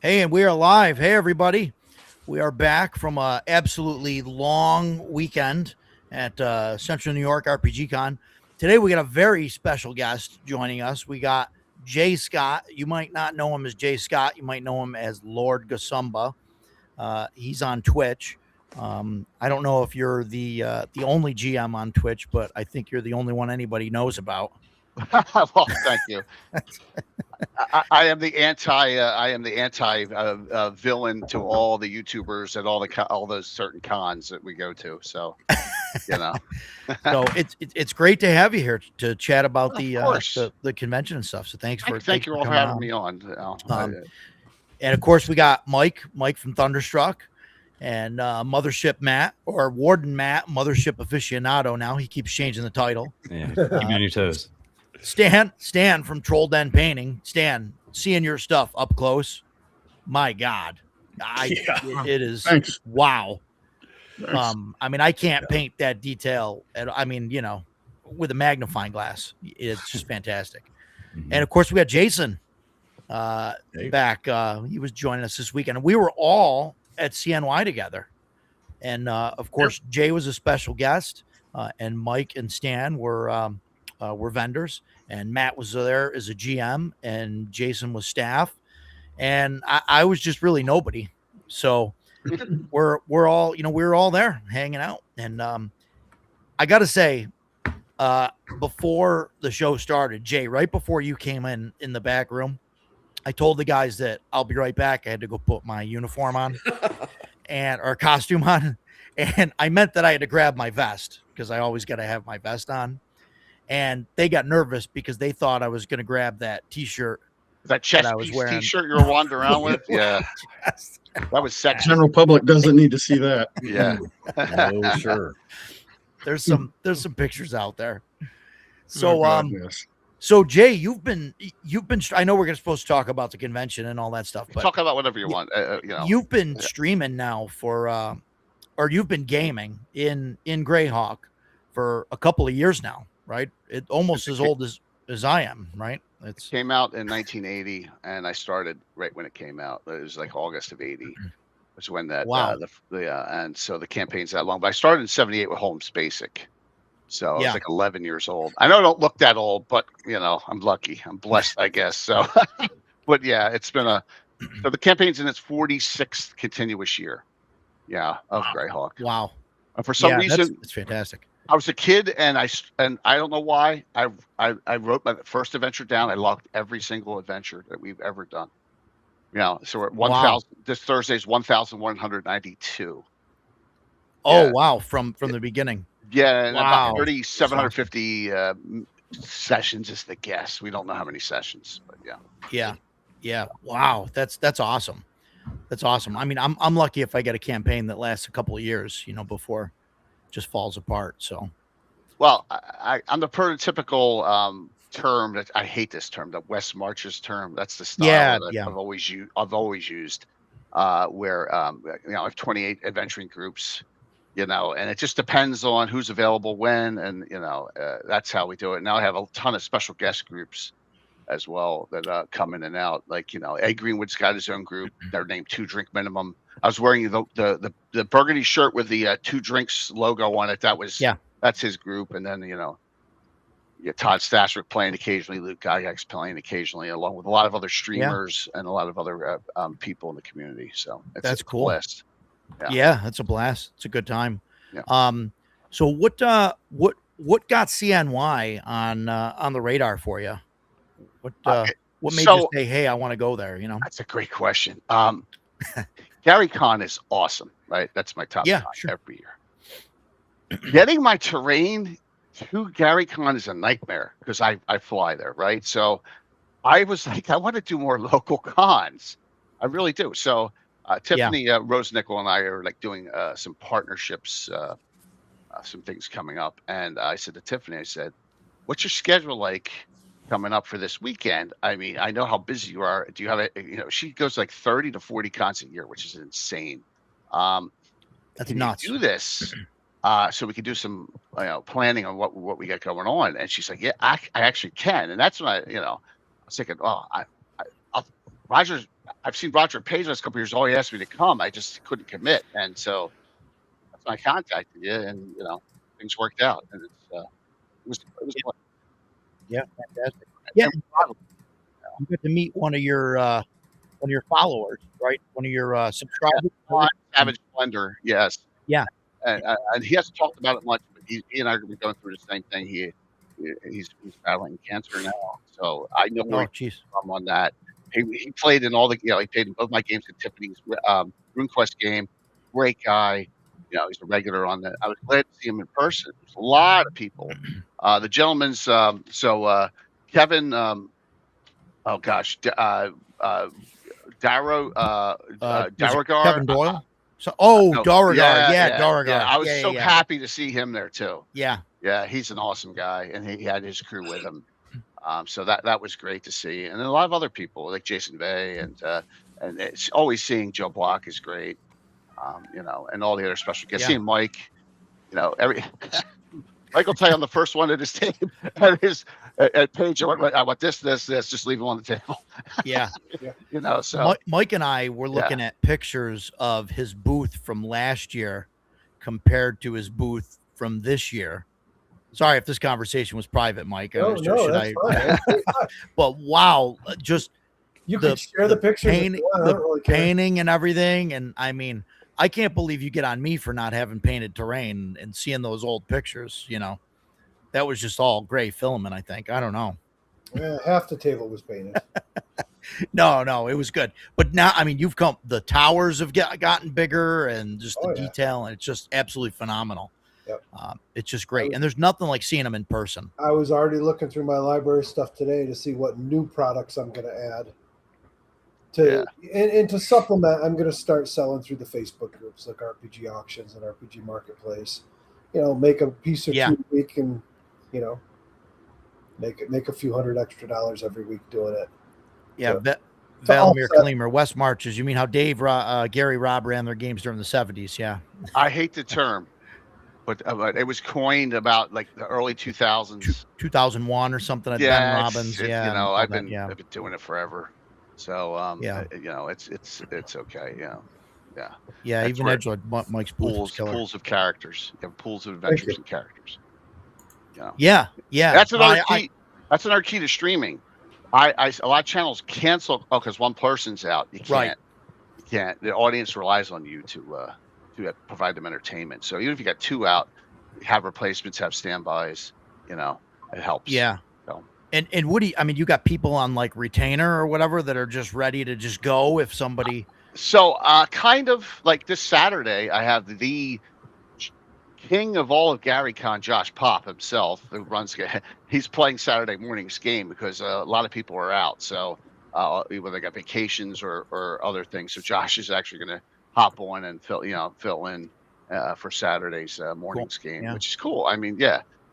Hey, and we are live. Hey, everybody. We are back from a absolutely long weekend at Central New York RPG Con. Today, we got a very special guest joining us. We got Jay Scott. You might not know him as Jay Scott. You might know him as Lord Gasumba. He's on Twitch. I don't know if you're the only GM on Twitch, but I think you're the only one anybody knows about. Well, thank you. I am the anti villain to all the YouTubers and all those certain cons that we go to. So, you know. So it's great to have you here to chat about Of the convention and stuff. So thanks for thank you all for coming having on. me on. And of course, we got Mike from Thunderstruck, and Mothership Matt, or Warden Matt, Mothership Aficionado. Now he keeps changing the title. Yeah, keep me on your toes. Stan from Troll Den Painting. Stan, seeing your stuff up close, my God, it is. Thanks. Wow. Thanks. I mean, I can't paint that detail. I mean, with a magnifying glass, it's just fantastic. And of course, we got Jason back. He was joining us this weekend, and we were all at CNY together. And of course, Jay was a special guest, and Mike and Stan were vendors, and Matt was there as a GM, and Jason was staff, and I was just really nobody. So we're all there hanging out. And I gotta say, before the show started, Jay, right before you came in the back room, I told the guys that I'll be right back. I had to go put my uniform on or costume on, and I meant that I had to grab my vest because I always got to have my vest on. And they got nervous because they thought I was going to grab that T-shirt. That chest that I was piece wearing. T-shirt you're wandering around with. Yeah, that was sexy. General public doesn't need to see that. Yeah. Oh, sure. There's some pictures out there. So God, yes. So Jay, you've been. I know we're supposed to talk about the convention and all that stuff, but Talk about whatever you want. You've been streaming now for, or you've been gaming in Greyhawk for a couple of years now, right? It almost as old as I am, right? It came out in 1980, and I started right when it came out. It was like August of '80, which is when that. Wow. And so the campaign's that long. But I started in ’78 with Holmes Basic. So I was like 11 years old. I know I don't look that old, but I'm lucky. I'm blessed, I guess. So, but yeah, it's been so the campaign's in its 46th continuous year. Yeah, of Greyhawk. Wow. For some reason, it's fantastic. I was a kid, and I don't know why. I wrote my first adventure down. I logged every single adventure that we've ever done. So we're at 1,000. This Thursday's 1,192. Oh wow! From the beginning. Yeah, and about 3,750 sessions is the guess. We don't know how many sessions, but yeah. Wow, that's awesome. That's awesome. I mean, I'm lucky if I get a campaign that lasts a couple of years, before it just falls apart. So, well, I'm the prototypical term that I hate this term, the West Marches term. That's the style that I've always used. Where I have 28 adventuring groups. And it just depends on who's available when, and that's how we do it. Now I have a ton of special guest groups as well that come in and out. Like Ed Greenwood's got his own group. They're named 2 Drink Minimum. I was wearing the burgundy shirt with the 2 Drinks logo on it. That's his group. And then Todd Stashwick playing occasionally, Luke Gygax playing occasionally, along with a lot of other streamers and a lot of other people in the community. So that's cool. Blessed. Yeah, that's a blast. It's a good time. Yeah. So what got CNY on the radar for you? What made you say, "Hey, I want to go there"? That's a great question. Gary Con is awesome, right? That's my top every year. Getting my terrain to Gary Con is a nightmare because I fly there, right? So I was like, I want to do more local cons. I really do. So. Tiffany Rosenickel and I are doing some partnerships, some things coming up. And I said to Tiffany, I said, what's your schedule like coming up for this weekend? I mean, I know how busy you are. Do you have she goes 30 to 40 cons a year, which is insane. That's nuts. Do this so we can do some planning on what we got going on. And she's like, yeah, I actually can. And that's when I was thinking, Roger's I've seen Roger Page last couple of years. All he asked me to come, I just couldn't commit, and so that's when I contacted you, and things worked out, and it was Yeah, fun. yeah, fantastic. Yeah, And you get to meet one of your followers, right? One of your subscribers. Ron Savage Splendor, yes. Yeah. And he hasn't talked about it much, but he and I are gonna be going through the same thing. He's battling cancer now, so I know where Oh, he's jeez. from on that. He played in all the he played in both my games at Tiffany's RuneQuest game. Great guy. He's a regular on that. I was glad to see him in person. There's a lot of people. The gentleman's Kevin. Oh gosh, Darrow Was it Darragar. Kevin Doyle? No, Darragar. Yeah, Darragar. Yeah. I was so yeah. happy to see him there too. Yeah. Yeah, he's an awesome guy, and he had his crew with him. So that was great to see, and then a lot of other people like Jason Bay, and it's always seeing Joe Block is great. And all the other special guests. Yeah. Seeing Mike, every Mike will tell you on the first one at his table at Page. I want this. Just leave him on the table. Yeah. So Mike and I were looking at pictures of his booth from last year compared to his booth from this year. Sorry if this conversation was private, Mike. No, that's fine. But wow, just you can share the pictures, painting and everything. And I mean, I can't believe you get on me for not having painted terrain and seeing those old pictures. That was just all gray filament. I think. I don't know. Yeah, half the table was painted. No, it was good. But now, I mean, the towers have gotten bigger, and just the detail, and it's just absolutely phenomenal. Yep. It's just great. And there's nothing like seeing them in person. I was already looking through my library stuff today to see what new products I'm going to add. And to supplement, I'm going to start selling through the Facebook groups like RPG Auctions and RPG Marketplace. Make a piece or two a week, and make a few $100 extra every week doing it. Yeah, Valimir Klemer, West Marches. You mean how Gary Robb ran their games during the 70s? Yeah. I hate the term, but it was coined about like the early 2000s, 2001 or something. At Ben Robbins. I've been doing it forever. So it's okay. Yeah. Even Edgelord, Mike's pools of characters. You have pools of adventures and characters. Yeah. That's another key. That's another key to streaming. A lot of channels cancel because one person's out. You can't. Right. You can't. The audience relies on you to provide them entertainment. So even if you got two out, have replacements, have standbys. It helps. Yeah. So. And Woody, I mean, you got people on like retainer or whatever that are just ready to just go if somebody. So kind of like this Saturday, I have the king of all of GaryCon, Josh Pop himself, who runs. He's playing Saturday morning's game because a lot of people are out. So whether they got vacations or other things. So Josh is actually going to hop on and fill in for Saturday's morning's game, which is cool. I mean,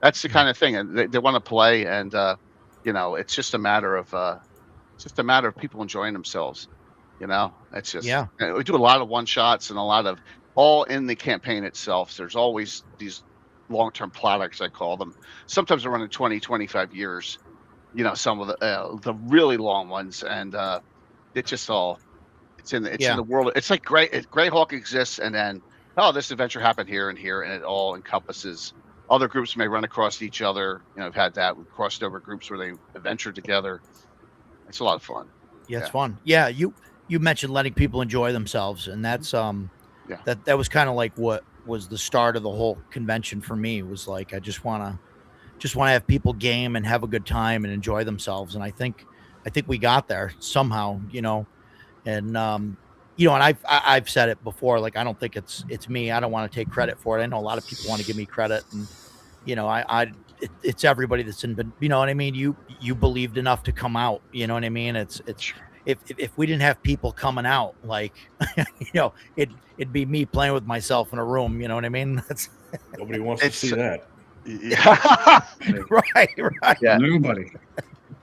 that's the kind of thing, and they want to play, and it's just a matter of people enjoying themselves. It's just we do a lot of one shots and a lot of all in the campaign itself. So there's always these long-term products, I call them. Sometimes they're running 20, 25 years. Some of the really long ones, and it's just all in the world. It's like Greyhawk exists, and then this adventure happened here and here, and it all encompasses. Other groups may run across each other. I've had that. We've crossed over groups where they adventure together. It's a lot of fun. Yeah, it's fun. Yeah, you mentioned letting people enjoy themselves, and that's that was kind of like what was the start of the whole convention for me. It was like I just want to have people game and have a good time and enjoy themselves, and I think we got there somehow, and and I've said it before, like I don't think it's me. I don't want to take credit for it. I know a lot of people want to give me credit, and it's everybody that's in. You know what I mean? You believed enough to come out. You know what I mean? It's if we didn't have people coming out, like it'd be me playing with myself in a room. You know what I mean? That's nobody wants to see that. Yeah. right. Yeah. Nobody.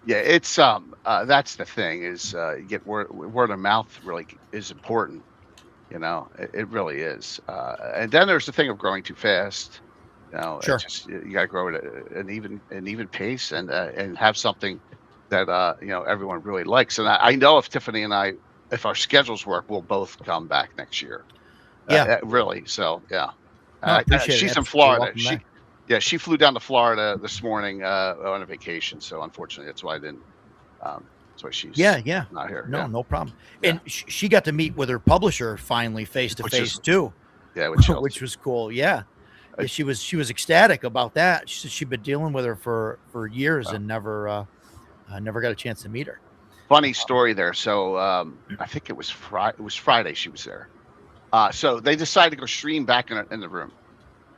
Yeah, it's that's the thing is you get word of mouth really is important. It really is. And then there's the thing of growing too fast. Sure. You got to grow at an even pace and have something that everyone really likes. And I know if Tiffany and I if our schedules work, we'll both come back next year. Yeah, really. So yeah, no, I appreciate she's it. in Absolutely. Florida. She flew down to Florida this morning on a vacation. So unfortunately, that's why I didn't. That's why she's not here. No problem. Yeah. And she got to meet with her publisher finally face to face too. Yeah, with Chelsea. Which was cool. Yeah. She was ecstatic about that. She said she'd been dealing with her for years and never got a chance to meet her. Funny story there. So I think it was Friday she was there. So they decided to go stream back in the room.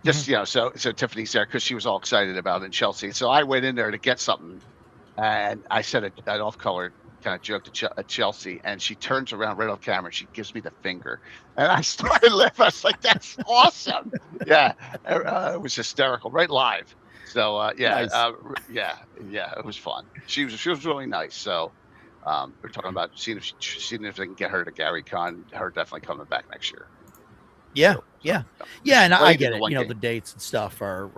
Just so Tiffany's there because she was all excited about it in Chelsea. So I went in there to get something, and I said an off-color kind of joke to Chelsea, and she turns around right off camera and she gives me the finger, and I started laughing. I was like, "That's awesome!" Yeah, it was hysterical, right live. So nice. It was fun. She was really nice. So we're talking about seeing if they can get her to Gary Con. Her definitely coming back next year. Yeah, and I get it. The dates and stuff are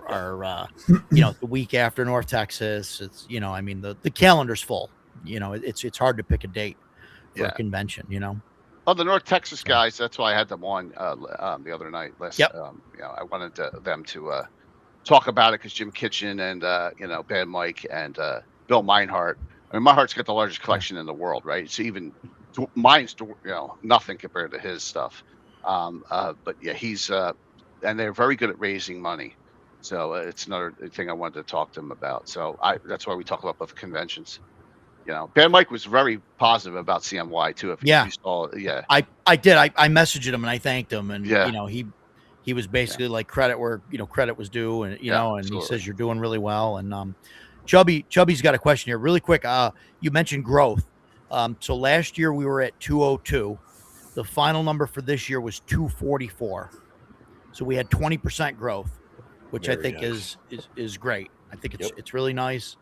the week after North Texas. It's I mean the calendar's full. It's hard to pick a date for a convention. Oh, the North Texas guys. That's why I had them on the other night. I wanted them to talk about it because Jim Kitchen and Bad Mike and Bill Meinhardt. I mean, Meinhardt's got the largest collection in the world, right? So even mine's nothing compared to his stuff. But yeah, he's and they're very good at raising money. So it's another thing I wanted to talk to him about. So that's why we talk about both conventions. Ben Mike was very positive about CMY too. If you saw, I did. I messaged him and I thanked him, and he was basically like credit where credit was due, and and absolutely. He says you're doing really well. And Chubby's got a question here, really quick. You mentioned growth. So last year we were at 202. The final number for this year was 244. So we had 20% growth, which I think is great. I think it's really nice.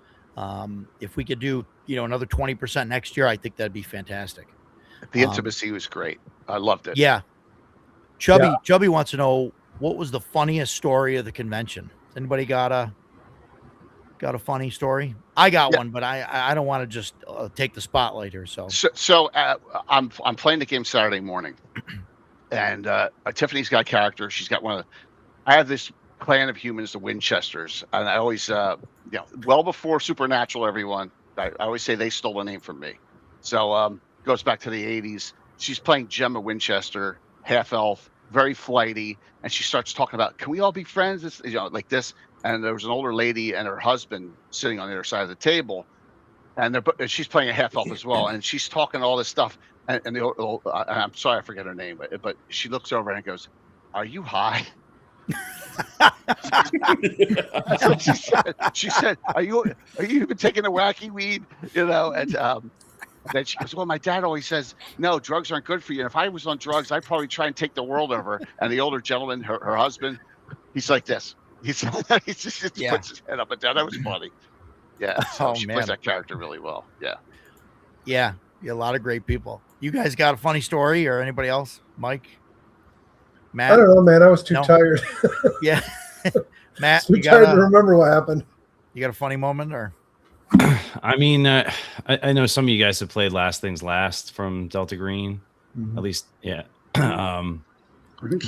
If we could do another 20% next year, I think that'd be fantastic. The intimacy was great. I loved it. Yeah. Chubby wants to know, what was the funniest story of the convention? Anybody got a funny story? I got one, but I don't want to just take the spotlight here. So I'm playing the game Saturday morning, and Tiffany's got a character. She's got I have this clan of humans, the Winchesters, and I always well before Supernatural, everyone, I always say they stole the name from me. So goes back to the 80s. She's playing Gemma Winchester, half elf, very flighty, and she starts talking about, can we all be friends? It's, like this. And there was an older lady and her husband sitting on the other side of the table, and she's playing a half elf as well, and she's talking all this stuff. And I'm sorry, I forget her name, but she looks over and goes, "Are you high?" she said, "Are you even taking a wacky weed?" And then she goes, "Well, my dad always says no, drugs aren't good for you. And if I was on drugs, I'd probably try and take the world over." And the older gentleman, her husband, he's like this. He just puts his head up and down. That was funny. Yeah. So she plays that character really well. Yeah. Yeah. A lot of great people. You guys got a funny story, or anybody else? Mike? Matt? I don't know, man. I was too tired. Yeah. Matt, too tired to remember what happened. You got a funny moment, or? I mean, I know some of you guys have played Last Things Last from Delta Green. Mm-hmm. At least, yeah.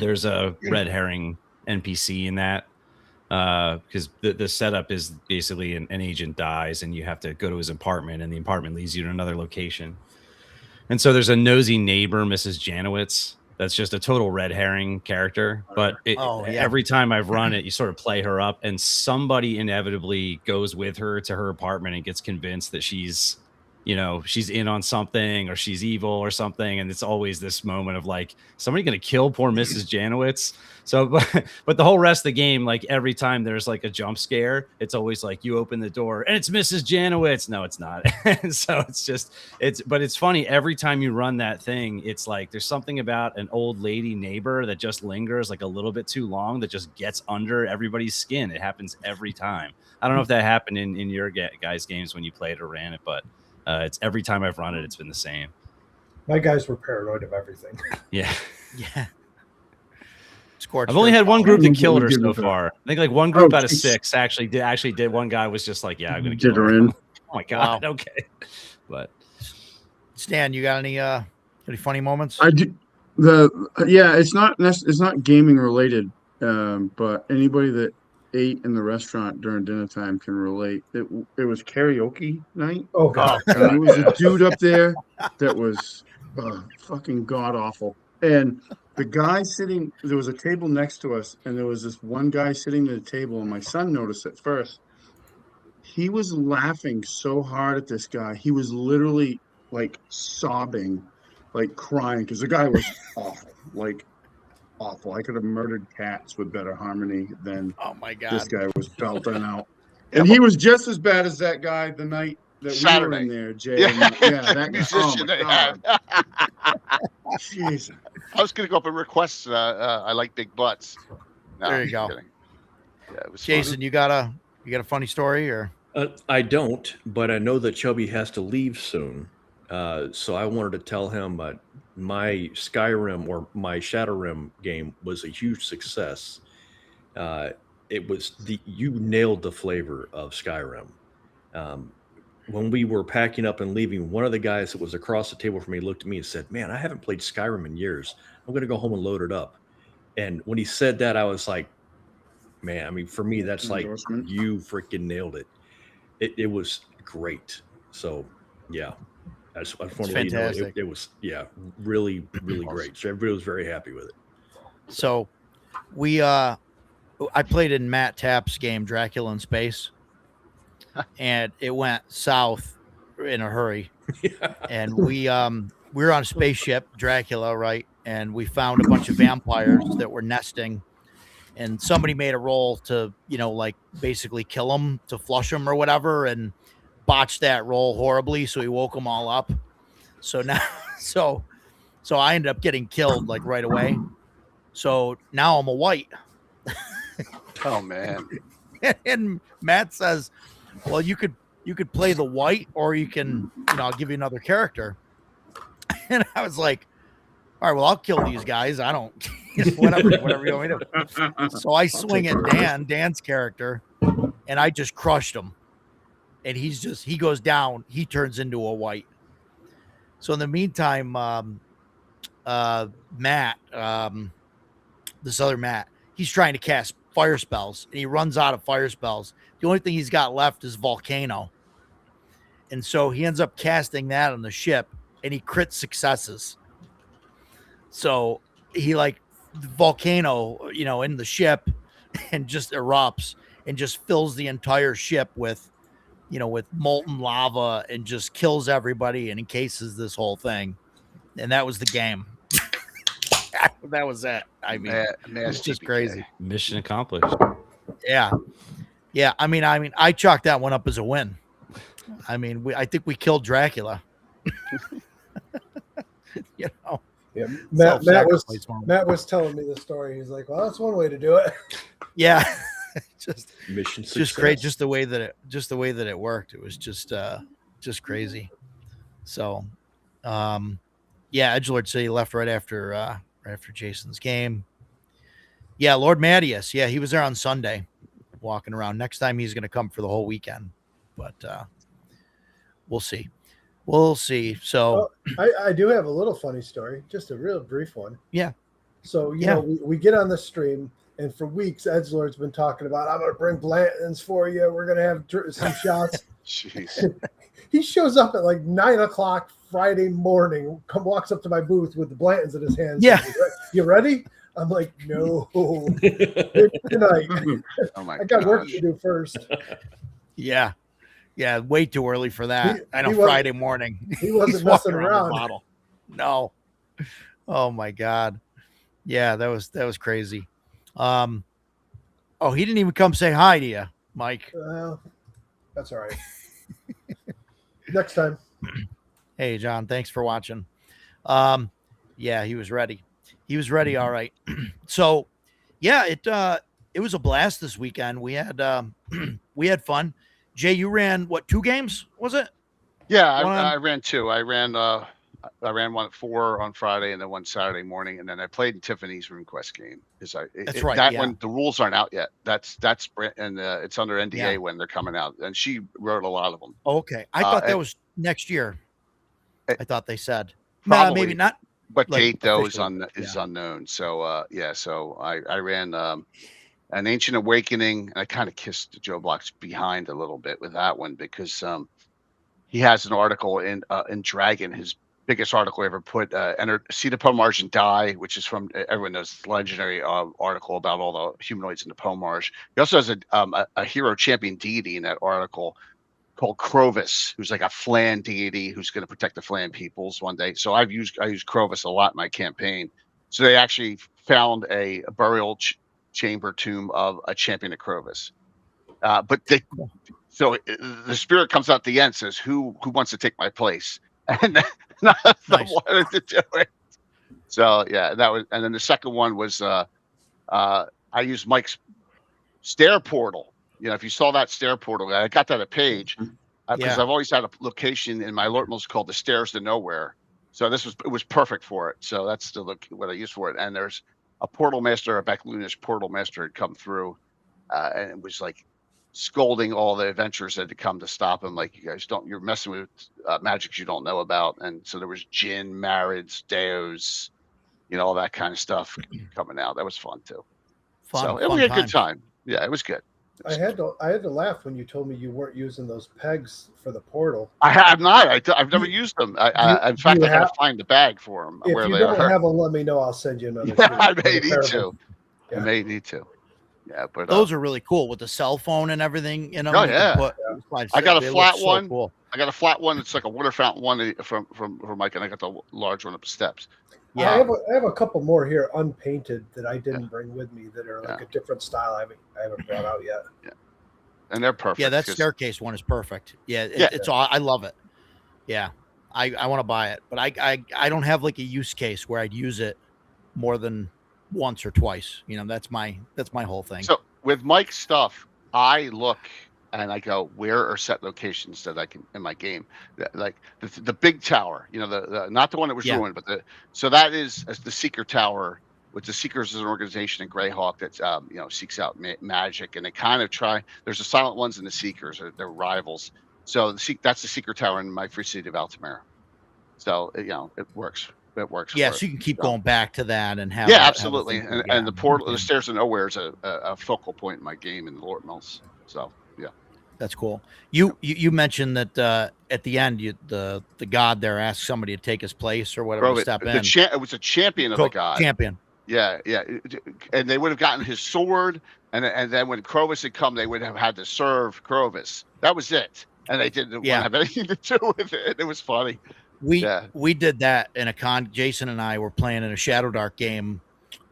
There's a red herring NPC in that. Because the setup is basically an agent dies and you have to go to his apartment, and the apartment leads you to another location. And so there's a nosy neighbor, Mrs. Janowitz, that's just a total red herring character. But every time I've run it, you sort of play her up, and somebody inevitably goes with her to her apartment and gets convinced that she's in on something, or she's evil or something. And it's always this moment of like, somebody going to kill poor Mrs. Janowitz. So, but the whole rest of the game, like every time there's like a jump scare, it's always like you open the door and it's Mrs. Janowitz. No, it's not. So but it's funny. Every time you run that thing, it's like, there's something about an old lady neighbor that just lingers like a little bit too long, that just gets under everybody's skin. It happens every time. I don't know if that happened in your guys' games when you played or ran it, but it's every time I've run it, it's been the same. My guys were paranoid of everything. Yeah. I've only had one group that killed her so far. I think like one group out of 6 actually did. One guy was just like, yeah, I'm going to kill her. Oh my God. Wow. Okay. But Stan, you got any Any funny moments? I do it's not gaming related, but anybody that ate in the restaurant during dinner time can relate. It was karaoke night. Oh god. And there was a dude up there that was fucking god awful. And the guy sitting, there was a table next to us, and there was this one guy sitting at the table, and my son noticed it first. He was laughing so hard at this guy. He was literally like sobbing, like crying, because the guy was awful, like awful. I could have murdered cats with better harmony than Oh my this god. guy was belting out. And he was just as bad as that guy the night that Saturday. we were in there, Jay. Yeah, And, yeah, that guy. Oh musician my they god. have. Jesus. I was gonna go up and request. I like big butts. No, There you I'm go. kidding. Yeah, it was fun. Jason, you got a funny story or? I don't, but I know that Chubby has to leave soon. So I wanted to tell him my Skyrim or my Shadowrim game was a huge success. It was you nailed the flavor of Skyrim. When we were packing up and leaving, one of the guys that was across the table from me looked at me and said, "Man, I haven't played Skyrim in years. I'm going to go home and load it up." And when he said that, I was like, man, I mean, for me, that's like, Endorsement. you freaking nailed it. It was great. So, yeah. I just want to let you know it was, really, really great. So everybody was very happy with it. So I played in Matt Tapp's game, Dracula in Space, and it went south in a hurry. And we were on a spaceship, Dracula, right? And we found a bunch of vampires that were nesting, and somebody made a roll to, like basically kill them, to flush them or whatever, and botched that roll horribly. So he woke them all up. So now, so I ended up getting killed like right away. So now I'm a white. Oh man. And Matt says, well, you could play the white, or you can, I'll give you another character. And I was like, all right, well, I'll kill these guys. I don't, whatever you want me to. So I swing at Dan's character, and I just crushed him. And he goes down. He turns into a white. So in the meantime, Matt, this other Matt, he's trying to cast fire spells, and he runs out of fire spells. The only thing he's got left is Volcano. And so he ends up casting that on the ship, and he crit successes. So he Volcano, in the ship, and just erupts and just fills the entire ship with molten lava, and just kills everybody and encases this whole thing. And that was the game. That was it. I mean, it's just crazy. Mission accomplished. Yeah. I mean, I chalked that one up as a win. I mean, I think we killed Dracula. Yeah, Matt was telling me the story. He's like, well, that's one way to do it. Yeah. Mission success. Just great. Just the way that it worked. It was just crazy. So, Edgelord said he left right after Jason's game. Yeah. Lord Mattias. Yeah. He was there on Sunday walking around. Next time he's going to come for the whole weekend, but, we'll see. So I do have a little funny story, just a real brief one. Yeah. So, we get on the stream, and for weeks, Edgelord's been talking about, I'm going to bring Blanton's for you. We're going to have some shots. Jeez. He shows up at like 9:00 Friday morning, walks up to my booth with the Blantons in his hands. Yeah. You ready? I'm like, no. Good night. Oh my I got work to do first. Yeah. Yeah, way too early for that. I know, Friday morning. He wasn't messing around. No. Oh my God. Yeah, that was crazy. He didn't even come say hi to you, Mike. Well, that's all right. Next time. Hey, John, thanks for watching. Yeah, he was ready. All right. So, yeah, it was a blast this weekend. We had fun. Jay, you ran 2 games? Was it? Yeah, I ran 2. I ran one at 4 on Friday, and then one Saturday morning, and then I played in Tiffany's RuneQuest game. That's right. That one, the rules aren't out yet. That's and it's under NDA when they're coming out. And she wrote a lot of them. Okay, I thought that was next year. I thought they said. Probably, maybe not. What like, date though is officially, is unknown. So so I ran an Ancient Awakening. And I kind of kissed Joe Block's behind a little bit with that one because he has an article in Dragon, his biggest article ever put, see the Pomarge and die, which is from everyone knows this legendary article about all the humanoids in the Pomarge. He also has a hero champion deity in that article called Crovis, who's like a Flan deity who's going to protect the Flan peoples one day. So I use Crovis a lot in my campaign. So they actually found a burial chamber tomb of a champion of Crovis. But so the spirit comes out at the end, says, "Who wants to take my place?" And none of them wanted to do it. So yeah, that was. And then the second one was I used Mike's stair portal. You know, if you saw that stair portal, I got that a page because I've always had a location in my alert modes called the Stairs to Nowhere. So it was perfect for it. So that's still what I use for it. And there's a portal master, a Backlunish portal master had come through, and it was like scolding all the adventurers that had to come to stop him. Like, you're messing with magics you don't know about. And so there was Jinn, Marids, Deos, all that kind of stuff coming out. That was fun too. So it was a good time. Yeah, it was good. I had to laugh when you told me you weren't using those pegs for the portal. I have not. I've never used them. In fact, I gotta find the bag for them. If where you they don't are. have them, let me know. I'll send you another. I may need to. Yeah. I may need to. Yeah, but those are really cool with the cell phone and everything. Oh yeah. I got a flat one. Cool. I got a flat one. It's like a water fountain one from Mike, and I got the large one up the steps. Yeah, I have a couple more here unpainted that I didn't bring with me that are like a different style. I haven't brought out yet. Yeah, and they're perfect. Yeah, that staircase one is perfect. Yeah, it's all. I love it. Yeah, I want to buy it, but I don't have like a use case where I'd use it more than once or twice. That's my whole thing. So with Mike's stuff, I look and I go, where are set locations that I can in my game? Like the big tower, the not the one that was ruined, but so that is the Seeker Tower, which the Seekers is an organization in Greyhawk that seeks out magic, and they kind of try. There's the Silent Ones and the Seekers, they're rivals. So that's the Seeker Tower in my free city of Altamira. So it works. It works. Yeah, so you can keep going back to that and have. Yeah, absolutely. And the portal, the Stairs to Nowhere is a focal point in my game in the Lord Mills. So yeah. That's cool. You mentioned that at the end, the god there asked somebody to take his place or whatever to step in. It was a champion of the god. Champion. Yeah, and they would have gotten his sword, and then when Crovis had come, they would have had to serve Crovis. That was it, and they didn't want to have anything to do with it. It was funny. We did that in a con. Jason and I were playing in a Shadow Dark game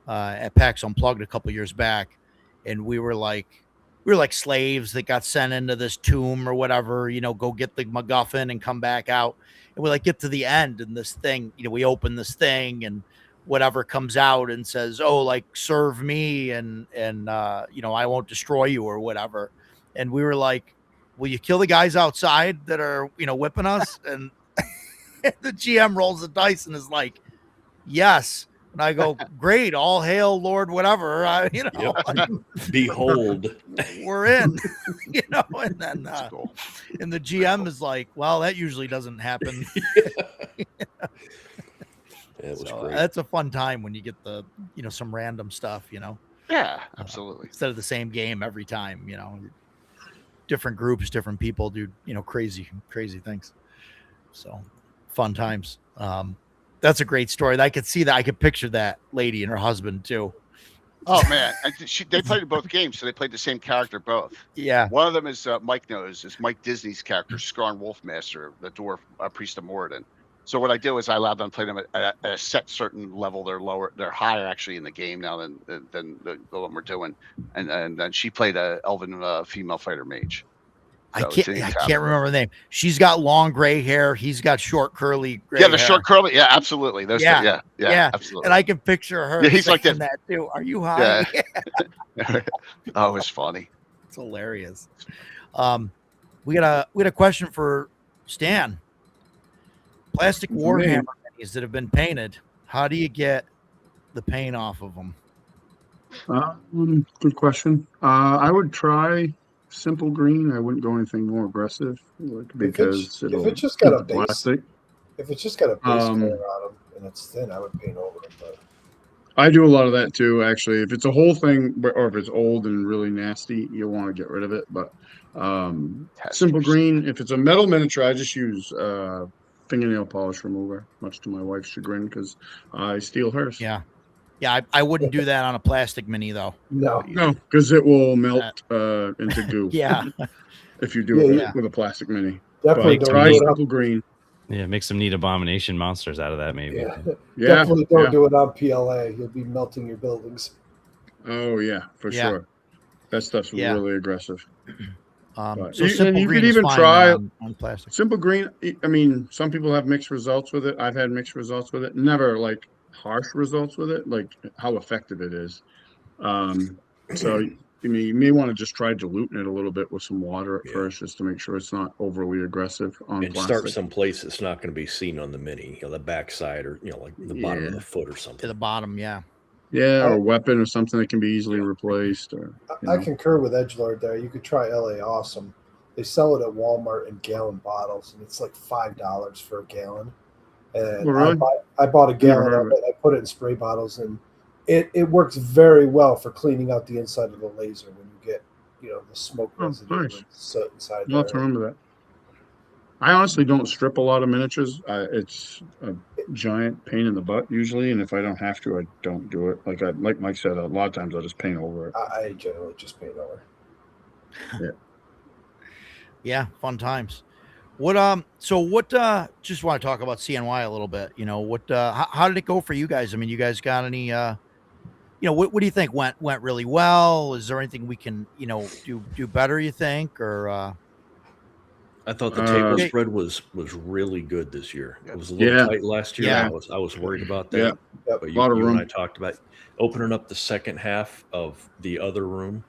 at PAX Unplugged a couple years back, and we were like slaves that got sent into this tomb or whatever, go get the MacGuffin and come back out. And we get to the end and this thing, we open this thing and whatever comes out and says, "Oh, serve me and I won't destroy you," or whatever. And we were like, "Will you kill the guys outside that are, whipping us?" And the GM rolls the dice and is like, "Yes." And I go, "Great, all hail Lord whatever." Behold, we're in. And then and the GM is like, "Well, that usually doesn't happen." That was great. That's a fun time when you get the some random stuff. Yeah, absolutely. Instead of the same game every time. Different groups, different people do crazy things. So fun times. That's a great story. I could see that. I could picture that lady and her husband too. Oh man, they played both games, so they played the same character both. Yeah. One of them is Mike knows is Mike Disney's character, Skarn Wolfmaster, the dwarf priest of Moradin. So what I do is I allow them to play them at a set certain level. They're higher actually in the game now than the one we're doing. And then she played a elven female fighter mage. So I can't remember the name. She's got long gray hair. He's got short curly gray hair. Short curly. Yeah, absolutely. Those two, yeah, absolutely. And I can picture her. Yeah, he's like that too. Are you high? Yeah. Oh, it's funny. It's hilarious. We got a question for Stan. Plastic Warhammer minis that have been painted. How do you get the paint off of them? Good question. I would try simple green. I wouldn't go anything more aggressive because if it's just got a base, plastic. If it's just got a base color on them and it's thin, I would paint over them. But I do a lot of that too, actually. If it's a whole thing, or if it's old and really nasty, you'll want to get rid of it. But simple green, if it's a metal miniature, I just use fingernail polish remover, much to my wife's chagrin, because I steal hers. Yeah. Yeah, I wouldn't do that on a plastic mini though. no, because it will melt into goo. Yeah. If you do it with a plastic mini. definitely But don't try do it simple green. Yeah, make some neat abomination monsters out of that, maybe. Yeah. Yeah, Definitely don't do it on PLA. You'll be melting your buildings. Oh yeah, for sure. That stuff's really aggressive. So you simple green could even is fine try on plastic. simple green. I mean, some people have mixed results with it. I've had mixed results with it. Never like harsh results with it, like how effective it is. So I mean, you may want to just try diluting it a little bit with some water at first, just to make sure it's not overly aggressive on and plastic. start someplace that's not going to be seen on the mini, the backside, or like the bottom of the foot or something. To the bottom, yeah. Yeah, or a weapon or something that can be easily replaced. Or I concur with Edgelord there. You could try LA Awesome. They sell it at Walmart in gallon bottles, and it's like $5 for a gallon. And really? I bought a gallon of it. I put it in spray bottles, and it works very well for cleaning out the inside of the laser when you get the smoke residue inside. I'll have to remember that. I honestly don't strip a lot of miniatures. It's a giant pain in the butt usually, and if I don't have to, I don't do it. Like Mike said, a lot of times I'll just paint over it. I generally just paint over. Yeah. Yeah, fun times. What just want to talk about CNY a little bit. How did it go for you guys? I mean, you guys got any what do you think went really well? Is there anything we can do better, you think? Or I thought the table spread was really good this year. It was a little tight last year. Yeah. I was worried about that. Yeah. But you and I talked about opening up the second half of the other room.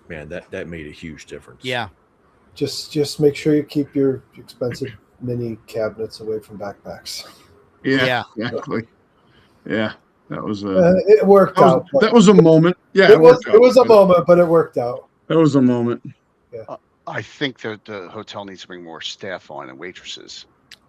Man, that made a huge difference. Yeah. Just make sure you keep your expensive mini cabinets away from backpacks. Yeah. Exactly. Yeah. That was it worked out. That was a moment. Yeah, it was a moment, but it worked out. That was a moment. Yeah. I think that the hotel needs to bring more staff on and waitresses.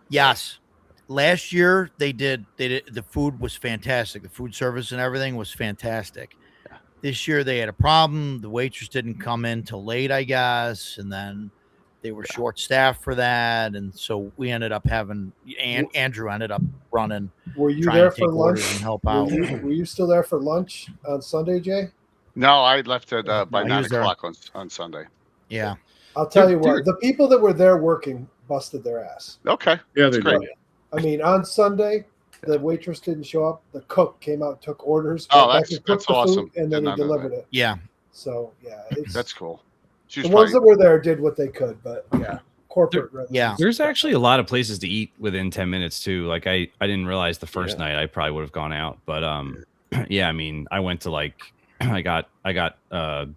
Yes. Last year they did the food was fantastic. The food service and everything was fantastic. Yeah. This year they had a problem. The waitress didn't come in till late, I guess, and then they were short staffed for that, and so we ended up having Andrew ended up running. Were you there for lunch and help out? Were you still there for lunch on Sunday, Jay? No, I left it by 9 o'clock on Sunday. Yeah, I'll tell you what. The people that were there working busted their ass. Okay, yeah, they did. I mean, on Sunday, the waitress didn't show up. The cook came out, took orders. That's awesome. Food, and then he delivered it. Yeah. So yeah, that's cool. The ones that were there did what they could, but yeah, corporate. There's actually a lot of places to eat within 10 minutes too. Like I didn't realize the first night I probably would have gone out, but yeah, I mean, I went to I got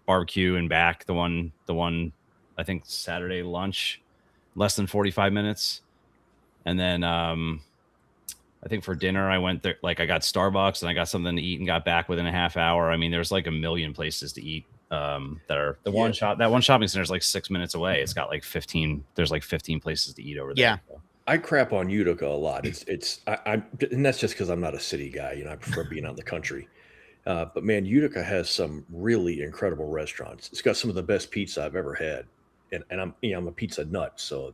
barbecue and back the one I think Saturday lunch, less than 45 minutes, and then I think for dinner I went there. I got Starbucks and I got something to eat and got back within a half hour. I mean, there's like a million places to eat. That are that one shopping center is like 6 minutes away. It's got like 15. There's like 15 places to eat over there. Yeah, I crap on Utica a lot. And that's just because I'm not a city guy. I prefer being out in the country. But man, Utica has some really incredible restaurants. It's got some of the best pizza I've ever had, and I'm a pizza nut. So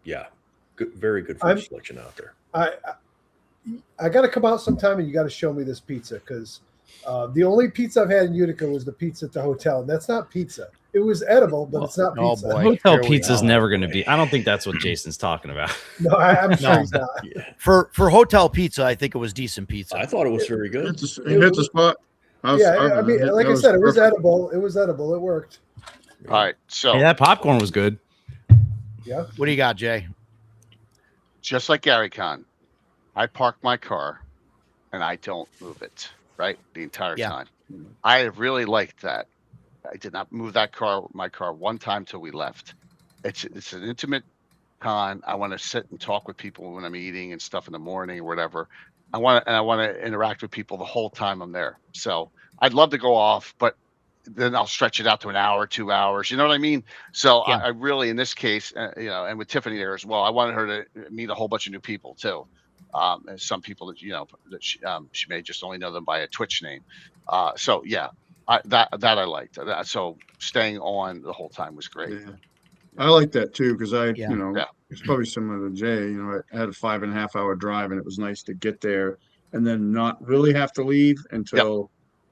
yeah, good, very good food selection out there. I got to come out sometime and you got to show me this pizza because. The only pizza I've had in Utica was the pizza at the hotel, and that's not pizza. It was edible, but it's not pizza. Boy. Hotel pizza is never going to be. I don't think that's what Jason's talking about. No, I'm sure he's not. Yeah. For hotel pizza, I think it was decent pizza. I thought it was very good. It hit the spot. I mean, like I said, it was edible. It was edible. It worked. All right, so that popcorn was good. Yeah. What do you got, Jay? Just like Gary Con, I park my car and I don't move it. Right, the entire time. I really liked that. I did not move my car one time till we left. It's an intimate con. I want to sit and talk with people when I'm eating and stuff in the morning or whatever. I want to interact with people the whole time I'm there. So I'd love to go off, but then I'll stretch it out to an hour, 2 hours. You know what I mean? So I really, in this case, and with Tiffany there as well, I wanted her to meet a whole bunch of new people too. And some people that that she may just only know them by a Twitch name. So yeah, that I liked. So staying on the whole time was great. Yeah. I like that too because Yeah. it's probably similar to Jay. I had a 5.5 hour drive, and it was nice to get there and then not really have to leave until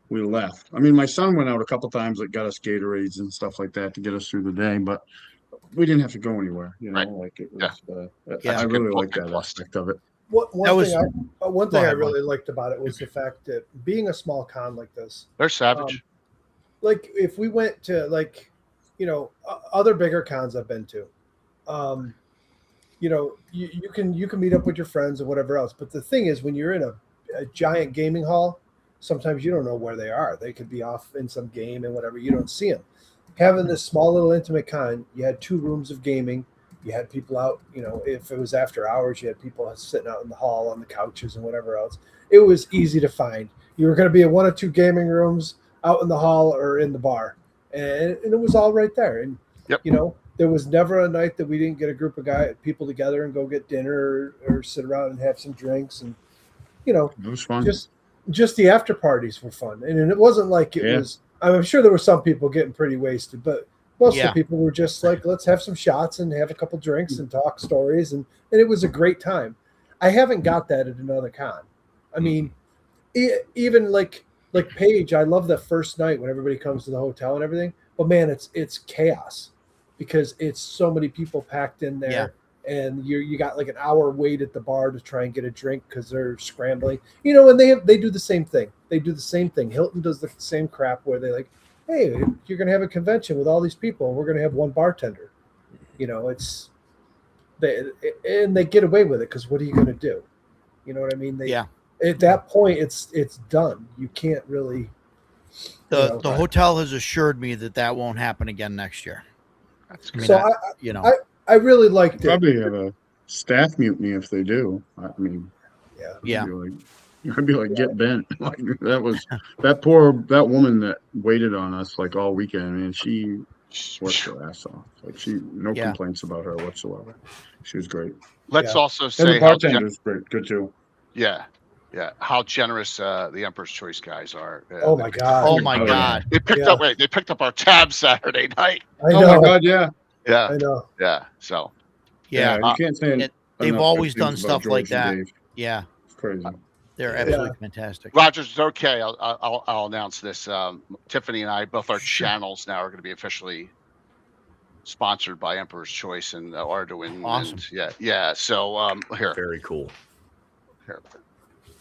we left. I mean, my son went out a couple times, like got us Gatorades and stuff like that to get us through the day, but we didn't have to go anywhere. Right. Like it was. Yeah. I really like good that plus. aspect of it. One thing I ahead, really liked about it was the fact that being a small con like this, They're savage. like if we went to other bigger cons I've been to, you can meet up with your friends or whatever else. But the thing is, when you're in a giant gaming hall, sometimes you don't know where they are. They could be off in some game and whatever. You don't see them. Having this small little intimate con, you had 2 rooms of gaming. You had people out, if it was after hours, you had people sitting out in the hall on the couches and whatever else. It was easy to find. You were going to be in 1 or 2 gaming rooms out in the hall or in the bar. And it was all right there. And, there was never a night that we didn't get a group of people together and go get dinner or sit around and have some drinks. And, It was fun. Just the after parties were fun. And it wasn't like it was, I'm sure there were some people getting pretty wasted, but most of the people were just like, let's have some shots and have a couple drinks and talk stories. And it was a great time. I haven't got that at another con. I mean, even like Paige, I love the first night when everybody comes to the hotel and everything, but man, it's chaos because it's so many people packed in there. And you got like an hour wait at the bar to try and get a drink because they're scrambling, and they do the same thing. Hilton does the same crap where they like, hey, you're going to have a convention with all these people and we're going to have one bartender. They get away with it because what are you going to do? You know what I mean? At that point, it's done. You can't really. The hotel has assured me that won't happen again next year. That's good. So I really liked it. Probably have a staff mutiny if they do. I mean, I'd be like, get bent. Like that woman that waited on us like all weekend. I mean, she worked her ass off. Like no complaints about her whatsoever. She was great. Let's also And say the bartender's great, good too. Yeah. How generous the Emperor's Choice guys are. Oh my god. They picked up our tab Saturday night. I know. Oh my god, yeah. Yeah. I know. Yeah. So. Yeah, you can't say they've enough always good things done about stuff like George and that. Dave. Yeah. It's crazy. They're absolutely fantastic. Rogers, it's okay. I'll announce this. Tiffany and I, both our channels now are going to be officially sponsored by Emperor's Choice and Arduin. Awesome. And yeah. So here. Very cool. Here.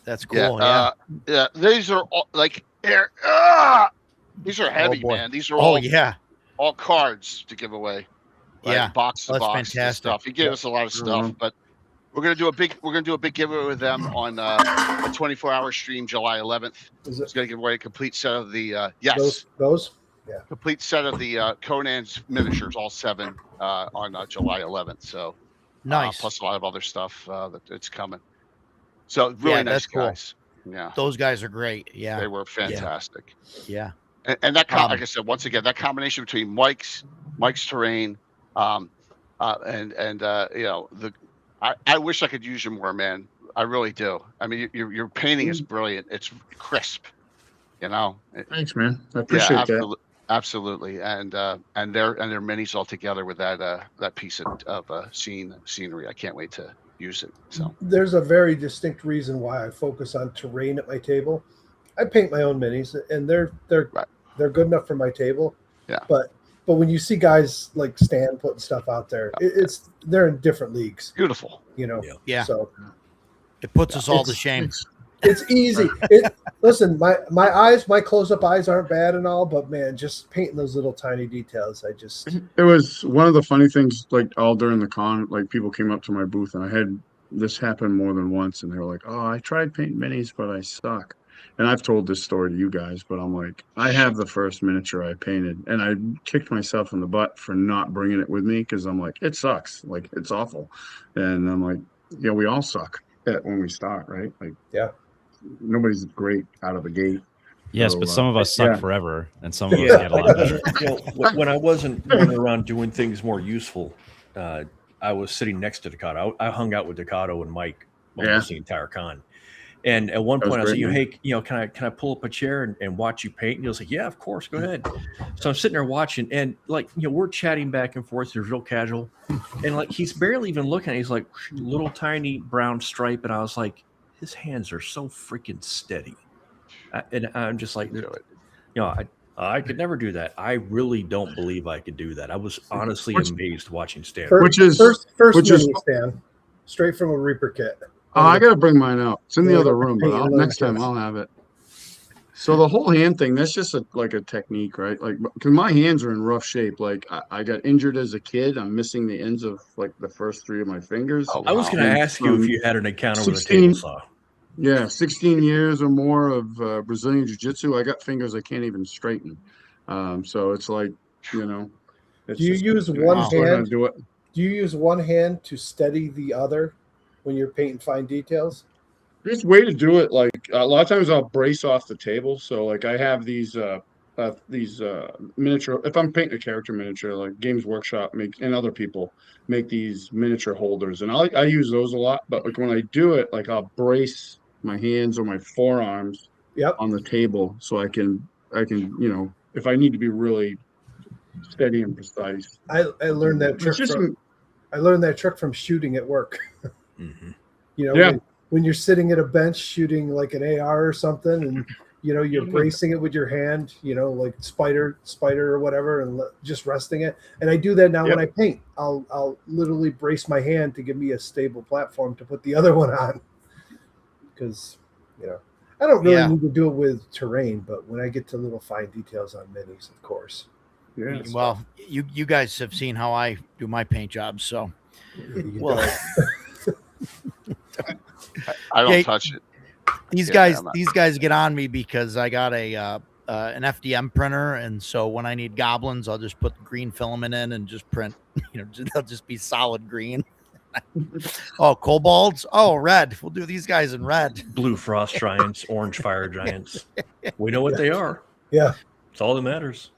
That's cool. Yeah. These are all, like these are heavy, man. These are all cards to give away. Right? Yeah. Box to box fantastic. Stuff. He gave us a lot of stuff, but we're gonna do a big giveaway with them on a 24-hour stream, July 11th. It's gonna give away a complete set of the those. Yeah. Complete set of the Conan's miniatures, all 7 on July 11th. So nice. Plus a lot of other stuff that it's coming. So really nice guys. Cool. Yeah. Those guys are great. Yeah. They were fantastic. Yeah. And that like I said, once again, that combination between Mike's terrain, I wish I could use you more, man. I really do. I mean, your painting is brilliant. It's crisp. Thanks, man. I appreciate that. Absolutely. And their minis all together with that piece of scenery. I can't wait to use it. So there's a very distinct reason why I focus on terrain at my table. I paint my own minis, and they're good enough for my table. Yeah. But when you see guys like Stan putting stuff out there, they're in different leagues. Beautiful. Yeah. So it puts us all to shame. It's easy. Listen, my close-up eyes aren't bad and all, but man, just painting those little tiny details, It was one of the funny things, like all during the con, like people came up to my booth and I had this happen more than once, and they were like, "Oh, I tried painting minis, but I suck." And I've told this story to you guys, but I'm like, I have the first miniature I painted, and I kicked myself in the butt for not bringing it with me because I'm like, it sucks, like it's awful, and I'm like, yeah, we all suck at when we start, right? Like, yeah. Nobody's great out of the gate. Yes, So, but some of us suck forever, and some of us get a lot better. When I wasn't running around doing things more useful, I was sitting next to Ducato. I hung out with Ducato and Mike almost the entire con. And at one point I said, hey, can I pull up a chair and watch you paint? And he was like, yeah, of course, go ahead. So I'm sitting there watching, and we're chatting back and forth. It's real casual. And like, he's barely even looking at it. He's like, little tiny brown stripe. And I was like, his hands are so freaking steady. And I'm just like, I could never do that. I really don't believe I could do that. I was honestly amazed watching Stan. Which is Stan, straight from a Reaper kit. Oh, I gotta bring mine out. It's in the other room, but next time I'll have it. So the whole hand thing, that's just like a technique, right? Like, because my hands are in rough shape. Like, I got injured as a kid. I'm missing the ends of like the first 3 of my fingers. Oh, wow. I was going to ask you if you had an encounter with a table saw. Yeah, 16 years or more of Brazilian Jiu-Jitsu. I got fingers I can't even straighten. So it's like, do you use one hand? Do you use one hand to steady the other when you're painting fine details? There's a way to do it. Like a lot of times I'll brace off the table. So like I have these miniature, if I'm painting a character miniature, like Games Workshop and other people make these miniature holders, and I use those a lot. But like when I do it, like I'll brace my hands or my forearms on the table so I can if I need to be really steady and precise. I learned that trick I learned that trick from shooting at work. Mm-hmm. When you're sitting at a bench shooting like an AR or something, and you're bracing it with your hand, like spider or whatever, and just resting it. And I do that now when I paint. I'll literally brace my hand to give me a stable platform to put the other one on. Because I don't really need to do it with terrain, but when I get to little fine details on minis, of course. Yeah. Well, you guys have seen how I do my paint jobs, so I don't touch it. These guys get on me because I got an FDM printer, and so when I need goblins, I'll just put the green filament in and just print. They'll just be solid green. Oh, kobolds. Oh, red. We'll do these guys in red. Blue frost giants, orange fire giants. We know what they are. Yeah, it's all that matters.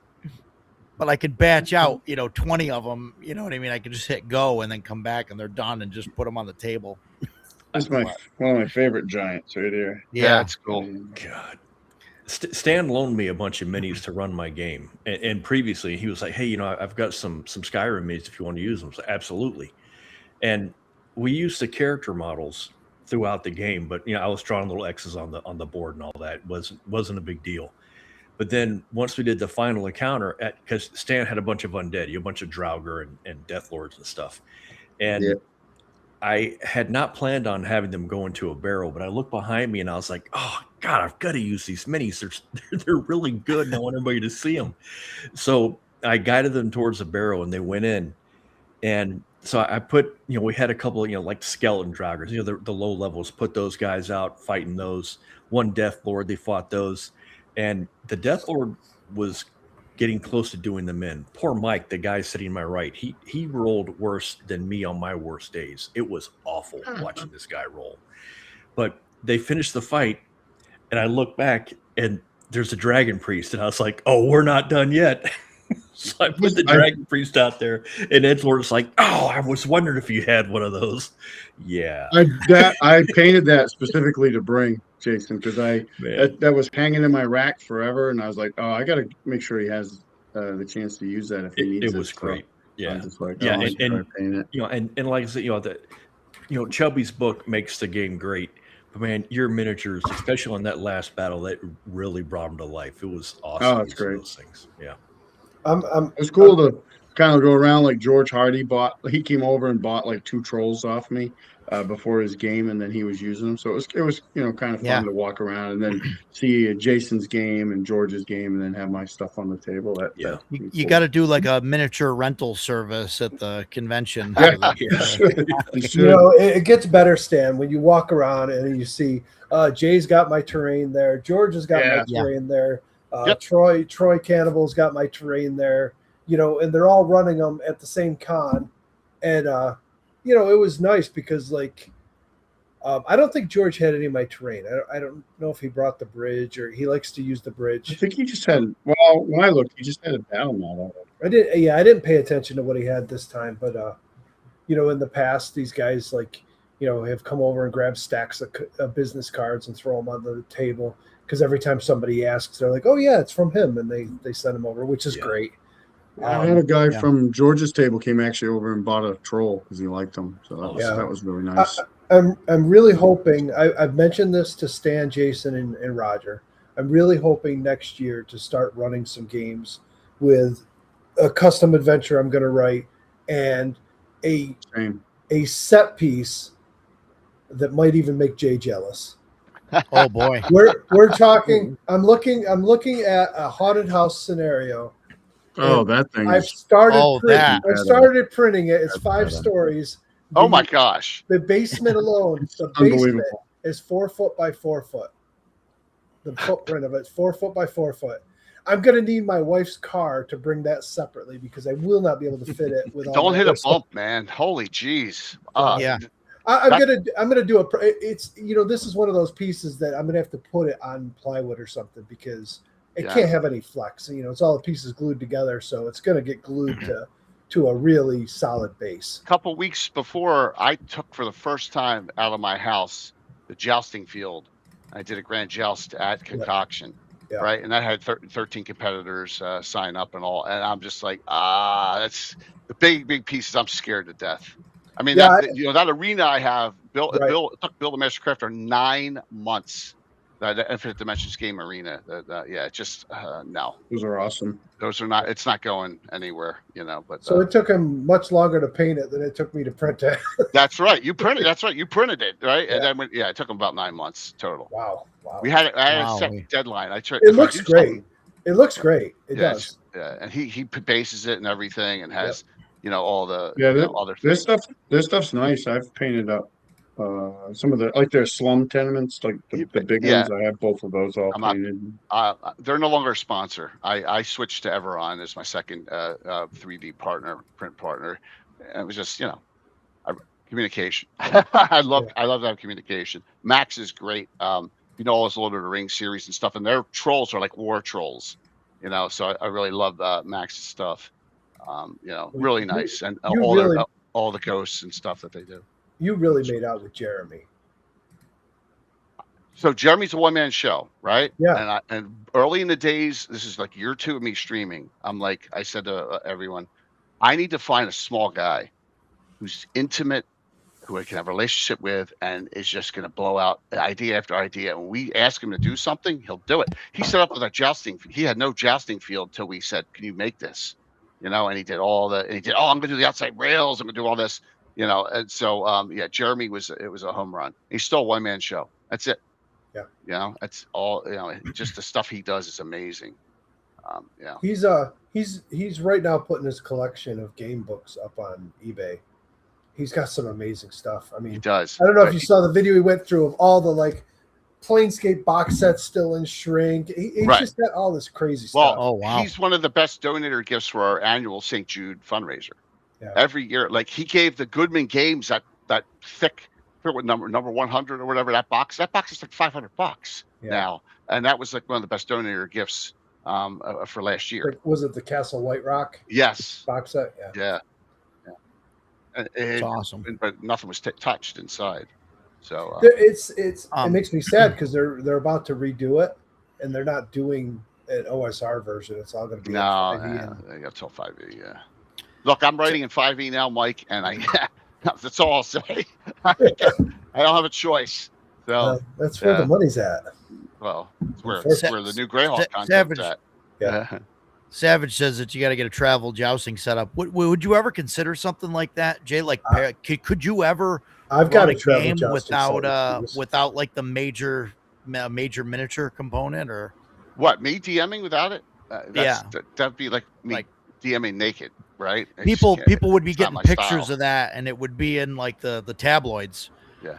But I could batch out, 20 of them. You know what I mean? I could just hit go and then come back and they're done and just put them on the table. That's one of my favorite giants right here. Yeah, that's cool. God. Stan loaned me a bunch of minis to run my game. And previously he was like, hey, I've got some Skyrim minis if you want to use them. So absolutely. And we used the character models throughout the game, but I was drawing little X's on the board and all that. Wasn't a big deal. But then once we did the final encounter, because Stan had a bunch of undead, a bunch of Draugr and Death Lords and stuff. And I had not planned on having them go into a barrel, but I looked behind me and I was like, oh, God, I've got to use these minis. They're really good, and I want everybody to see them. So I guided them towards the barrel, and they went in. And so I put, we had a couple of, like skeleton Draugrs, the low levels, put those guys out fighting those. One Death Lord, they fought those. And the Death Lord was getting close to doing them in. Poor Mike, the guy sitting to my right, he rolled worse than me on my worst days. It was awful watching this guy roll. But they finished the fight, and I look back, and there's a dragon priest, and I was like, oh, we're not done yet. So I put the dragon priest out there, and Edward's like, oh, I was wondering if you had one of those. Yeah. I painted that specifically to bring Jason, because that was hanging in my rack forever, and I was like, oh, I got to make sure he has the chance to use that if he needs it. It was great. Yeah. I'm just like, yeah, and paint it. And like I said, Chubby's book makes the game great. But man, your miniatures, especially on that last battle, that really brought them to life. It was awesome. Oh, that's great. Those things. Yeah. It's cool to kind of go around like George Hardy he came over and bought like 2 trolls off me before his game, and then he was using them. So it was kind of fun to walk around and then see Jason's game and George's game, and then have my stuff on the table. You got to do like a miniature rental service at the convention. It gets better, Stan, when you walk around and you see Jay's got my terrain there, George has got my terrain there. Troy Cannibal's got my terrain there, and they're all running them at the same con. And, it was nice because like I don't think George had any of my terrain. I don't know if he brought the bridge or he likes to use the I bridge. think he just had. Well, when I looked, he just had a battle model. I didn't pay attention to what he had this time, but in the past, these guys have come over and grabbed stacks of business cards and throw them on the table because every time somebody asks, they're like, "Oh yeah, it's from him," and they send them over, which is great. I had a guy from George's table came actually over and bought a troll because he liked them. So that was really nice. I'm really hoping. I've mentioned this to Stan, Jason, and Roger. I'm really hoping next year to start running some games with a custom adventure I'm going to write and a set piece that might even make Jay jealous. Oh boy, we're talking. I'm looking at a haunted house scenario. Oh, that thing! I've started. I've started printing it. It's 5 stories. Oh my gosh! The basement alone, the basement is 4 foot by 4 foot. The footprint of it is 4 foot by 4 foot. I'm gonna need my wife's car to bring that separately because I will not be able to fit it with. Don't hit a bump, man! Holy jeez! Yeah. I'm gonna do it's this is one of those pieces that I'm gonna have to put it on plywood or something because it can't have any flex. It's all the pieces glued together, so it's gonna get glued to a really solid base. A couple weeks before, I took for the first time out of my house the jousting field. I did a grand joust at Concoction, right? And that had 13 competitors sign up and all. And I'm just like, that's the big pieces. I'm scared to death. I mean, that arena I have built, it took Bill the Master Crafter 9 months. The Infinite Dimensions game arena. No. Those are awesome. Those are not. It's not going anywhere, But so it took him much longer to paint it than it took me to print it. That's right. You printed. That's right. You printed it, right? Yeah. And then it took him about 9 months total. Wow. I had a set deadline. It looks great. It looks great. It does. Yeah, and he bases it and everything, and has all the other things. This stuff's nice. I've painted up some of their slum tenements, like the big ones. I have both of those all painted. They're no longer a sponsor. I switched to Everon as my second 3D print partner. And it was just communication. I love to have communication. Max is great. All this Lord of the Rings series and stuff, and their trolls are like war trolls. So I really love Max's stuff. Really nice, and all the ghosts and stuff that they do. You really made out with Jeremy. So Jeremy's a one-man show, right? Yeah. And early in the days, this is like year 2 of me streaming. I said to everyone, I need to find a small guy who's intimate, who I can have a relationship with, and is just going to blow out idea after idea. When we ask him to do something, he'll do it. He set up with a jousting. He had no jousting field till we said, "Can you make this?" And he did all the. And he did. Oh, I'm going to do the outside rails. I'm going to do all this. And so Jeremy was a home run. He's still a one-man show. That's it. Yeah. That's all. Just the stuff he does is amazing. He's right now putting his collection of game books up on eBay. He's got some amazing stuff. I mean, he does. I don't know if you saw the video he went through of all the Planescape box sets still in shrink. He's just got all this crazy stuff. Oh wow! He's one of the best donator gifts for our annual St. Jude fundraiser. Yeah. Every year, he gave the Goodman Games that thick, what number 100 or whatever, that box is like $500 now, and that was one of the best donator gifts for last year. Was it the Castle White Rock? Yes. Box set. Yeah. It's awesome, but nothing was touched inside. So it makes me sad because they're about to redo it, and they're not doing an OSR version. It's all going to be 5e. They got till 5e. Yeah. Look, I'm writing in 5e now, Mike, and that's all I'll say. I don't have a choice. So that's where the money's at. Well, it's where the new Greyhawk content's at. Yeah. Savage says that you got to get a travel jousting setup. Would you ever consider something like that, Jay? Could you ever? I've got a game without the major miniature component, or what? Me DMing without it? That'd be like me DMing naked, right? People would be getting pictures of that, and it would be in the tabloids. Yeah.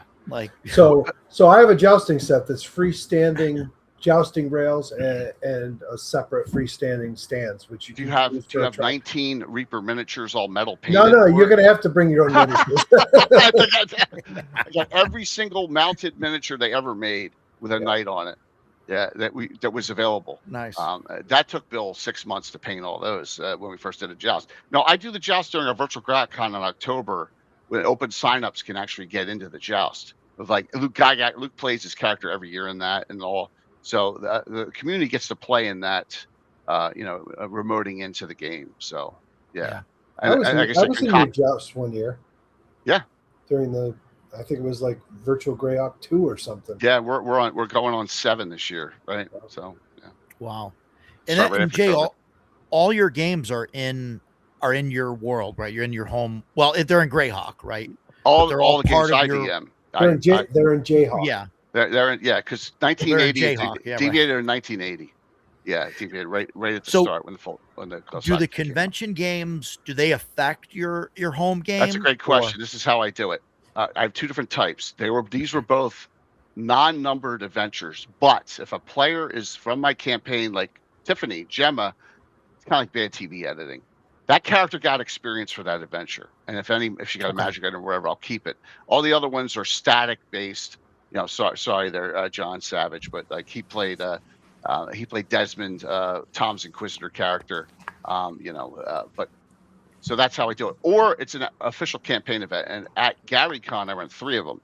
So I have a jousting set that's freestanding jousting rails and a separate freestanding stands. Which you do you can have? use Do you for a have track. 19 Reaper miniatures all metal painted? No, you're it? going to have to bring your own miniatures. I got every single mounted miniature they ever made with a knight on it. Yeah, that was available. Nice. That took Bill 6 months to paint all those when we first did a joust. No, I do the joust during a virtual GrowCon in October when open signups can actually get into the joust. With like Luke plays his character every year in that and all. So the community gets to play in that, remoting into the game. So yeah. I was in your joust one year. Yeah. During I think it was like Virtual Greyhawk 2 or something. Yeah, we're going on 7 this year, right? So yeah. Wow. And Jay, all your games are in your world, right? You're in your home. Well, if they're in Greyhawk, right? All the games IBM. They're in Jayhawk. Yeah. They're in because 1980 Jayhawk, deviated in 1980. Yeah, deviated right at the start when the do the convention games, do they affect your home game? That's a great question. This is how I do it. I have 2 different types. These were both non-numbered adventures, but if a player is from my campaign, like Tiffany, Gemma, it's kind of like bad TV editing. That character got experience for that adventure, and if she got a magic item or whatever, I'll keep it. All the other ones are static based. Sorry, they're John Savage, but like he played Desmond, Tom's Inquisitor character. But so that's how I do it. Or it's an official campaign event, and at GaryCon I run 3 of them.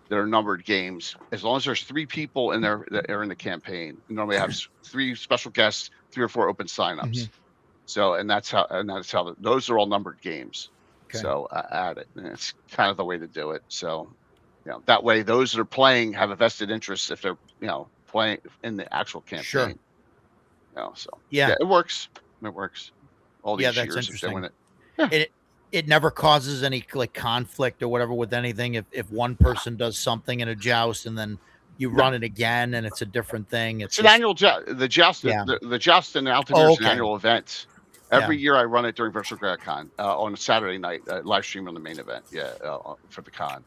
That are numbered games. As long as there's 3 people in there that are in the campaign, we normally have 3 special guests, 3 or 4 open signups. Mm-hmm. So, and that's how those are all numbered games. Okay. So add it, and it's kind of the way to do it. So, that way those that are playing have a vested interest if they're playing in the actual campaign. Sure. So yeah, it works. All these that's years interesting. of doing it. Yeah. It never causes any like conflict or whatever with anything. If one person does something in a joust and then you run it again and it's a different thing. It's an annual joust. The joust in Altimeter is an annual event. Every year I run it during Virtual GrowCon on a Saturday night, live stream on the main event. Yeah, for the con.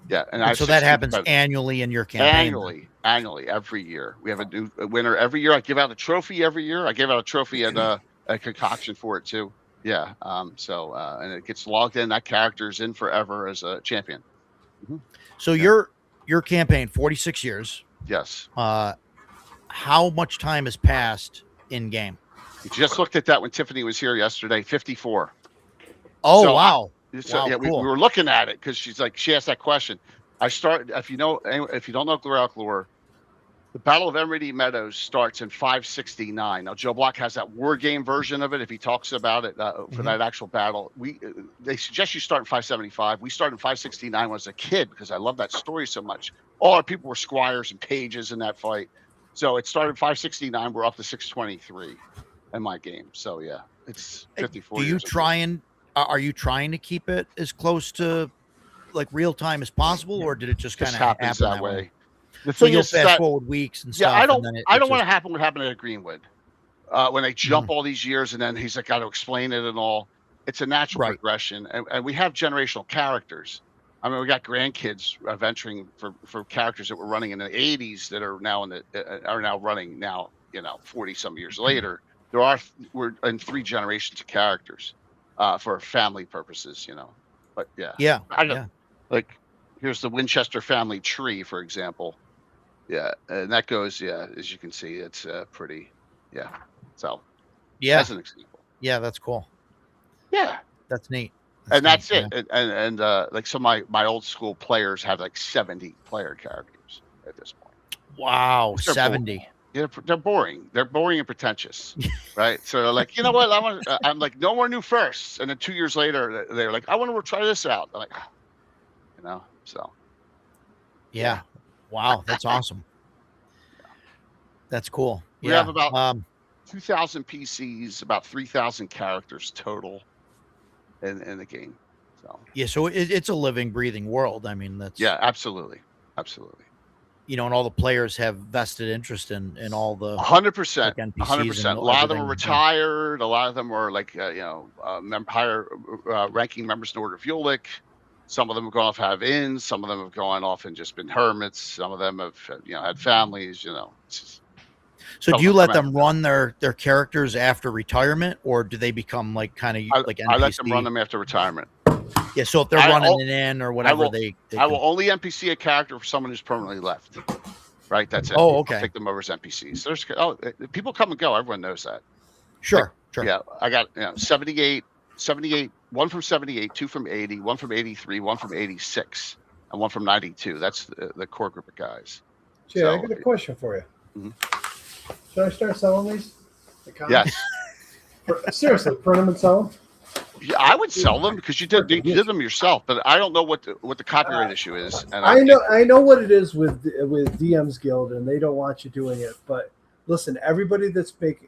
Yeah, and so that happens annually in your campaign. Annually, every year we have a new winner every year. I give out a trophy every year. I give out a trophy and a concoction for it too. Yeah. And it gets logged in. That character's in forever as a champion. Mm-hmm. So your campaign, 46 years. Yes. How much time has passed in game? We just looked at that when Tiffany was here yesterday. 54. Oh, wow. Cool. We were looking at it because she asked that question. I started. If you don't know Greyhawk lore, the Battle of Emerald Meadows starts in 569. Now, Joe Block has that war game version of it. If he talks about it for that actual battle, they suggest you start in 575. We started in 569 when I was a kid because I love that story so much. All our people were squires and pages in that fight. So it started in 569. We're up to 623 in my game. So yeah, it's 54. Are you trying to keep it as close to like real time as possible, or did it just kind of happen that way? So you'll fast forward weeks and stuff. Yeah, I don't want to happen what happened at Greenwood when they jump all these years and then he's got to explain it and all. It's a natural progression, and we have generational characters. I mean, we got grandkids venturing for characters that were running in the 80s that are now running now. 40 some years later, we're in 3 generations of characters for family purposes. But like here's the Winchester family tree, for example. Yeah, and that goes, as you can see, it's pretty, So, as an example. Yeah, that's cool. Yeah, that's neat. That's it. And like some of my old school players have like 70 player characters at this point. Wow, 70. Yeah, they're boring. They're boring and pretentious, right? So they're like, you know what? I'm like, no more new firsts. And then 2 years later, they're like, I want to try this out. I'm like, so. Yeah. Wow, that's awesome. That's cool. We have about 2,000 PCs, about 3,000 characters total in the game. So so it's a living, breathing world. I mean, that's absolutely. And all the players have vested interest in all the 100%. Like 100%. A lot of them are retired. A lot of them are like higher ranking members in Order of Ulick. Some of them have gone off have inns. Some of them have gone off and just been hermits. Some of them have had families. It's just, So do you let them run their characters after retirement, or do they become like kind of like NPC? I let them run them after retirement. Yeah, so if they're running it in or whatever, I will only NPC a character for someone who's permanently left. Right, that's it. Oh, okay. I'll take them over as NPCs. There's people come and go. Everyone knows that. Sure, sure. Yeah, I got 78, one from 78, two from 80, one from 83, one from 86, and one from 92. That's the core group of guys. Jay, I got a question for you. Mm-hmm. Should I start selling these? Yes. Seriously, print them and sell them? Yeah, I would sell them because you did them yourself, but I don't know what the copyright issue is. And I know what it is with DM's Guild, and they don't want you doing it. But listen, everybody that's making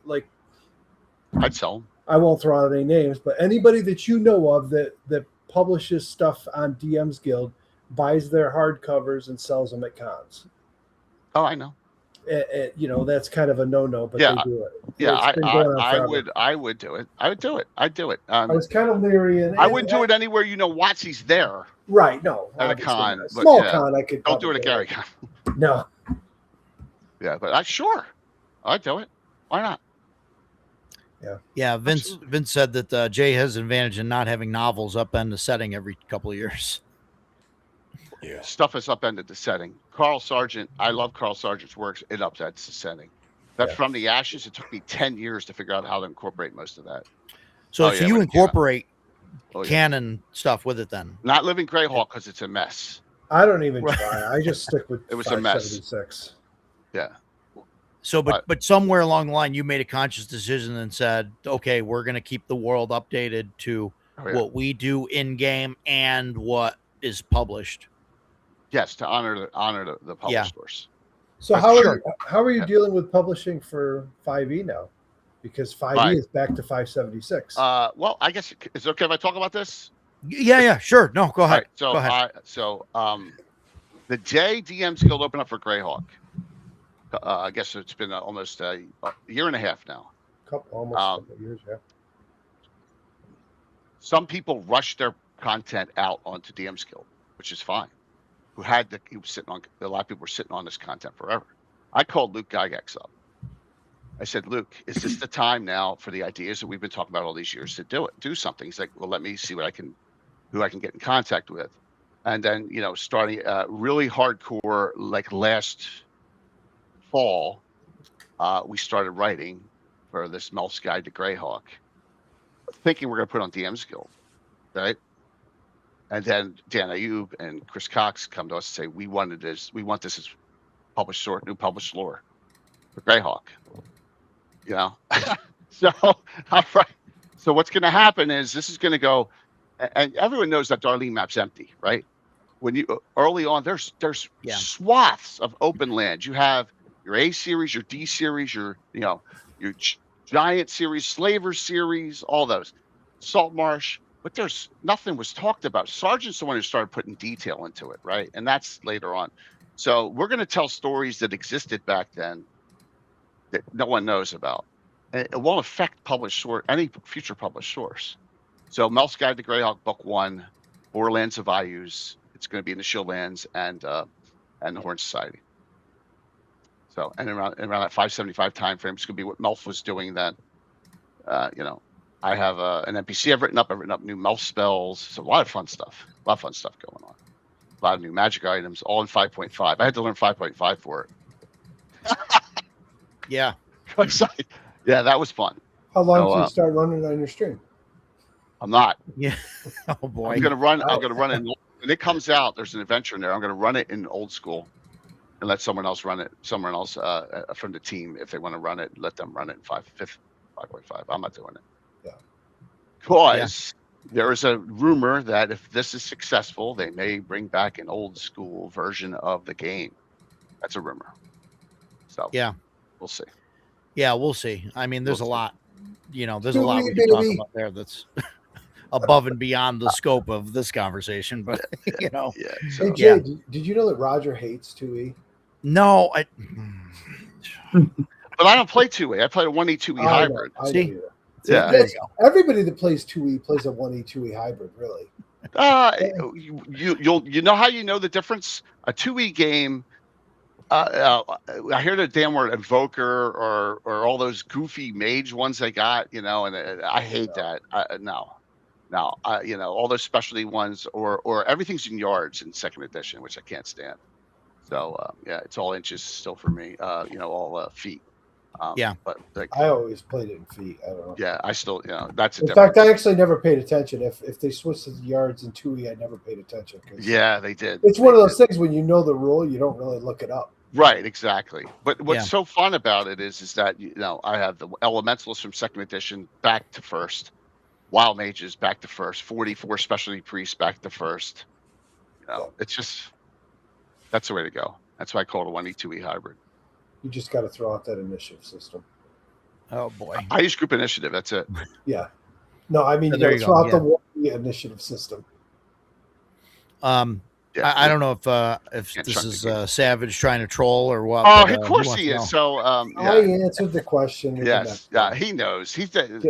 I'd sell them. I won't throw out any names, but anybody that you know of that publishes stuff on DM's Guild buys their hardcovers and sells them at cons. Oh, I know. That's kind of a no-no, but yeah, they do it. Yeah, I would do it. I'd do it. I was kind of leery, and I wouldn't do it anywhere. WotC's there. Right? No, at a con, a small con. I could. Don't do it at Gary Con. No. Yeah, but I'd do it. Why not? Yeah. Vince said that Jay has an advantage in not having novels upend the setting every couple of years. Yeah, stuff has upended the setting. Carl Sargent, I love Carl Sargent's works. It upsets the setting. That From the Ashes, it took me 10 years to figure out how to incorporate most of that. So you incorporate canon stuff with it then? Not Living Greyhawk because it's a mess. I don't even try. I just stick with it was a mess. Yeah. So, but somewhere along the line, you made a conscious decision and said, okay, we're going to keep the world updated to what we do in game and what is published. Yes, to honor the publishers. So how are you dealing with publishing for 5e now? Because 5e is back to 576. Well, I guess is it okay if I talk about this? Yeah, sure. No, go ahead. Right, go ahead. The day DM's Guild opened up for Greyhawk, I guess it's been almost a year and a half now. Almost a couple years, yeah. Some people rushed their content out onto DM's Guild, which is fine. A lot of people were sitting on this content forever. I called Luke Gygax up. I said, Luke, is this the time now for the ideas that we've been talking about all these years to do something? He's like, well, let me see who I can get in contact with. And then, starting really hardcore, like last fall, we started writing for this Melf's Guide to Greyhawk, thinking we're going to put on DM's Guild, right? And then Dan Ayub and Chris Cox come to us and say, we want this as new published lore for Greyhawk. So what's going to happen is this is going to go, and everyone knows that Darlene map's empty, right? When you early on, there's swaths of open land. You have your A series, your D series, your Giant series, Slaver series, all those, Saltmarsh. But there's nothing was talked about. Sargent's the one who started putting detail into it, right? And that's later on. So we're going to tell stories that existed back then that no one knows about. And it won't affect any future published source. So Melf's Guide to Greyhawk, Book 1, Borderlands of Ayus. It's going to be in the Shieldlands and the Horn Society. So and around that 575 time frame, it's going to be what Melf was doing then. I have an NPC I've written up new Melf spells. So a lot of fun stuff. Going on. A lot of new magic items, all in 5.5. I had to learn 5.5 for it. Yeah. Yeah, that was fun. How long did you start running on your stream? I'm not. Yeah. Oh boy. I'm gonna run it when it comes out. There's an adventure in there. I'm gonna run it in old school and let someone else run it. Someone else from the team, if they want to run it, let them run it in 5.5. I'm not doing it. Because there is a rumor that if this is successful, they may bring back an old school version of the game. That's a rumor. So we'll see. Yeah, we'll see. I mean, there's a lot. There's a lot we can talk about there that's above and beyond the scope of this conversation. But Hey, Jay, did you know that Roger hates 2E? No, but I don't play 2E. I play a 1E 2E hybrid. See. Yeah, everybody that plays 2E plays a 1E 2E hybrid, really. You know how you know the difference? A 2E game, I hear the damn word invoker or all those goofy mage ones they got, and I hate that. No, all those specialty ones or everything's in yards in second edition, which I can't stand. So yeah, it's all inches still for me. All feet. Yeah. But I always played it in feet. I don't know. Yeah, I still, that's in fact, I actually never paid attention. If they switched to the yards in 2E, I never paid attention. Yeah, they did. It's one of those things when you know the rule, you don't really look it up. Right, exactly. But what's so fun about it is that I have the elementals from second edition back to first, wild mages back to first, 44 specialty priests back to first. It's just that's the way to go. That's why I call it a 1E 2E hybrid. You just got to throw out that initiative system. Oh boy, I use group initiative. That's it. Yeah. No, I mean So you there got to you throw go, out the 1E initiative system. I don't know if this is Savage trying to troll or what. Oh, but, of course he is. So I answered the question. Yes, yeah, he knows.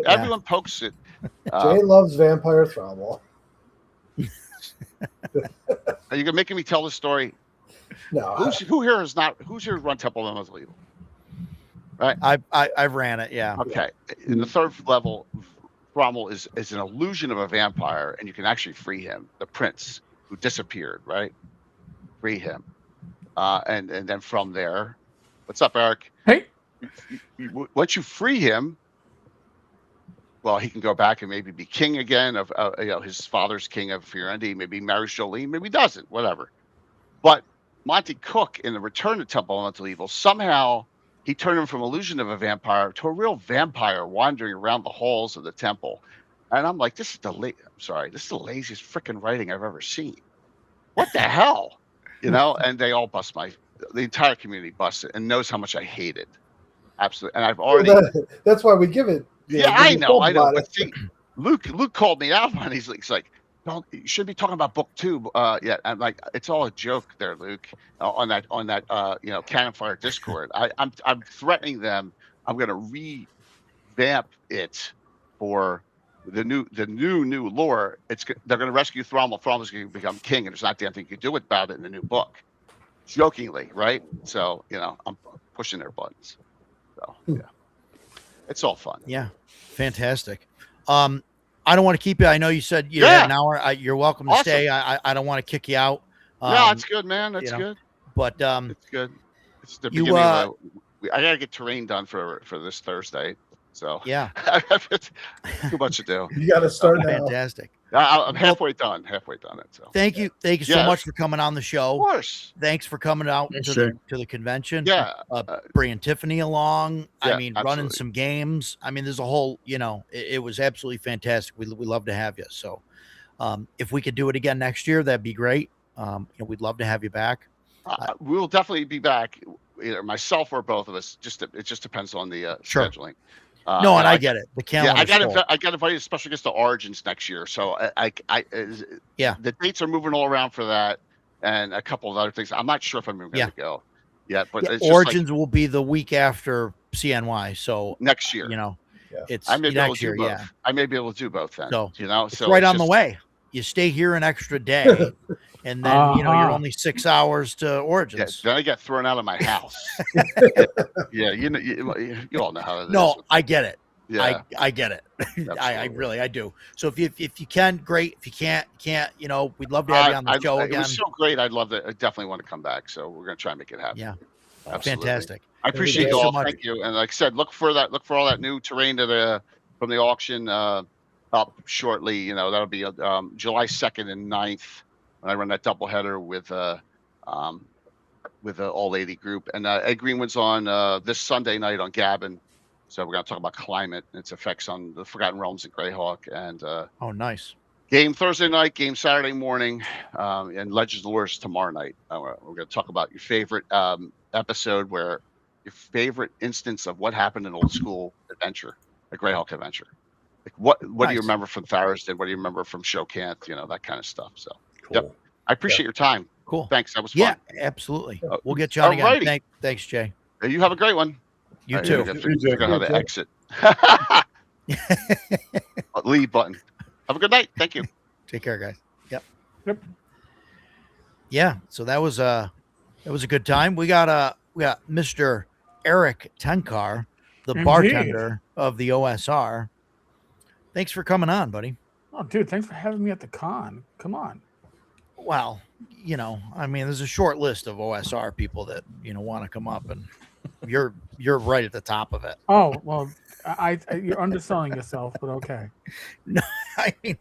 Everyone pokes it. Jay loves Vampire Throttle. Are you making me tell the story? No. Who's here run Temple of Unbelief? Right. I've ran it. Yeah. Okay. In the third level, Rommel is an illusion of a vampire, and you can actually free him, the prince who disappeared. Right. Free him, and then from there, what's up, Eric? Hey. Once you free him, well, he can go back and maybe be king again of his father's king of Firendi. Maybe he marries Jolene. Maybe he doesn't. Whatever. But Monty Cook in the Return to Temple of Mental Evil, somehow he turned him from illusion of a vampire to a real vampire wandering around the halls of the temple. And I'm like, this is the laziest freaking writing I've ever seen. What the hell? And they all the entire community busted and knows how much I hate it. Absolutely. And I've already that's why we give it. I know. But see, Luke called me out on it. He's like, you should be talking about book 2. Yeah, I'm like, it's all a joke there, Luke. On that Cannon Fire Discord, I'm threatening them. I'm going to revamp it for the new lore. They're going to rescue Thrommel. Thrommel's going to become king, and there's not damn thing you can do about it in the new book. Jokingly, right? So I'm pushing their buttons. So yeah, it's all fun. Yeah, fantastic. I don't want to keep you. I know you said you had an hour. You're welcome to stay. I don't want to kick you out. No, it's good, man. That's good. But it's good. It's the beginning. I gotta get terrain done for this Thursday. So yeah, too much to do. You got to start now. Fantastic. I'm halfway done. It. So thank you so much for coming on the show. Of course. Thanks for coming out to the convention. Yeah, bringing Tiffany along. Yeah, I mean, running some games. I mean, there's a whole. It was absolutely fantastic. We love to have you. So, if we could do it again next year, that'd be great. We'd love to have you back. We'll definitely be back, either myself or both of us. It just depends on the scheduling. No, and I get it. The calendar. I got invited, especially against the Origins next year. So the dates are moving all around for that, and a couple of other things. I'm not sure if I'm even going to go yet. But it's Origins will be the week after CNY. So next year, it's I may be able next to year. do both. I may be able to do both then. So it's right on the way. You stay here an extra day, and then you're only 6 hours to Origins. Then I get thrown out of my house. Yeah, you all know how it is. No, I get it. Yeah, I get it. I do. So if you can, great. If you can't. We'd love to have you on the show again. It was so great. I definitely want to come back. So we're gonna try and make it happen. Yeah, absolutely. Fantastic. I appreciate you all. Thank you. And like I said, look for all that new terrain from the auction up shortly. That'll be July 2nd and 9th when I run that doubleheader with the All Lady group. And Ed Greenwood's on this Sunday night on Gabbin. So we're going to talk about climate and its effects on the Forgotten Realms and Greyhawk. And oh, nice. Game Thursday night, game Saturday morning, and Legends of Lore tomorrow night. We're going to talk about your favorite episode, your favorite instance of what happened in old school adventure, a Greyhawk adventure. Like what do you remember from Thariston? What do you remember from Showcant? That kind of stuff. So cool. Yep. I appreciate your time. Cool. Thanks. That was fun. Yeah, absolutely. We'll get you on again. Thanks, Jay. You have a great one. You too. Figure out how to exit. Leave button. Have a good night. Thank you. Take care, guys. Yep. Yeah. So that was It was a good time. We got Mr. Eric Tenkar, the Indeed. bartender of the OSR. Thanks for coming on, buddy. Oh, dude, thanks for having me at the con. Come on. Well, I mean, there's a short list of OSR people that want to come up, and you're right at the top of it. Oh well, you're underselling yourself, but okay. No, I mean,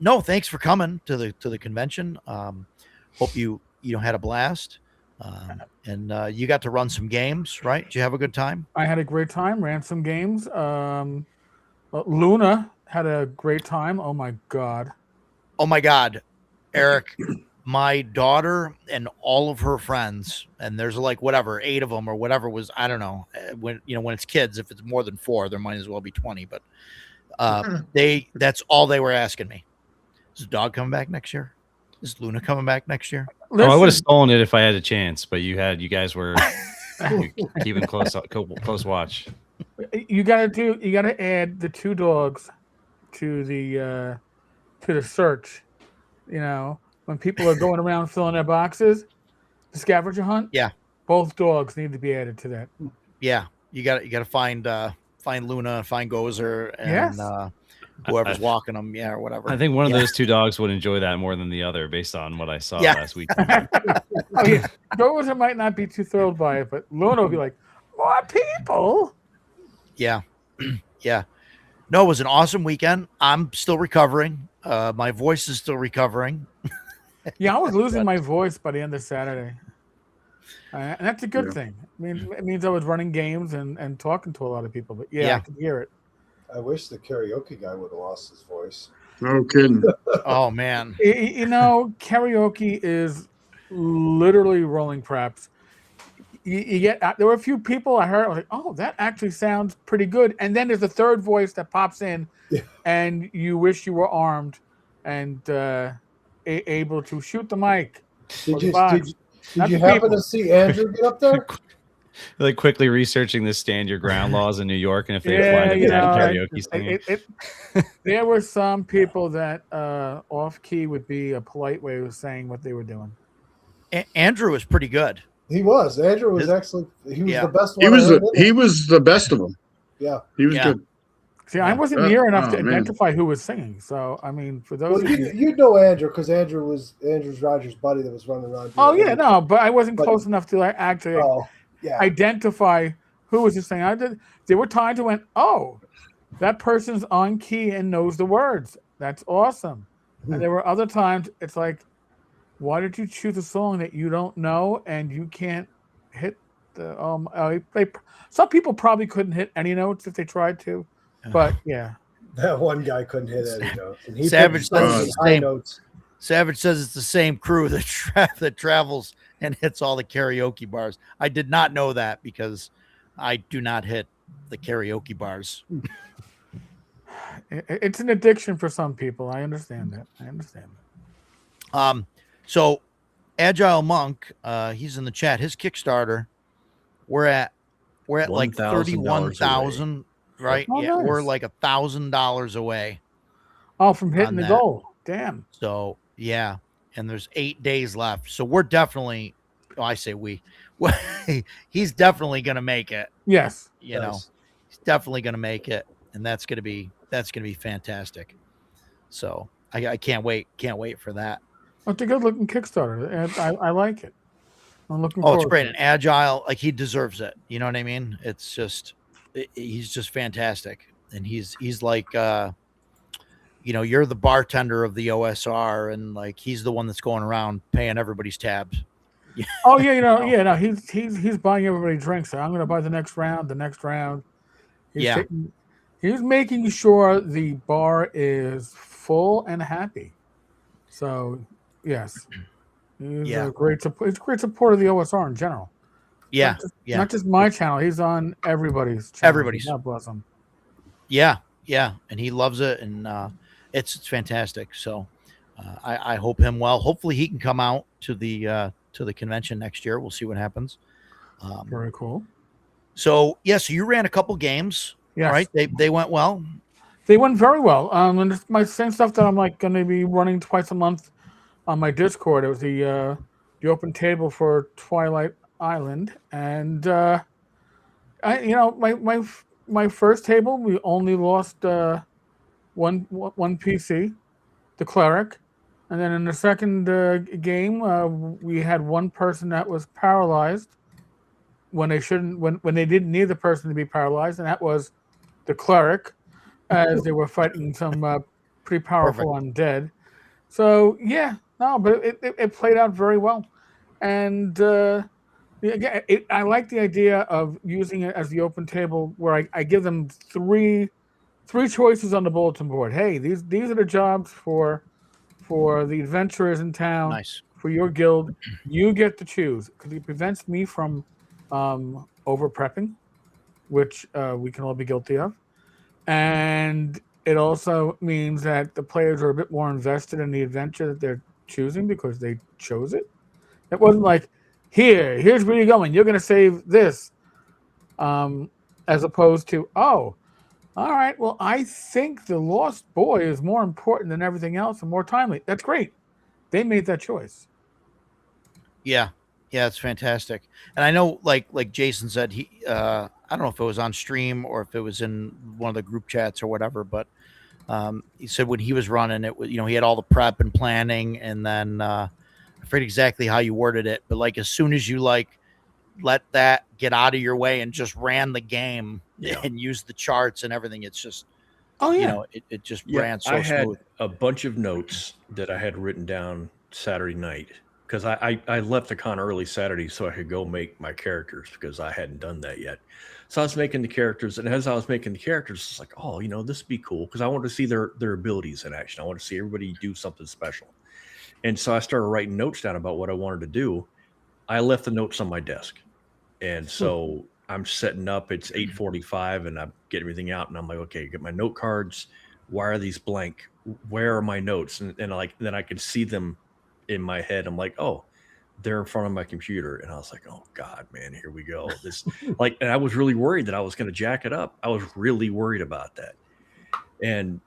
no, thanks for coming to the convention. Hope you had a blast, and you got to run some games, right? Did you have a good time? I had a great time. Ran some games. Luna had a great time. Oh my god, Eric. My daughter and all of her friends, and there's like 8 of them or whatever was, I don't know, when it's kids, if it's more than 4, there might as well be 20, but that's all they were asking me. Is the dog coming back next year? Is Luna coming back next year? I would have stolen it if I had a chance, but you guys were keeping close watch. You gotta add the 2 dogs to the search, when people are going around filling their boxes, the scavenger hunt. Yeah, both dogs need to be added to that. Yeah, you got to find Luna, find Gozer, and yes. Whoever's walking them, or whatever. I think one of those 2 dogs would enjoy that more than the other, based on what I saw last week. Gozer might not be too thrilled by it, but Luna will be like, more people. Yeah, yeah. No, it was an awesome weekend. I'm still recovering. My voice is still recovering. Yeah, I was losing my voice by the end of Saturday. And that's a good thing. I mean, it means I was running games and talking to a lot of people. But I could hear it. I wish the karaoke guy would have lost his voice. No kidding. Oh, man. Karaoke is literally rolling craps. You get there were a few people I heard, I was like, oh, that actually sounds pretty good. And then there's a third voice that pops in, and you wish you were armed and able to shoot the mic. Did you happen to see Andrew get up there? Like quickly researching the stand your ground laws in New York, and if they apply to karaoke singing. There were some people that off key would be a polite way of saying what they were doing. Andrew was pretty good. He was. Andrew was excellent. He was the best one. He was the best of them. Yeah. He was good. See, I wasn't near enough to identify who was singing. So, I mean, for those you know Andrew, because Andrew was Rogers' buddy that was running around. But I wasn't close enough to actually identify who was just saying. There were times I went, oh, that person's on key and knows the words. That's awesome. And there were other times it's like, why did you choose a song that you don't know and you can't hit the some people probably couldn't hit any notes if they tried to, but that one guy couldn't hit any notes. And he Savage says high notes. Savage says it's the same crew that travels and hits all the karaoke bars. I did not know that because I do not hit the karaoke bars. It's an addiction for some people. I understand that. So Agile Monk, he's in the chat. His Kickstarter, we're at like 31,000, right? Oh, yeah, nice. we're like $1,000 away. Oh, from hitting the goal. Damn. So yeah, and there's 8 days left. So we're definitely. Oh, I say we. He's definitely gonna make it. Yes. He's definitely gonna make it, and that's gonna be fantastic. So I can't wait for that. It's a good looking Kickstarter. And I like it. I'm looking forward. Oh, it's great. And Agile, like, he deserves it. You know what I mean? It's just, he's just fantastic. And he's like, you're the bartender of the OSR, and like, he's the one that's going around paying everybody's tabs. Oh yeah, he's buying everybody drinks. So I'm going to buy the next round. He's making sure the bar is full and happy. So yes, he's a great support. It's a great supporter of the OSR in general. Yeah, not just my channel. He's on everybody's channel. Everybody's. God bless him. Yeah, and he loves it, and it's fantastic. So I hope him well. Hopefully he can come out to the convention next year. We'll see what happens. Very cool. So so you ran a couple games. Yes. Right? They went well. They went very well. And it's my same stuff that I'm like going to be running twice a month on my Discord. It was the the open table for Twilight Island, and my first table we only lost one PC, the cleric, and then in the second game we had one person that was paralyzed when they shouldn't when they didn't need the person to be paralyzed, and that was the cleric, as they were fighting some pretty powerful undead. So yeah, no, but it played out very well, and again, I like the idea of using it as the open table where I give them three choices on the bulletin board. Hey, these are the jobs for the adventurers in town. Nice. For your guild. You get to choose because it prevents me from over prepping, which we can all be guilty of, and it also means that the players are a bit more invested in the adventure that they're choosing because they chose it. It wasn't like, here's where you're going. You're going to save this, as opposed to, oh, all right, well, I think the lost boy is more important than everything else and more timely. That's great. They made that choice. Yeah, it's fantastic. And I know, like Jason said, he I don't know if it was on stream or if it was in one of the group chats or whatever, but he said when he was running it, he had all the prep and planning, and then I forget exactly how you worded it, but like as soon as you let that get out of your way and just ran the game and used the charts and everything, it's just it just ran so smooth. I had a bunch of notes that I had written down Saturday night because I left the con early Saturday so I could go make my characters because I hadn't done that yet. So I was making the characters, and as I was making the characters, it's like, oh, this would be cool because I wanted to see their abilities in action. I want to see everybody do something special. And so I started writing notes down about what I wanted to do. I left the notes on my desk. And so I'm setting up, it's 8:45 and I'm getting everything out, and I'm like, okay, get my note cards. Why are these blank? Where are my notes? And then I could see them in my head. I'm like, oh, they're in front of my computer. And I was like, oh God, man, here we go. This and I was really worried that I was going to jack it up. I was really worried about that. And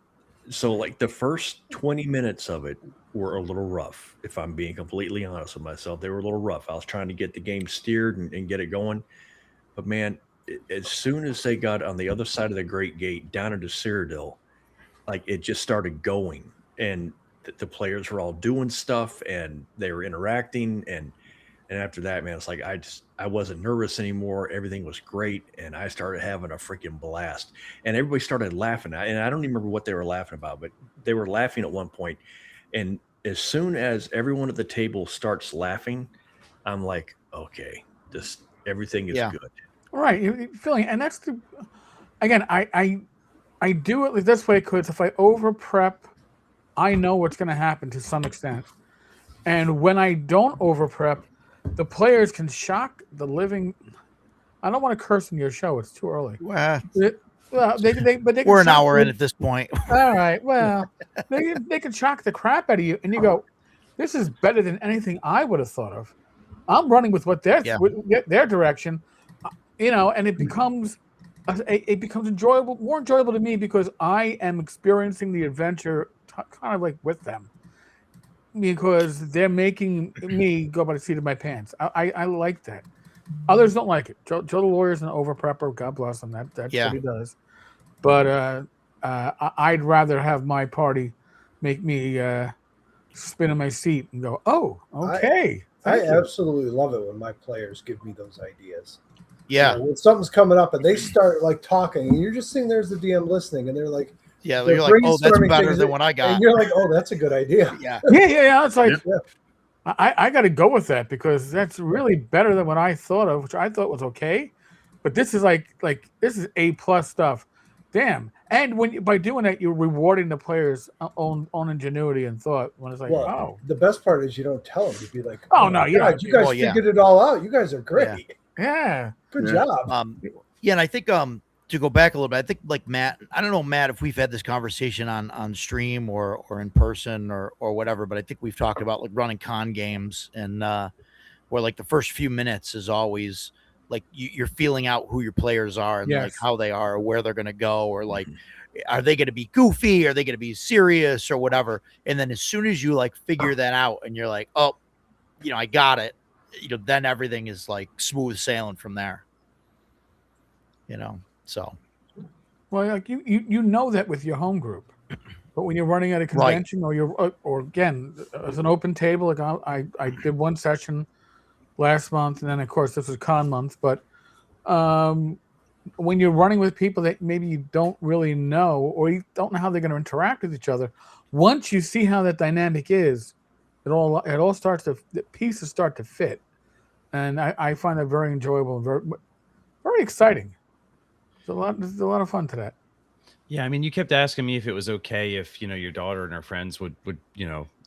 so the first 20 minutes of it were a little rough. If I'm being completely honest with myself, they were a little rough. I was trying to get the game steered and get it going. But man, as soon as they got on the other side of the Great Gate down into Cyrodiil, it just started going, and the players were all doing stuff and they were interacting. And after that, man, it's like, I wasn't nervous anymore. Everything was great. And I started having a freaking blast, and everybody started laughing. And I don't even remember what they were laughing about, but they were laughing at one point. And as soon as everyone at the table starts laughing, I'm like, okay, everything is good. Right. Feeling, and that's again, I do it this way because if I over prep, I know what's going to happen to some extent. And when I don't over prep, the players can shock the living. I don't want to curse in your show. It's too early. Well, they we're an hour in at this point. All right. Well, they can shock the crap out of you, and you go, "This is better than anything I would have thought of." I'm running with what their direction, and it becomes enjoyable, more enjoyable to me because I am experiencing the adventure kind of like with them, because they're making me go by the seat of my pants. I like that. Others don't like it. Joe the lawyer's an over prepper. God bless him. That's what he does. But I'd rather have my party make me spin in my seat and go, oh, okay. I absolutely love it when my players give me those ideas. Yeah. When something's coming up and they start talking, and you're just sitting there as the DM listening, and they're like, you're like, oh, that's better than what I got. And you're like, oh, that's a good idea. Yeah. It's like, I got to go with that because that's really better than what I thought of, which I thought was okay. But this is like this is A+ stuff. Damn. And by doing that, you're rewarding the players' own ingenuity and thought. When it's like, wow. The best part is you don't tell them. You'd be like, oh no, you guys figured it all out. You guys are great. Yeah. Good job. And I think to go back a little bit, I think like Matt, I don't know, Matt, if we've had this conversation on stream or in person or whatever, but I think we've talked about running con games and where the first few minutes is always you're feeling out who your players are and how they are or where they're going to go, or are they going to be goofy? Are they going to be serious or whatever? And then as soon as you figure that out and you're like, oh, I got it, then everything is like smooth sailing from there. So. Well, like you know that with your home group, but when you're running at a convention or again as an open table, like I did one session last month, and then of course this is con month, but when you're running with people that maybe you don't really know or you don't know how they're going to interact with each other, once you see how that dynamic is, it all starts to, the pieces start to fit, and I find that very enjoyable and very, very exciting. There's a lot of fun to that. Yeah, I mean, you kept asking me if it was okay if your daughter and her friends would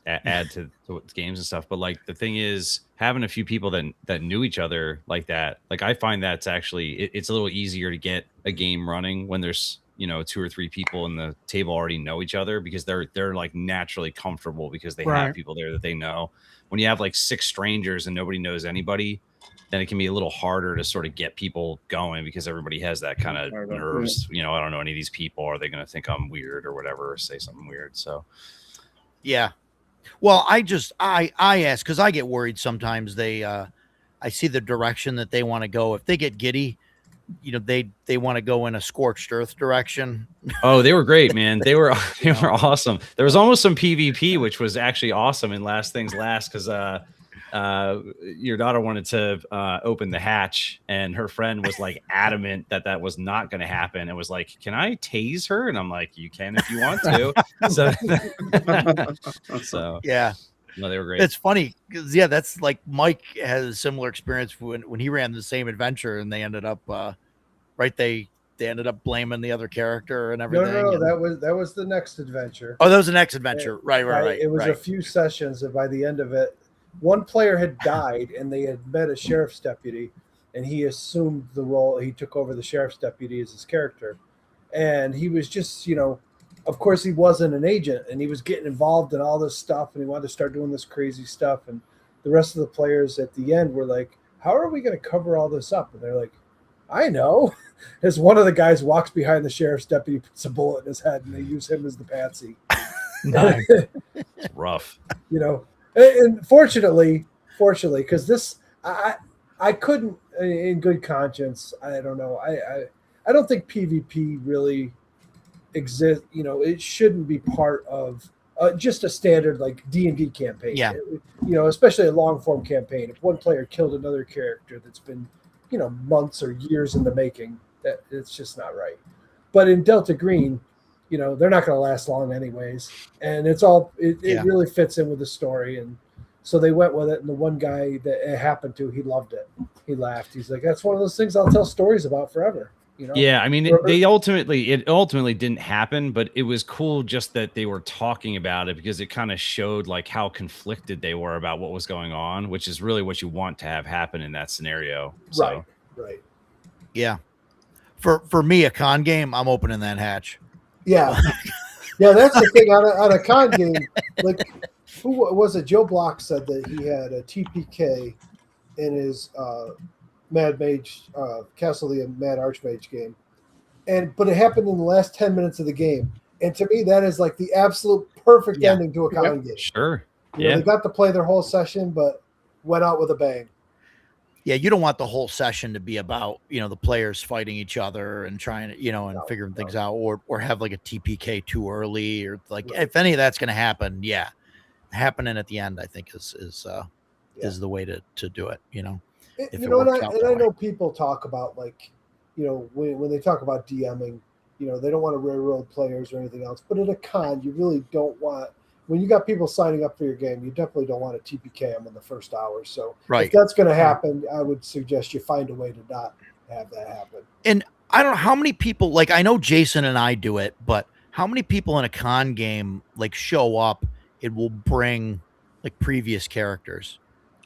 add to the games and stuff. But like the thing is, having a few people that knew each other like that, like I find that's actually it's a little easier to get a game running when there's 2 or 3 people in the table already know each other, because they're like naturally comfortable because they have people there that they know. When you have like 6 strangers and nobody knows anybody, then it can be a little harder to sort of get people going because everybody has that kind of nerves. I don't know any of these people. Are they going to think I'm weird or whatever, or say something weird? So, yeah. Well, I ask because I get worried sometimes. I see the direction that they want to go. If they get giddy, they want to go in a scorched earth direction. Oh, they were great, man. They were awesome. There was almost some PvP, which was actually awesome in Last Things Last, because your daughter wanted to open the hatch, and her friend was like adamant that was not going to happen. It was like, can I tase her? And I'm like, you can if you want to. So yeah, no, they were great. It's funny because that's like Mike has a similar experience when he ran the same adventure, and they ended up they ended up blaming the other character and everything. No, that was the next adventure. Oh, that was the next adventure. Right. It was a few sessions, and by the end of it, one player had died, and they had met a sheriff's deputy, and he assumed the role. He took over the sheriff's deputy as his character, and he was just, of course, he wasn't an agent, and he was getting involved in all this stuff, and he wanted to start doing this crazy stuff. And the rest of the players at the end were like, "How are we going to cover all this up?" And they're like, "I know." As one of the guys walks behind the sheriff's deputy, puts a bullet in his head, and they use him as the patsy. Nice. It's rough, And fortunately, because this, I couldn't, in good conscience, I don't know. I don't think PvP really exists. It shouldn't be part of just a standard like D&D campaign. Yeah. Especially a long form campaign. If one player killed another character that's been, months or years in the making, that it's just not right. But in Delta Green, they're not going to last long anyways. And it really fits in with the story. And so they went with it. And the one guy that it happened to, he loved it. He laughed. He's like, that's one of those things I'll tell stories about forever. Yeah. I mean, it ultimately didn't happen, but it was cool just that they were talking about it, because it kind of showed like how conflicted they were about what was going on, which is really what you want to have happen in that scenario. So. Right. Yeah. For me, a con game, I'm opening that hatch. Yeah. Yeah, that's the thing on a con game. Like, who was it? Joe Block said that he had a TPK in his Mad Mage, Castle of the Mad Archmage game. But it happened in the last 10 minutes of the game. And to me, that is like the absolute perfect ending to a con game. Sure. They got to play their whole session, but went out with a bang. Yeah, you don't want the whole session to be about, the players fighting each other and trying to, and figuring things out, or have like a TPK too early, or like if any of that's going to happen, happening at the end, I think is the way to do it, And I know people talk about like, when they talk about DMing, they don't want to railroad players or anything else, but at a con, you really don't want. When you got people signing up for your game, you definitely don't want to TPK them in the first hour. So if that's going to happen, I would suggest you find a way to not have that happen. And I don't know how many people, like I know Jason and I do it, but how many people in a con game like show up, it will bring like previous characters.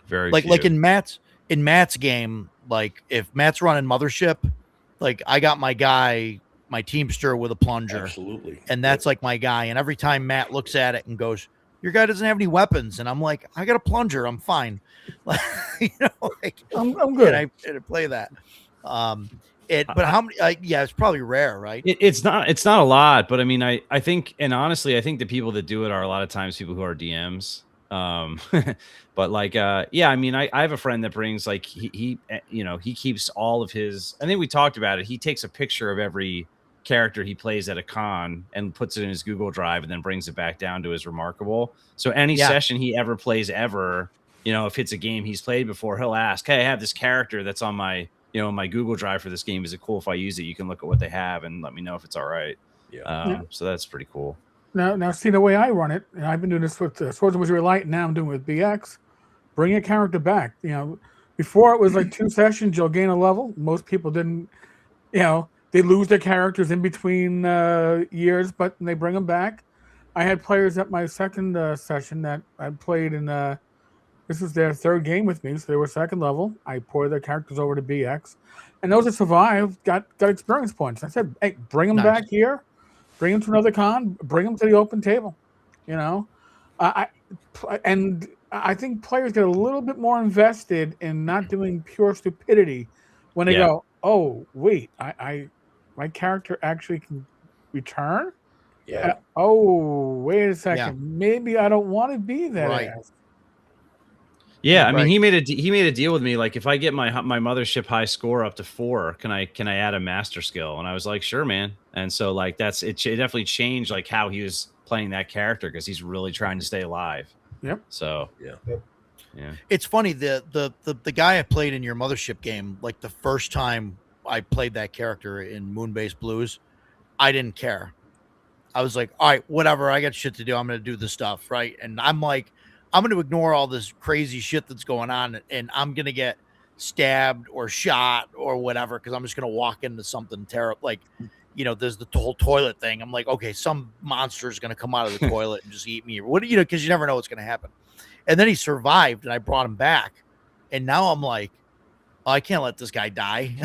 Very like few. Like in Matt's game, like if Matt's running Mothership, like I got my guy, my Teamster with a plunger. Absolutely. And that's like my guy. And every time Matt looks at it and goes, your guy doesn't have any weapons. And I'm like, I got a plunger. I'm fine. Like, I'm good. And I play that. But how many, it's probably rare, right? It's not a lot, but I mean, I think, and honestly, I think the people that do it are a lot of times people who are DMs. But like, yeah, I mean, I have a friend that brings like he keeps all of his. I think we talked about it. He takes a picture of every character he plays at a con and puts it in his Google Drive and then brings it back down to his Remarkable. So any session he ever plays ever, if it's a game he's played before, he'll ask, "Hey, I have this character that's on my my Google Drive for this game. Is it cool if I use it? You can look at what they have and let me know if it's all right." So that's pretty cool. Now, see the way I run it, and I've been doing this with Swords and Wizardry Light, and now I'm doing it with BX. Bring a character back. Before it was like 2 sessions, you'll gain a level. Most people didn't, they lose their characters in between years, but they bring them back. I had players at my second session that I played in. This was their 3rd game with me, so they were 2nd level. I poured their characters over to BX, and those that survived got experience points. I said, "Hey, bring them back here. Bring them to another con. Bring them to the open table." I think players get a little bit more invested in not doing pure stupidity when they go, "Oh, wait, my character actually can return." Yeah. Oh, wait a second. Yeah. Maybe I don't want to be that ass. Yeah, I mean, he made a deal with me. Like, if I get my mothership high score up to 4, can I add a master skill? And I was like, sure, man. And so like it definitely changed like how he was playing that character because he's really trying to stay alive. Yep. So yeah. It's funny the guy I played in your mothership game, like the first time I played that character in Moonbase Blues, I didn't care. I was like, all right, whatever. I got shit to do. I'm going to do this stuff, right? And I'm like, I'm going to ignore all this crazy shit that's going on, and I'm going to get stabbed or shot or whatever because I'm just going to walk into something terrible. Like, there's the whole toilet thing. I'm like, okay, some monster is going to come out of the toilet and just eat me. What because you never know what's going to happen. And then he survived, and I brought him back. And now I'm like, oh, I can't let this guy die.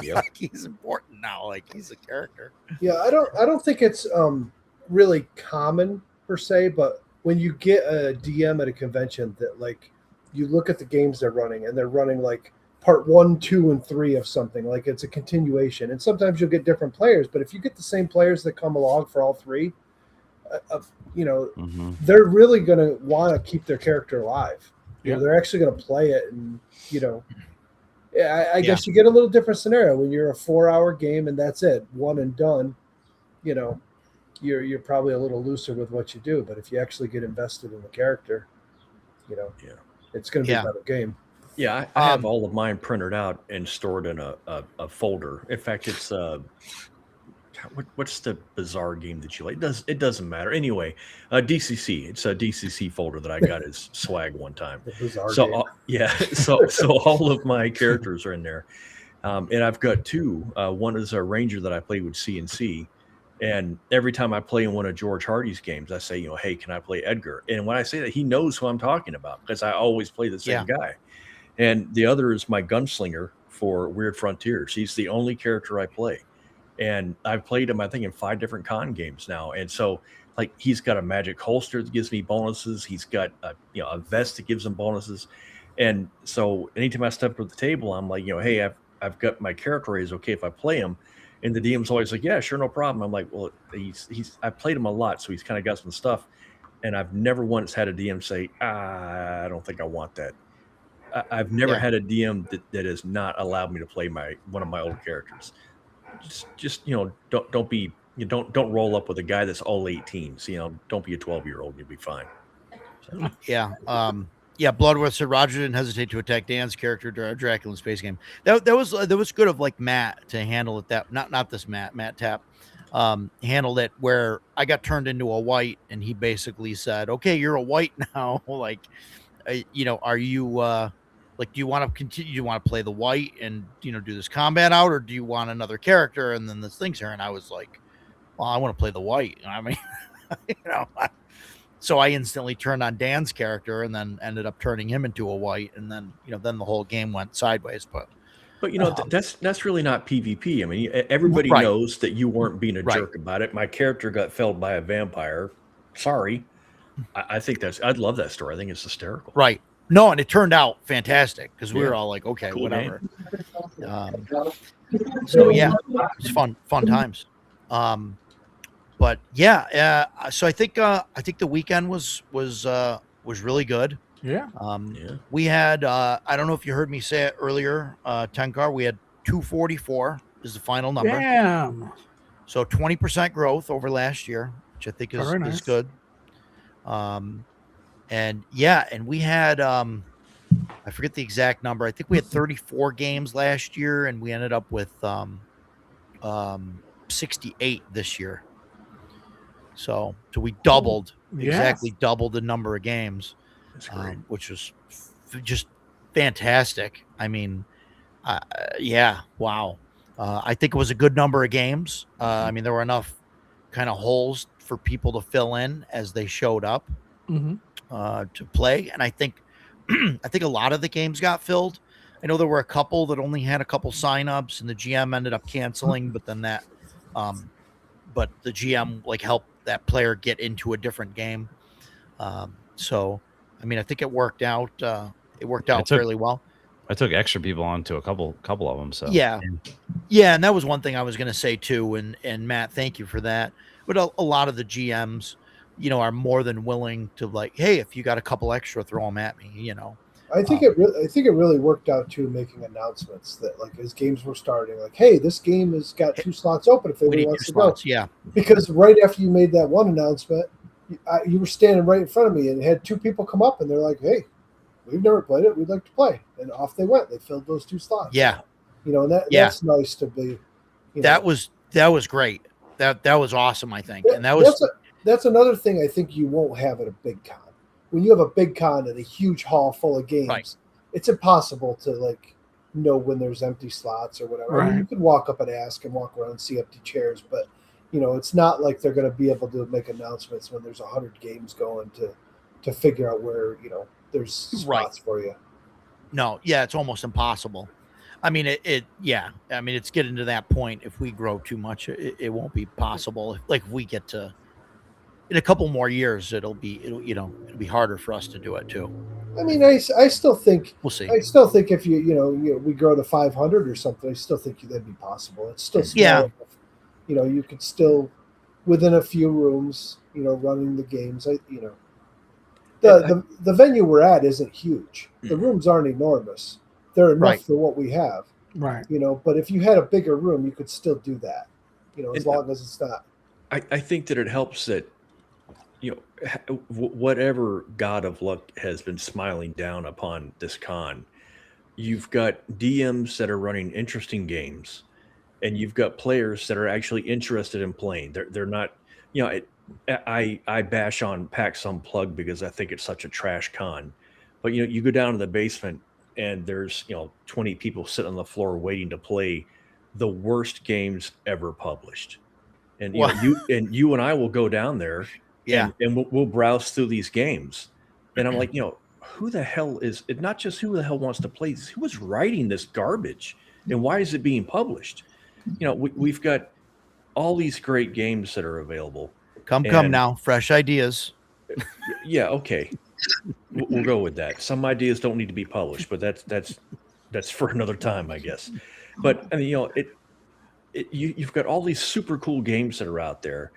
Like, he's important now. Like, he's a character. Yeah, I don't think it's really common per se, but when you get a DM at a convention that like you look at the games they're running and they're running like part 1, 2, and 3 of something, like it's a continuation, and sometimes you'll get different players, but if you get the same players that come along for all 3, they're really going to want to keep their character alive. They're actually going to play it, and I guess you get a little different scenario when you're a 4-hour game and that's it, one and done. You're probably a little looser with what you do, but if you actually get invested in the character, it's going to be a better game. Yeah, I have all of mine printed out and stored in a folder. In fact, it's what's the bizarre game that you like? It doesn't matter. Anyway, DCC. It's a DCC folder that I got as swag one time. So all of my characters are in there, and I've got 2. One is a ranger that I played with CNC. And every time I play in one of George Hardy's games, I say, hey, can I play Edgar? And when I say that, he knows who I'm talking about because I always play the same guy. And the other is my gunslinger for Weird Frontiers. He's the only character I play. And I've played him, I think, in 5 different con games now. And so, like, he's got a magic holster that gives me bonuses. He's got a vest that gives him bonuses. And so anytime I step to the table, I'm like, hey, I've got my character. Is okay if I play him? And the DM's always like, yeah, sure, no problem. I'm like, well, I played him a lot, so he's kind of got some stuff. And I've never once had a DM say, I don't think I want that. I've never had a DM that has not allowed me to play one of my old characters. Just don't roll up with a guy that's all 18s. Don't be a 12-year-old. You'll be fine. So. Yeah. Bloodworth said Roger didn't hesitate to attack Dan's character during Dracula Space Game. That was good of like Matt to handle it. That not this Matt Tapp handled it where I got turned into a white and he basically said, okay, you're a white now. Like, are you like, do you want to continue? Do you want to play the white and do this combat out, or do you want another character? And then this thing's here, and I was like, well, I want to play the white. I mean, so I instantly turned on Dan's character and then ended up turning him into a white. And then, then the whole game went sideways. But that's really not PvP. I mean, everybody knows that you weren't being a jerk about it. My character got felled by a vampire. Sorry. I think I'd love that story. I think it's hysterical. Right. No, and it turned out fantastic because we were all like, okay, cool, whatever. So yeah, it's fun times. But yeah, so I think the weekend was was really good. Yeah. We had I don't know if you heard me say it earlier, Tenkar, we had 244 is the final number. Damn. So 20% growth over last year, which I think is nice. good. And we had I forget the exact number. I think we had 34 games last year, and we ended up with 68 this year. So we doubled, exactly doubled the number of games, which was just fantastic. I mean, wow. I think it was a good number of games. I mean, there were enough kind of holes for people to fill in as they showed up to play, and I think a lot of the games got filled. I know there were a couple that only had a couple signups, and the GM ended up canceling. But then but the GM like helped that player get into a different game. So, I mean, I think it worked out. It worked out fairly well. I took extra people on to a couple of them. So yeah, and that was one thing I was going to say too. And Matt, thank you for that. But a lot of the GMs, are more than willing to like, hey, if you got a couple extra, throw them at me. I think it really worked out too, making announcements that like as games were starting, like, hey, this game has got 2 slots open if anybody wants to go. Yeah, because right after you made that one announcement, you were standing right in front of me and had 2 people come up and they're like, hey, we've never played it, we'd like to play, and off they went. They filled those 2 slots. Yeah, and that's nice to be. That was great. That was awesome. I think, and that's another thing I think you won't have at a big con. When you have a big con and a huge hall full of games, it's impossible to like know when there's empty slots or whatever. Right. I mean, you can walk up and ask and walk around and see empty chairs, but it's not like they're going to be able to make announcements when there's 100 games going to figure out where there's spots for you. No, yeah, it's almost impossible. I mean, I mean, it's getting to that point. If we grow too much, it won't be possible. Like if we get to. In a couple more years, it'll be harder for us to do it too. I mean, I still think we'll see. I still think if we grow to 500 or something, I still think that'd be possible. It's still small enough. You could still within a few rooms, running the games. The venue we're at isn't huge. The rooms aren't enormous. They're enough for what we have. Right. But if you had a bigger room, you could still do that. As long as it's not. I think that it helps that. Whatever god of luck has been smiling down upon this con, you've got DMs that are running interesting games, and you've got players that are actually interested in playing. They're not, I bash on PAX Unplugged because I think it's such a trash con, but you go down to the basement and there's 20 people sitting on the floor waiting to play the worst games ever published, and you and I will go down there. Yeah, and we'll browse through these games, and I'm like, who the hell is it? Not just who the hell wants to play this, who is writing this garbage, and why is it being published? We've got all these great games that are available. Come now, fresh ideas. Yeah, okay, we'll go with that. Some ideas don't need to be published, but that's for another time, I guess. But I mean, you've got all these super cool games that are out there,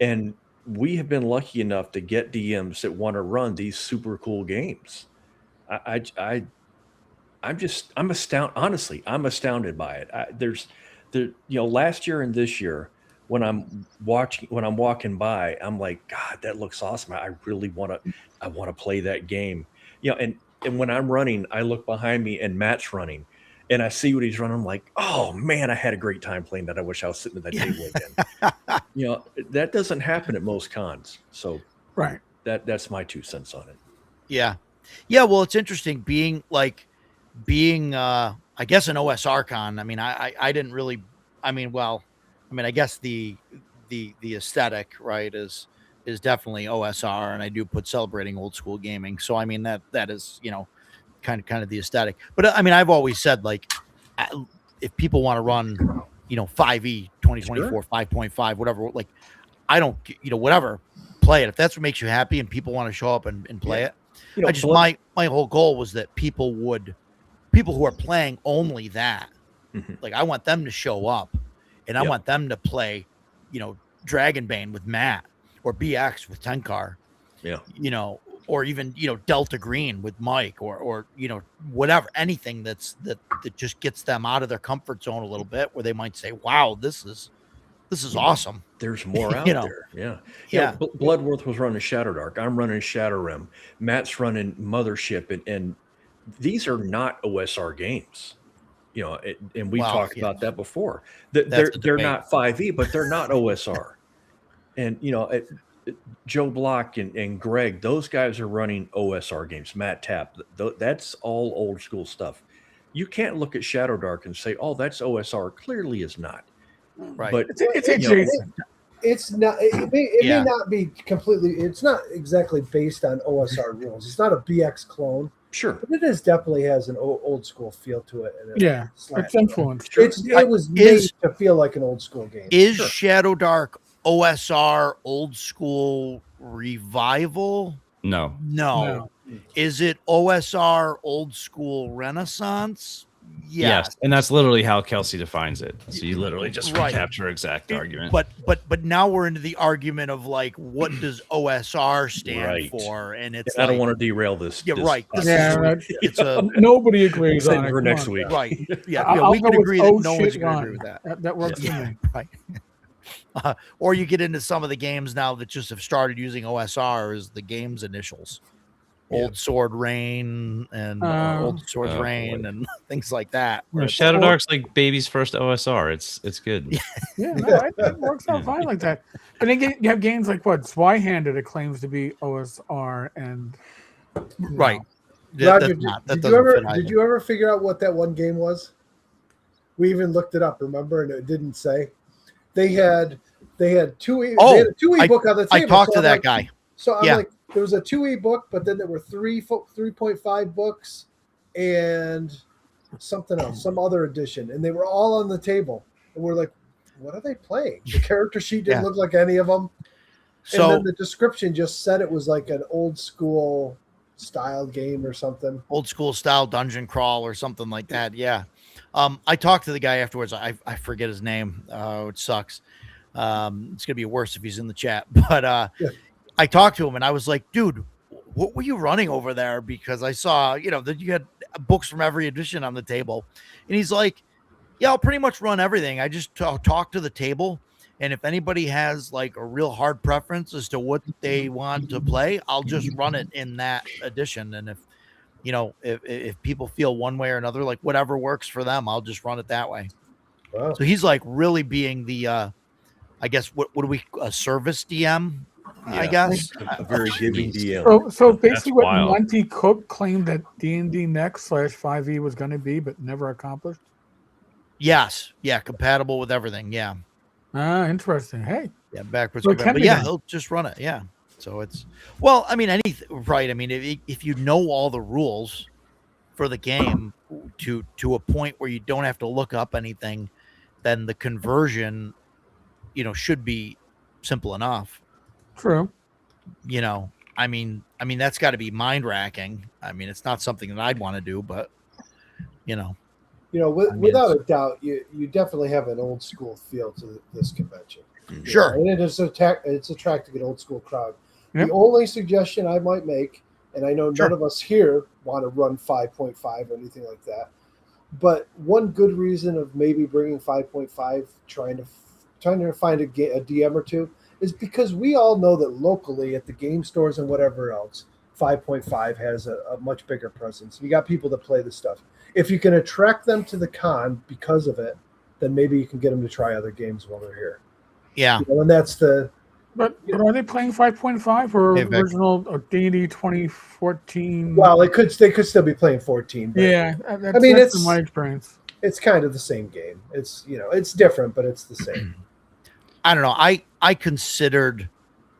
and we have been lucky enough to get DMs that want to run these super cool games. I'm astounded. Honestly, I'm astounded by it. Last year and this year, when I'm walking by, I'm like, God, that looks awesome. I really want to play that game. And when I'm running, I look behind me and Matt's running. And I see what he's running. I'm like, oh man, I had a great time playing that. I wish I was sitting at that table again. That doesn't happen at most cons. So that's my 2 cents on it. Yeah. Well, it's interesting being I guess an OSR con. I mean, I didn't really. I guess the aesthetic is definitely OSR, and I do put celebrating old school gaming. So I mean that is kind of the aesthetic. But I mean, I've always said if people want to run 5e 2024 5.5 whatever, like I don't whatever, play it if that's what makes you happy and people want to show up and play it. I just my whole goal was that people who are playing only that, like I want them to show up and I want them to play Dragonbane with Matt or BX with Tenkar, or even, Delta Green with Mike, or whatever, anything that just gets them out of their comfort zone a little bit, where they might say, wow, this is awesome. There's more out there. Yeah. Bloodworth was running Shadow Dark. I'm running Shadow Rim. Matt's running Mothership, and these are not OSR games. And we talked about that before. They're not 5e, but they're not OSR. And Joe Block and Greg, those guys are running OSR games. Matt Tapp, that's all old school stuff. You can't look at Shadow Dark and say, "Oh, that's OSR." Clearly, is not. Right. But it's adjacent. It's not. It may not be completely. It's not exactly based on OSR rules. It's not a BX clone. Sure, but it definitely has an old school feel to it. And it's influenced. It was made to feel like an old school game. Is Shadow Dark OSR old school revival? No. Is it OSR old school Renaissance? Yes, and that's literally how Kelsey defines it. So you literally just recapture her exact argument. But now we're into the argument of like, what does OSR stand for? And it's I don't want to derail this. It's a nobody agrees on it for next week, right? Yeah, we can agree that no one's going to agree with that. That works for me, right? Or you get into some of the games now that just have started using OSR as the game's initials. Old Sword Rain and Old Sword's Rain and things like that. Shadow Dark's like baby's first OSR. It's good. It works out fine like that. But then you have games like Zweihander that claims to be OSR and right. Roger, did you ever figure out what that one game was? We even looked it up, remember, and it didn't say. They had two. They had a 2e book on the table. I talked to that guy. So I'm like, there was a 2e book, but then there were 3.5 books and something else, some other edition, and they were all on the table. And we're like, what are they playing? The character sheet didn't look like any of them. So, and then the description just said it was like an old school style game or something. Old school style dungeon crawl or something like that. Yeah. I talked to the guy afterwards. I forget his name. It sucks. It's going to be worse if he's in the chat. But I talked to him and I was like, dude, what were you running over there? Because I saw, that you had books from every edition on the table. And he's like, yeah, I'll pretty much run everything. I just talk to the table. And if anybody has like a real hard preference as to what they want to play, I'll just run it in that edition. And if people feel one way or another, like whatever works for them, I'll just run it that way. Wow. So he's like really being the, I guess, what do we, a service DM? Yeah, I guess a very giving DM. So basically, what Monty Cook claimed that D&D Next /5e was going to be, but never accomplished. Yes, compatible with everything. Yeah. Interesting. Hey. Yeah, backwards. But he'll just run it. Yeah. So it's anything, right? I mean, if you know all the rules for the game to a point where you don't have to look up anything, then the conversion, should be simple enough. True. I mean that's got to be mind racking. I mean, it's not something that I'd want to do, but without a doubt, you definitely have an old school feel to this convention. Sure, and it's attracting an old school crowd. Yep. The only suggestion I might make, and I know none of us here want to run 5.5 or anything like that, but one good reason of maybe bringing 5.5, trying to find a DM or two, is because we all know that locally at the game stores and whatever else, 5.5 has a much bigger presence. You got people that play this stuff. If you can attract them to the con because of it, then maybe you can get them to try other games while they're here. Yeah. And that's the... But are they playing 5.5 or original or D&D 2014? Well, they could still be playing 14. But, that's my experience. It's kind of the same game. It's it's different, but it's the same. I don't know. I considered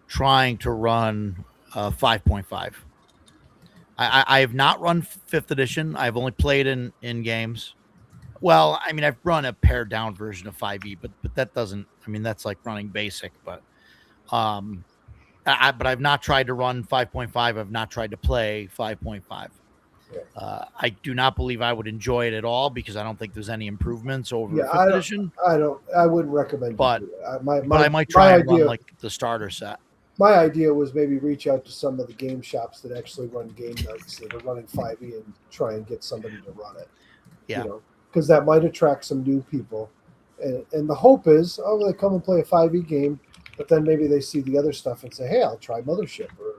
trying to run 5.5. I have not run 5th edition. I've only played in games. Well, I mean, I've run a pared down version of 5e, but that doesn't. I mean, that's like running basic. But I've not tried to run 5.5. I've not tried to play 5.5. I do not believe I would enjoy it at all because I don't think there's any improvements over 5th edition. I wouldn't recommend. But I might try and run like the starter set. my idea was maybe reach out to some of the game shops that actually run game nights that are running 5e and try and get somebody to run it. Yeah. Because that might attract some new people. And the hope is, they come and play a 5e game, but then maybe they see the other stuff and say, hey, I'll try Mothership, or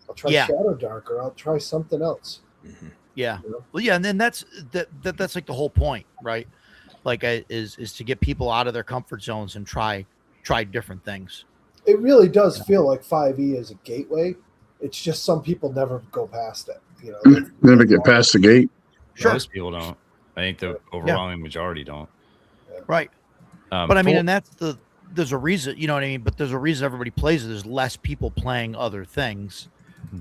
I'll try Shadow Dark, or I'll try something else. Mm-hmm. Yeah. Well, yeah, and then that's like the whole point, right? Like is to get people out of their comfort zones and try different things. It really does feel like 5e is a gateway. It's just some people never go past it. Never get past the gate. Sure. Most people don't. I think the overwhelming majority don't. Right. But I mean, and there's a reason, you know what I mean? But there's a reason everybody plays it. There's less people playing other things,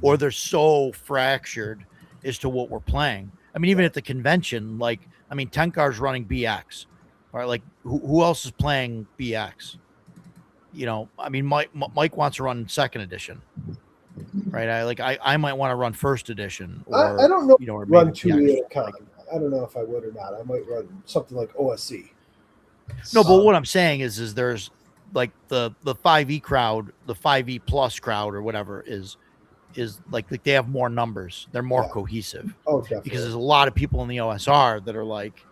or they're so fractured as to what we're playing. I mean, even at the convention, like, I mean, Tenkar's running BX, right? Like, who else is playing BX? I mean, Mike wants to run 2nd edition, right? I might want to run 1st edition. Or, I don't know. Or run 2E at a con. I don't know if I would or not. I might run something like OSE. No, but what I'm saying is there's like the 5e crowd, the 5e plus crowd, or whatever is like they have more numbers. They're more cohesive. Oh, definitely. Because there's a lot of people in the OSR that are like,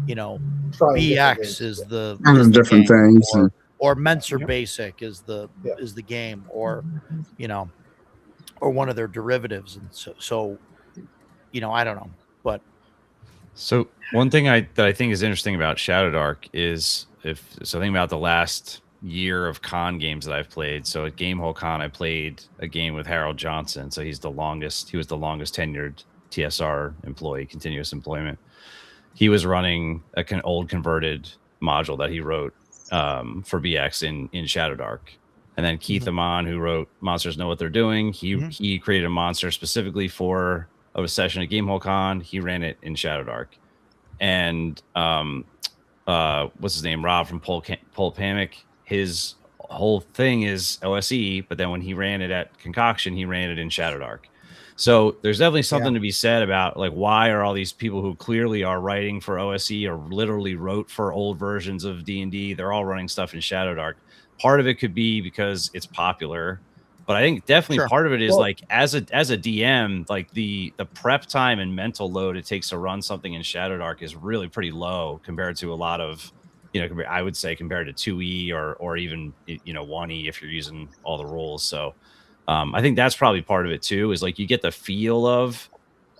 BX is the different things, or Menser Basic is the game, or or one of their derivatives, and so I don't know, but. So one thing that I think is interesting about Shadow Dark is think about the last year of con games that I've played. So at Gamehole Con, I played a game with Harold Johnson. So he was the longest tenured TSR employee, continuous employment. He was running an old converted module that he wrote for BX in Shadow Dark. And then Keith Amon, who wrote Monsters Know What They're Doing, he created a monster specifically for a session at Gamehole Con. He ran it in Shadow Dark. And what's his name? Rob from Pulpamic. His whole thing is OSE, but then when he ran it at Concoction, he ran it in Shadow Dark. So there's definitely something to be said about, like, why are all these people who clearly are writing for OSE or literally wrote for old versions of D&D, they're all running stuff in Shadow Dark. Part of it could be because it's popular, but I think definitely part of it is like as a DM, like the prep time and mental load it takes to run something in Shadow Dark is really pretty low compared to a lot of, I would say compared to 2E or even 1E if you're using all the rules. So I think that's probably part of it too, is like you get the feel of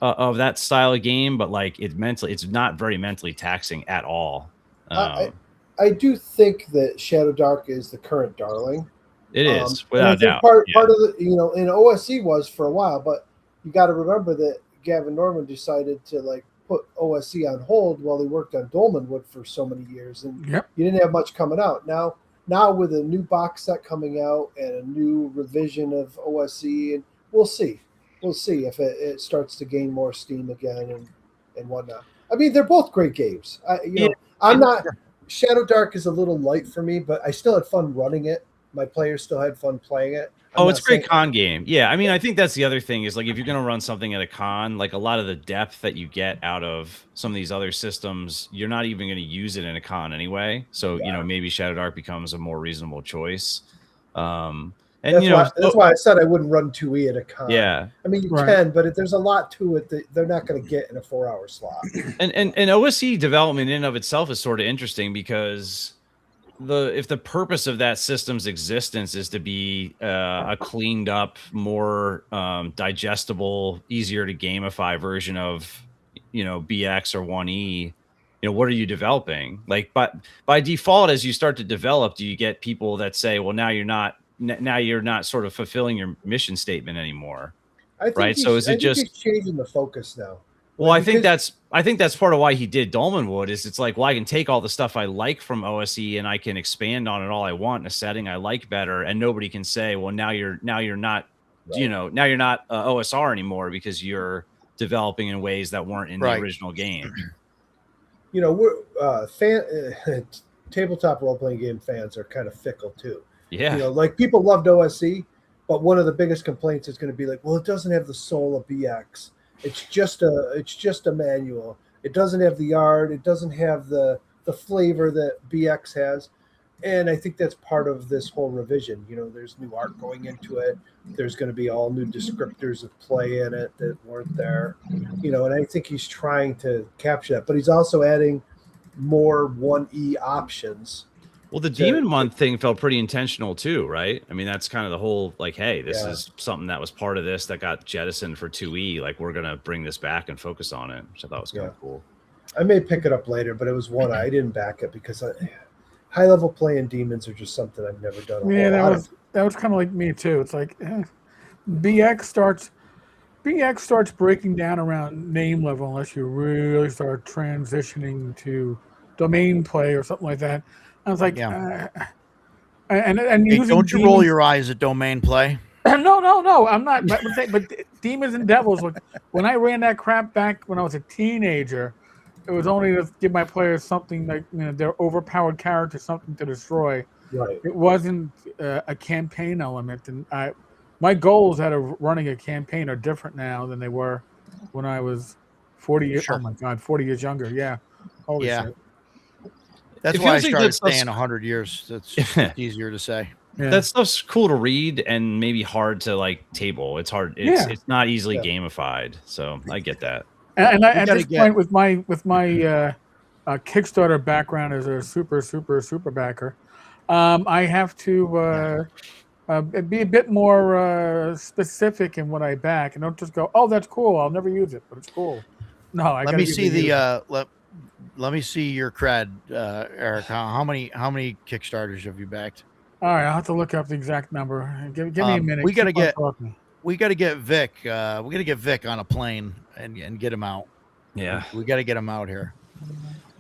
that style of game, but like it's not very mentally taxing at all. I do think that Shadow Dark is the current darling. It is, without doubt. Part of the, in OSE was for a while, but you got to remember that Gavin Norman decided to like put OSE on hold while he worked on Dolmenwood for so many years, and you didn't have much coming out. Now with a new box set coming out and a new revision of OSE, and we'll see if it starts to gain more steam again and whatnot. I mean, they're both great games. I'm not. Shadow Dark is a little light for me, but I still had fun running it. My players still had fun playing it. It's a great con game. Yeah, I mean, I think that's the other thing is like if you're going to run something at a con, like a lot of the depth that you get out of some of these other systems, you're not even going to use it in a con anyway. So, maybe Shadow Dark becomes a more reasonable choice. That's why I said I wouldn't run 2E at a con. Yeah. I mean, you can, but there's a lot to it that they're not going to get in a 4-hour slot. And OSE development in and of itself is sort of interesting because if the purpose of that system's existence is to be a cleaned up, more digestible, easier to gamify version of, BX or 1E, what are you developing? Like, but by default, as you start to develop, do you get people that say, well, now you're not sort of fulfilling your mission statement anymore, right? So is it just he's changing the focus now? Well, I think that's part of why he did Dolmenwood is it's like, well, I can take all the stuff I like from OSE and I can expand on it all I want in a setting I like better, and nobody can say, well, now you're not OSR anymore because you're developing in ways that weren't in the original game. We're tabletop role playing game fans are kind of fickle too. Yeah, like people loved OSE, but one of the biggest complaints is going to be like, well, it doesn't have the soul of BX. It's just a manual. It doesn't have the art. It doesn't have the flavor that BX has. And I think that's part of this whole revision. There's new art going into it. There's going to be all new descriptors of play in it that weren't there. And I think he's trying to capture that. But he's also adding more 1E options. Well, the Demon Month thing felt pretty intentional too, right? I mean, that's kind of the whole, like, hey, this is something that was part of this that got jettisoned for 2E. Like, we're going to bring this back and focus on it, which I thought was kind of cool. I may pick it up later, but it was one I didn't back it because high level play in demons are just something I've never done. That was kind of like me too. It's like BX starts breaking down around name level unless you really start transitioning to domain play or something like that. I was like, and hey, don't you roll your eyes at domain play? No, I'm not. But demons and devils. When I ran that crap back when I was a teenager, it was only to give my players something like their overpowered character, something to destroy. Right. It wasn't a campaign element, and my goals out of running a campaign are different now than they were when I was 40 years. Sure. Oh my God, 40 years younger. Yeah. Holy shit. That's why I started staying 100 years. That's easier to say. Yeah. That stuff's cool to read and maybe hard to like table. It's hard. It's not easily gamified. So I get that. And at this point, with my Kickstarter background as a super backer, I have to be a bit more specific in what I back, and don't just go, "Oh, that's cool. I'll never use it, but it's cool." No, let me see let me see your cred, Eric. How many Kickstarters have you backed? All right, I'll have to look up the exact number. Give me a minute. We gotta get Vic. We gotta get Vic on a plane and get him out. Yeah, we gotta get him out here.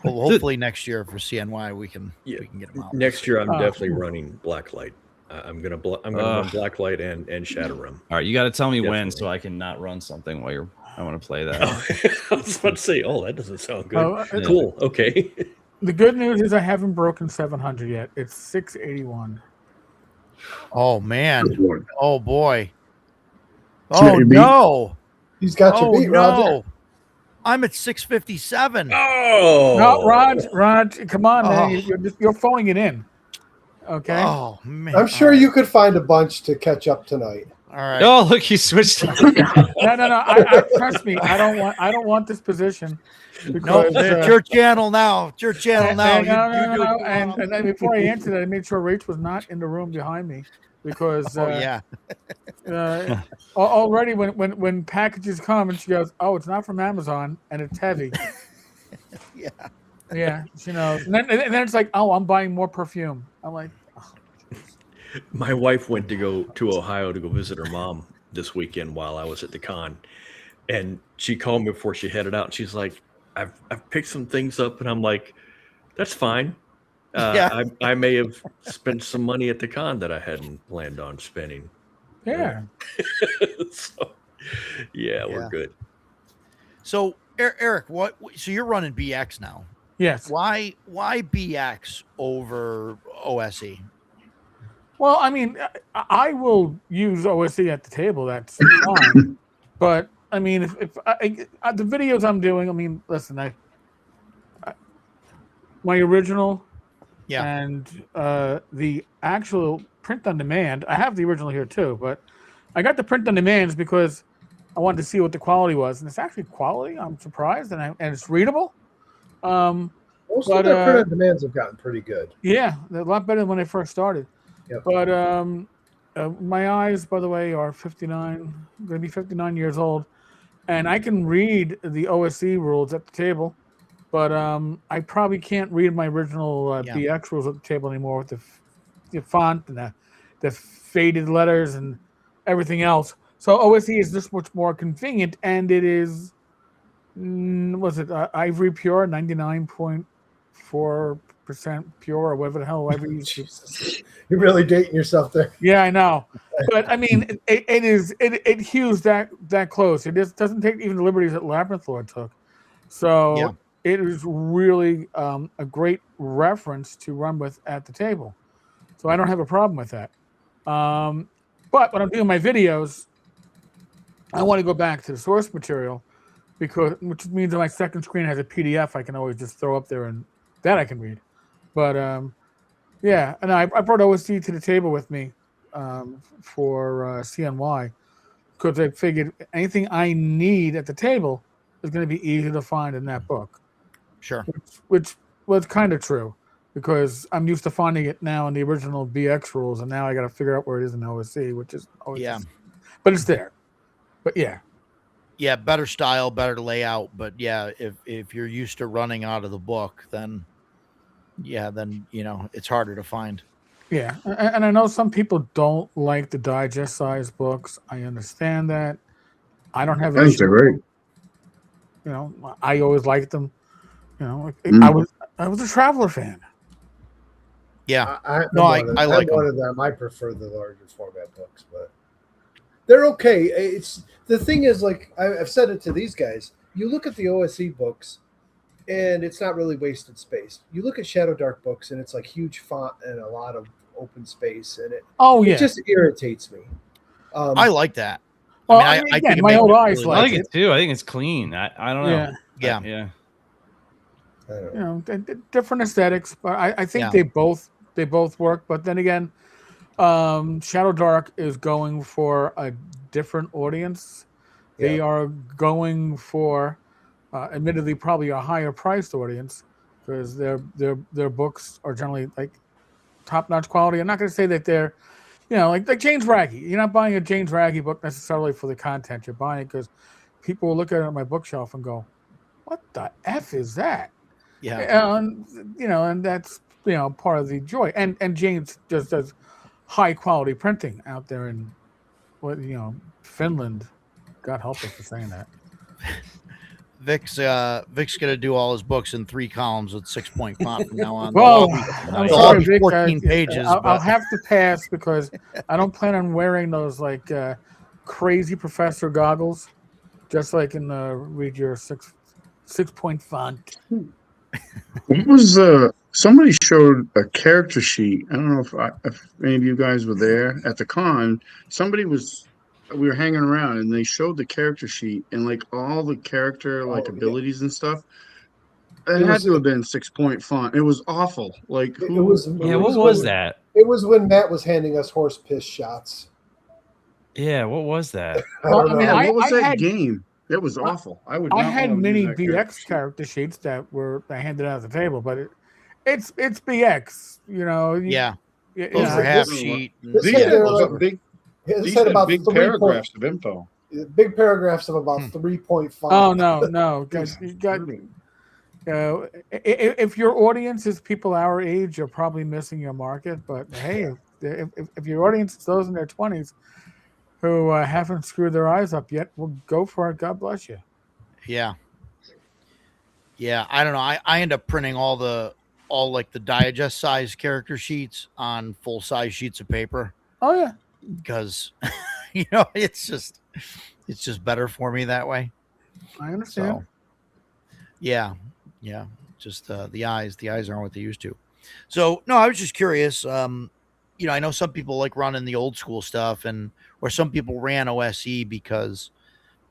Well, hopefully next year for CNY we can get him out. Next year I'm definitely running Blacklight. I'm gonna run Blacklight and Shadowrun. All right, you got to tell me when so I can not run something while I want to play that. I was about to say, that doesn't sound good. Cool. Okay. The good news is I haven't broken 700 yet. It's 681. Oh man! Oh boy! Oh no! He's got you beat, Roger. I'm at 657. Oh no, Rod, come on, man! You're phoning it in. Okay. Oh man! I'm sure you could find a bunch to catch up tonight. All right. Oh, look, he switched. No. I trust me. I don't want this position. Because, it's your channel now. It's your channel now. No. And before I answered that, I made sure Rach was not in the room behind me because already when packages come and she goes, "Oh, it's not from Amazon and it's heavy." Yeah, she knows. And then it's like, "Oh, I'm buying more perfume." I'm like, oh. My wife went to go to Ohio to go visit her mom this weekend while I was at the con, and she called me before she headed out. And she's like, I've picked some things up, and I'm like, that's fine. I may have spent some money at the con that I hadn't planned on spending. Yeah. So we're good. So Eric, so you're running BX now? Yes. Why BX over OSE? Well, I mean, I will use OSE at the table. That's fine. But I mean, if the videos I'm doing, I mean, listen, my original, and the actual print on demand. I have the original here too, but I got the print on demands because I wanted to see what the quality was, and it's actually quality. I'm surprised, and it's readable. Most of their print on demands have gotten pretty good. Yeah, they're a lot better than when they first started. Yep. But my eyes, by the way, are 59. I'm going to be 59 years old, and I can read the OSE rules at the table, but I probably can't read my original BX rules at the table anymore with the font and the faded letters and everything else. So OSE is just much more convenient, and it is, Ivory Pure, 99.4% pure, or whatever the hell Ivory is. You're really dating yourself there. Yeah, I know. But I mean, it hews that close. It just doesn't take even the liberties that Labyrinth Lord took. So it is really a great reference to run with at the table. So I don't have a problem with that. But when I'm doing my videos, I want to go back to the source material, which means that my second screen has a PDF I can always just throw up there, and that I can read. But Yeah, and I brought OSC to the table with me for CNY because I figured anything I need at the table is going to be easy to find in that book. Sure. Which was kind of true because I'm used to finding it now in the original BX rules, and now I got to figure out where it is in OSC, which is always but it's there. But yeah, better style, better layout. But yeah, if you're used to running out of the book, then it's harder to find. Yeah, and I know some people don't like the digest size books. I understand that. I don't have an issue. Great. I always liked them. I was a Traveler fan. Yeah, I like one of them. I prefer the larger format books, but they're okay. It's the thing is, like I've said it to these guys. You look at the OSE books, and it's not really wasted space. You look at Shadow Dark books, and it's like huge font and a lot of open space, and it just irritates me. I like that. Well, I think my old eyes I like it too. I think it's clean. I don't know. Yeah. Different aesthetics, but I think they both work. But then again, Shadow Dark is going for a different audience. Yeah. They are going for, admittedly, probably a higher priced audience because their books are generally like top-notch quality. I'm not going to say that they're, like James Raggy. You're not buying a James Raggy book necessarily for the content. You're buying it because people will look at it on my bookshelf and go, "What the F is that?" Yeah, and that's part of the joy. And James just does high quality printing out there in Finland. God help us for saying that. Vic's gonna do all his books in 3 columns with 6-point font from now on. Well, I'm sorry, Vic, 14 pages. I'll have to pass because I don't plan on wearing those like crazy professor goggles, just like in the read your 6-point font. What was somebody showed a character sheet? I don't know if any of you guys were there at the con. We were hanging around and they showed the character sheet and like all the character abilities and stuff. It had to have been 6-point font. It was awful. Like what was that? It was when Matt was handing us horse piss shots. Yeah, what was that? What was that game? It was awful. I had many BX character sheets that I handed out at the table, but it's BX, Yeah. Half sheet. These had about big paragraphs of info. Big paragraphs of about 3.5. Oh no, guys, you got. If your audience is people our age, you're probably missing your market. But hey, if your audience is those in their 20s who haven't screwed their eyes up yet, well, go for it. God bless you. Yeah. I don't know. I end up printing all the digest size character sheets on full size sheets of paper. Oh yeah. Because it's just better for me that way. I understand. So, yeah. Just the eyes aren't what they used to. So no, I was just curious. I know some people like running the old school stuff, or some people ran OSE because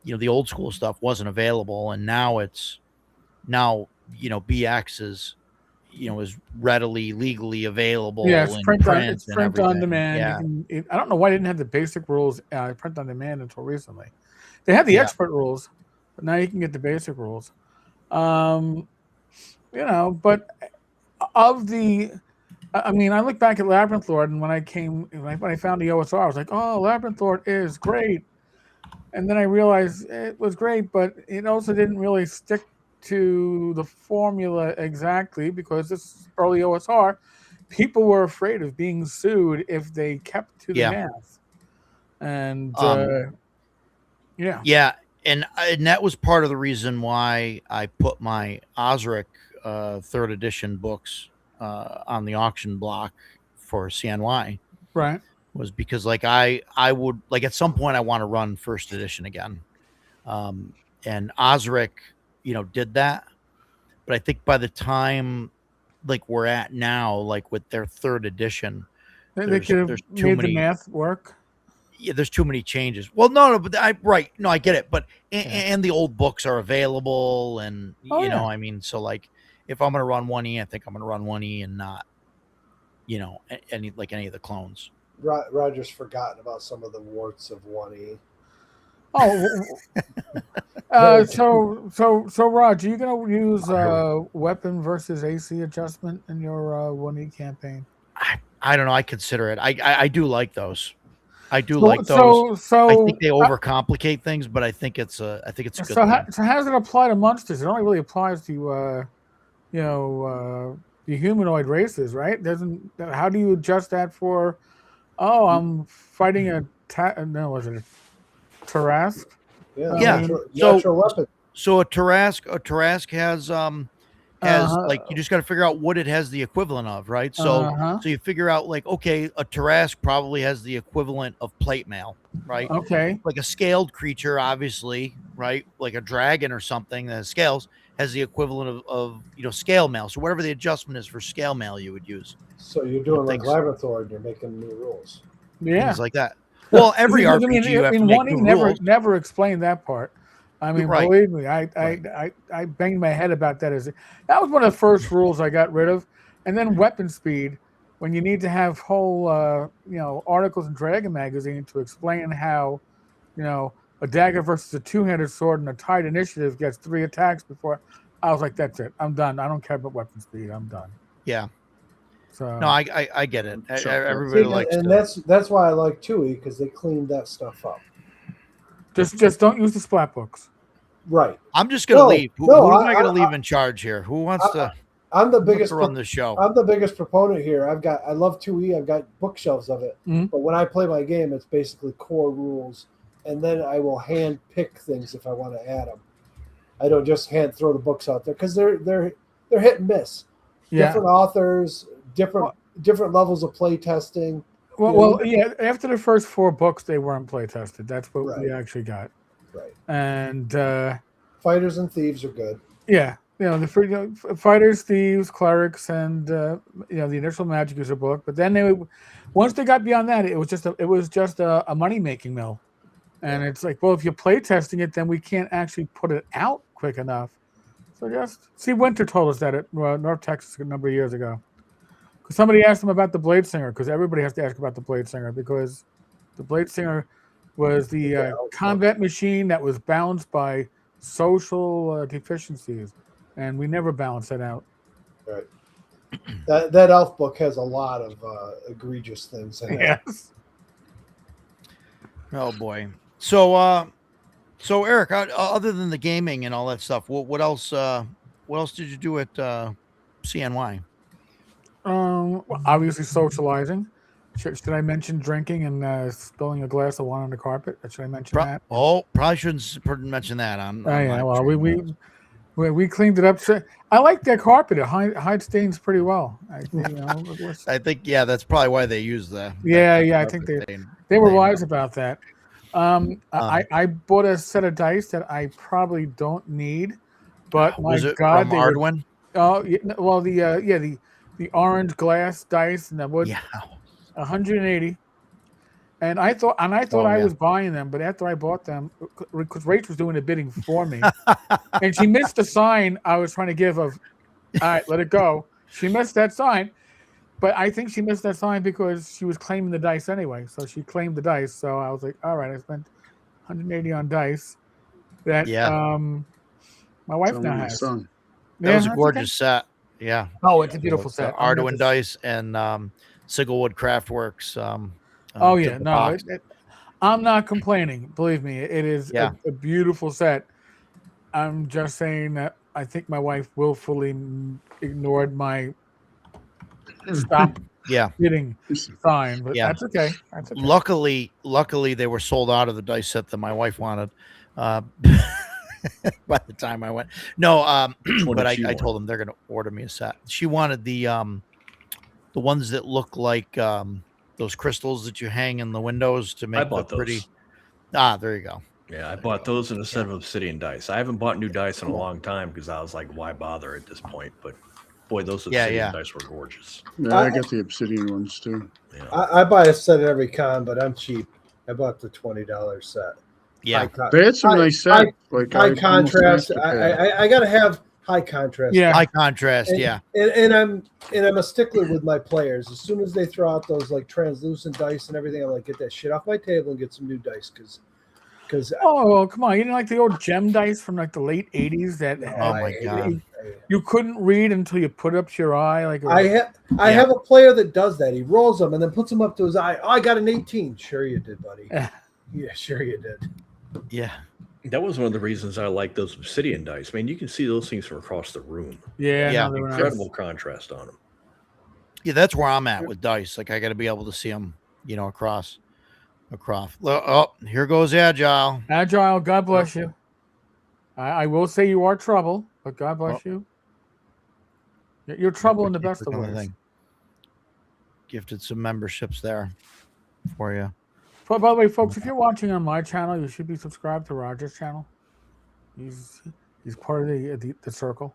the old school stuff wasn't available, and now BX is readily legally available. Yeah, it's print on demand. Yeah. I don't know why they didn't have the basic rules print on demand until recently. They had the expert rules, but now you can get the basic rules. But of the, I look back at Labyrinth Lord, and when I found the OSR, I was like, oh, Labyrinth Lord is great. And then I realized it was great, but it also didn't really stick to the formula exactly because this early OSR, people were afraid of being sued if they kept to the math. And and that was part of the reason why I put my Osric 3rd edition books on the auction block for CNY. Right. Was because I would at some point I want to run 1st edition again. And Osric did that, but I think by the time we're at now, with their 3rd edition, they could have made the math work. Yeah, there's too many changes. Well, no, but I get it, but and the old books are available, and so if I'm gonna run 1E, I think I'm gonna run 1E and not any of the clones. Roger's forgotten about some of the warts of 1E. Oh, so Raj, are you gonna use weapon versus AC adjustment in your 1E campaign? I don't know. I consider it. I do like those. I do like those. So I think they overcomplicate things, but I think it's a good thing. So how does it apply to monsters? It only really applies to the humanoid races, right? How do you adjust that for? Oh, I'm fighting was it a Tarask? Yeah. Natural weapon. So a Tarask has like, you just got to figure out what it has the equivalent of, right? So you figure out, like, okay, a Tarask probably has the equivalent of plate mail, right? Okay. Like a scaled creature, obviously, right? Like a dragon or something that has scales has the equivalent of scale mail. So whatever the adjustment is for scale mail, you would use. So you're doing like Laboratory and you're making new rules. Yeah. Things like that. Well, every RPG you have to make new rules. Never explained that part. I mean, Right. believe me, I banged my head about that. That was one of the first rules I got rid of. And then weapon speed, when you need to have whole articles in Dragon Magazine to explain how a dagger versus a two-handed sword and a tied initiative gets 3 attacks before. I was like, that's it. I'm done. I don't care about weapon speed. I'm done. Yeah. So no, I get it. Everybody likes and that's why I like 2E, because they cleaned that stuff up. Just don't use the splat books. Right. I'm just gonna leave. Who am I gonna leave in charge here? Who wants to? I'm the biggest run the show. I'm the biggest proponent here. I love 2E. I've got bookshelves of it. Mm-hmm. But when I play my game, it's basically core rules, and then I will hand pick things if I want to add them. I don't just hand throw the books out there, because they're hit and miss. Yeah. Different authors, different levels of play testing. Well, yeah. After the first 4 books, they weren't play tested. That's what we actually got. Right. And Fighters and Thieves are good. Yeah, the Fighters, Thieves, Clerics, and the initial Magic User book. But then once they got beyond that, it was just a money making mill. And it's like, well, if you're play testing it, then we can't actually put it out quick enough. So Winter told us that at North Texas a number of years ago. Because somebody asked him about the Blade Singer, because everybody has to ask about the Blade Singer, because the Blade Singer was the combat machine that was balanced by social deficiencies, and we never balanced that out. Right. That elf book has a lot of egregious things in it. Yes. Oh boy. So Eric, other than the gaming and all that stuff, what else did you do at CNY? Obviously socializing. Should I mention drinking and spilling a glass of wine on the carpet? Should I mention that? Oh, probably shouldn't mention that. Well, we cleaned it up. I like that carpet. It hides stains pretty well. I think that's probably why they use that. I think they were wise about that. I bought a set of dice that I probably don't need, but my God, from Arduin? The orange glass dice and the wood. Yeah. 180. And I thought I was buying them, but after I bought them, because Rach was doing the bidding for me, and she missed the sign I was trying to give of, all right, let it go. She missed that sign, but I think she missed that sign because she was claiming the dice anyway. So she claimed the dice. So I was like, all right, I spent 180 on dice that my wife now has. That was a gorgeous set. Yeah. Oh, it's a beautiful set. Arduin dice and Sigelwood Craftworks. I'm not complaining. Believe me, it is a beautiful set. I'm just saying that I think my wife willfully ignored my stop bidding sign, but that's okay. Luckily, they were sold out of the dice set that my wife wanted. By the time I went, but I told them they're going to order me a set. She wanted the ones that look like those crystals that you hang in the windows to make the pretty. There you go. Yeah, I bought those in a set of obsidian dice. I haven't bought new dice in a long time because I was like, why bother at this point? But boy, those obsidian dice were gorgeous. Yeah, I got the obsidian ones too. Yeah. I buy a set at every con, but I'm cheap. I bought the $20 set. Yeah, they had some nice sets. High contrast. I got to have high contrast. Yeah, high contrast. And I'm a stickler with my players. As soon as they throw out those like translucent dice and everything, I'm like, get that shit off my table and get some new dice because. Oh, come on! You didn't like the old gem dice from like the late '80s that Oh my God. you couldn't read until you put it up to your eye. Like I have a player that does that. He rolls them and then puts them up to his eye. Oh, I got an 18. Sure you did, buddy. Yeah, sure you did. Yeah. That was one of the reasons I like those obsidian dice. Man, you can see those things from across the room. Yeah, Incredible contrast on them. Yeah, that's where I'm at with dice. Like I got to be able to see them, across. Oh, here goes Agile. Agile, God bless you. I will say you are trouble, but God bless you. You're trouble in the best of ways. Gifted some memberships there for you. But by the way, folks, if you're watching on my channel, you should be subscribed to Roger's channel. He's part of the circle.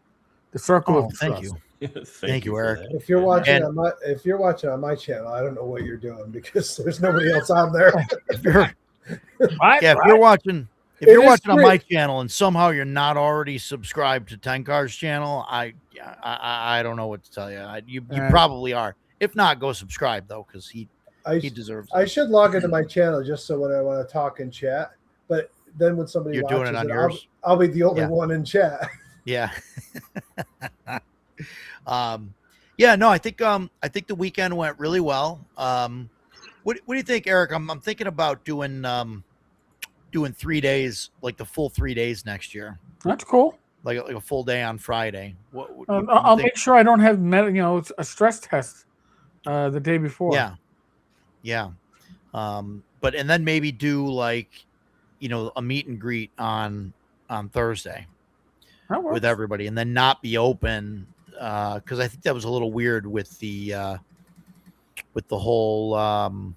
The circle of thank trust. you. Thank you, Eric. If you're watching on my channel, I don't know what you're doing because there's nobody else on there. If you're watching on my channel and somehow you're not already subscribed to Tenkar's channel, I don't know what to tell you. You probably are. If not, go subscribe though, because he deserves it. I should log into my channel just so when I want to talk and chat. But then when somebody you're watches doing it on yours, I'll be the only one in chat. Yeah. No, I think the weekend went really well. What do you think, Eric? I'm thinking about doing 3 days, like the full 3 days next year. That's cool. Like a full day on Friday. I'll make sure I don't have a stress test the day before. Yeah. But and then maybe do like a meet and greet on Thursday with everybody, and then not be open because I think that was a little weird with the whole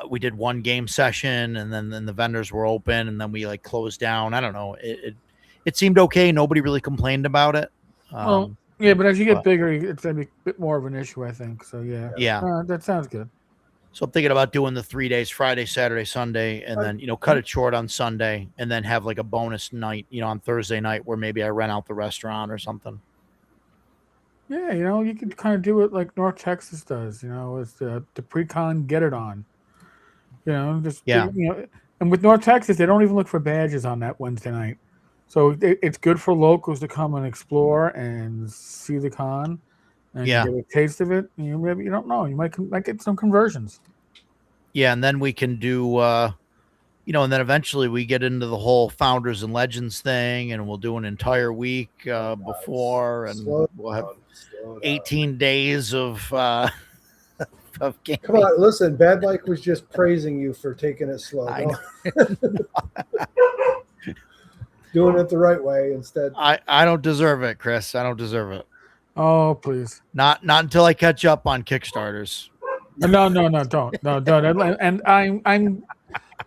we did one game session and then the vendors were open and then we like closed down. I don't know. It seemed okay. Nobody really complained about it. But as you get bigger, it's gonna be a bit more of an issue, I think. So yeah. That sounds good. So I'm thinking about doing the 3 days, Friday, Saturday, Sunday, and then, cut it short on Sunday and then have like a bonus night, on Thursday night where maybe I rent out the restaurant or something. Yeah. You could kind of do it like North Texas does, it's the pre-con get it on, and with North Texas, they don't even look for badges on that Wednesday night. So it's good for locals to come and explore and see the con and get a taste of it. Maybe you don't know. You might get some conversions. Yeah, and then we can do, and then eventually we get into the whole Founders and Legends thing, and we'll do an entire week before, and we'll have 18 days of gaming. Come on, listen. Bad Mike was just praising you for taking it slow. I know. Doing it the right way instead. I don't deserve it, Chris. I don't deserve it. Oh, please. Not until I catch up on Kickstarters. No, don't. No, don't. And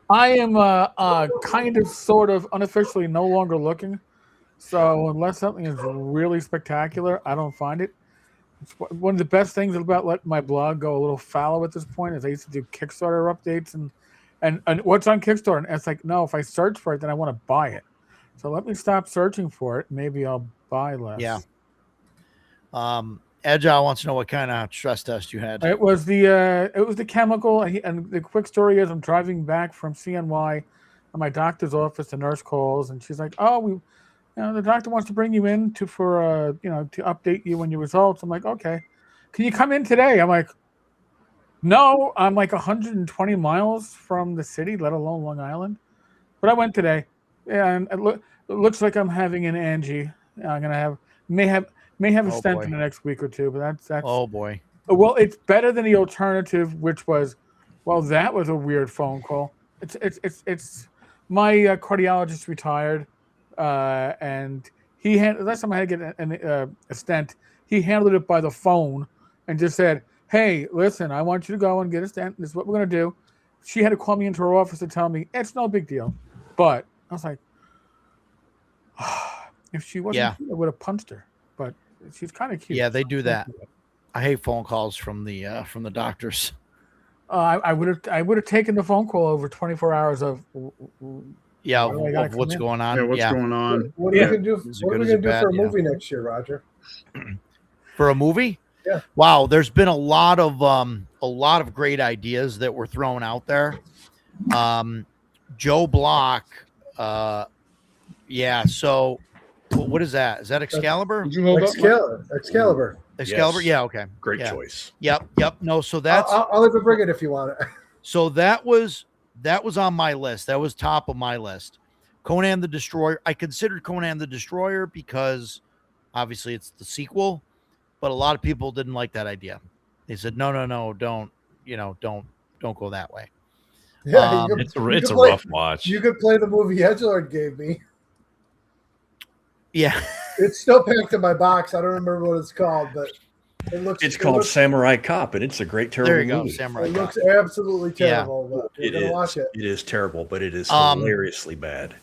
I am kind of sort of unofficially no longer looking. So unless something is really spectacular, I don't find it. It's one of the best things about letting my blog go a little fallow at this point is I used to do Kickstarter updates and what's on Kickstarter. And it's like, no, if I search for it, then I want to buy it. So let me stop searching for it. Maybe I'll buy less. Yeah. Agile wants to know what kind of stress test you had. It was the chemical, and the quick story is I'm driving back from CNY, at my doctor's office. The nurse calls and she's like, "Oh, the doctor wants to bring you in to update you on your results." I'm like, "Okay, can you come in today?" I'm like, "No, I'm like 120 miles from the city, let alone Long Island." But I went today. Yeah, and it looks like I'm having an Angie. I'm gonna may have a stent in the next week or two, but that's oh boy. Well, it's better than the alternative, which was, well, that was a weird phone call. It's my cardiologist retired, and he had last time I had to get a stent, he handled it by the phone and just said, "Hey, listen, I want you to go and get a stent. This is what we're gonna do." She had to call me into her office to tell me it's no big deal, but I was like, if she wasn't, I would have punched her. But she's kind of cute. Yeah, they do that. I hate phone calls from the doctors. I would have taken the phone call over 24 hours of. Yeah, of what's going on. Yeah, what's going on? What are we gonna do? What are we gonna do for a movie next year, Roger? For a movie? Yeah. Wow, there's been a lot of great ideas that were thrown out there. Joe Block, yeah. So, what is that? Is that Excalibur? Did you hold Excalibur. Excalibur. Yes. Yeah. Okay. Great choice. Yep. No. So that's. I'll even bring it if you want it. So that was on my list. That was top of my list. Conan the Destroyer. I considered Conan the Destroyer because obviously it's the sequel, but a lot of people didn't like that idea. They said, no, don't go that way. Yeah, it's a rough watch. You could play the movie Edgelord gave me. Yeah. It's still packed in my box. I don't remember what it's called, but it's called Samurai Cop, and it's a great, terrible there you go, movie. Samurai It Cop. looks absolutely terrible. Yeah. But you're gonna watch it. It is terrible, but it is hilariously bad.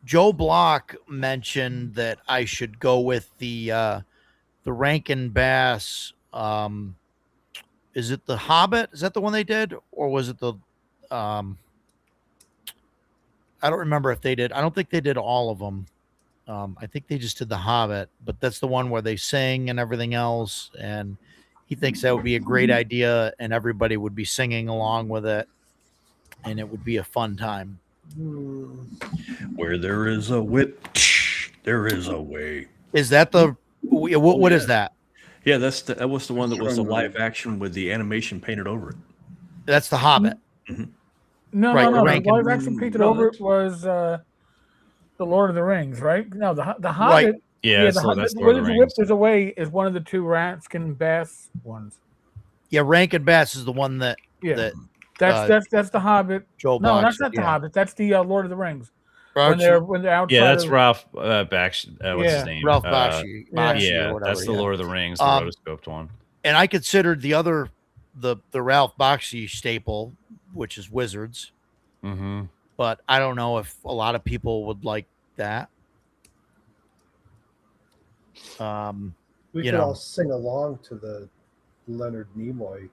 Joe Block mentioned that I should go with the Rankin Bass. Is it the Hobbit? Is that the one they did, or was it the? I don't remember if they did. I don't think they did all of them. I think they just did the Hobbit, but that's the one where they sing and everything else. And he thinks that would be a great idea, and everybody would be singing along with it, and it would be a fun time. Where there is a whip, there is a way. Is that the? What is that? Yeah, that was the one that was the live action with the animation painted over it. That's the Hobbit. Mm-hmm. No. The live action painted over it was the Lord of the Rings, right? No, the Hobbit. Right. Yeah, the so that's Hobbit. Lord of the Whip Rings. There's a Way is one of the two Rankin Bass ones. Yeah, Rankin Bass is the one that. Yeah. That's the Hobbit. Joe No, Box, that's not the Hobbit. That's the Lord of the Rings. When they're outside. Yeah, that's Ralph Bakshi. What's his name? Ralph Bakshi. Yeah, that's the Lord of the Rings, the rotoscoped one. And I considered the other, the Ralph Bakshi staple, which is Wizards. Mm-hmm. But I don't know if a lot of people would like that. We could all sing along to the Leonard Nimoy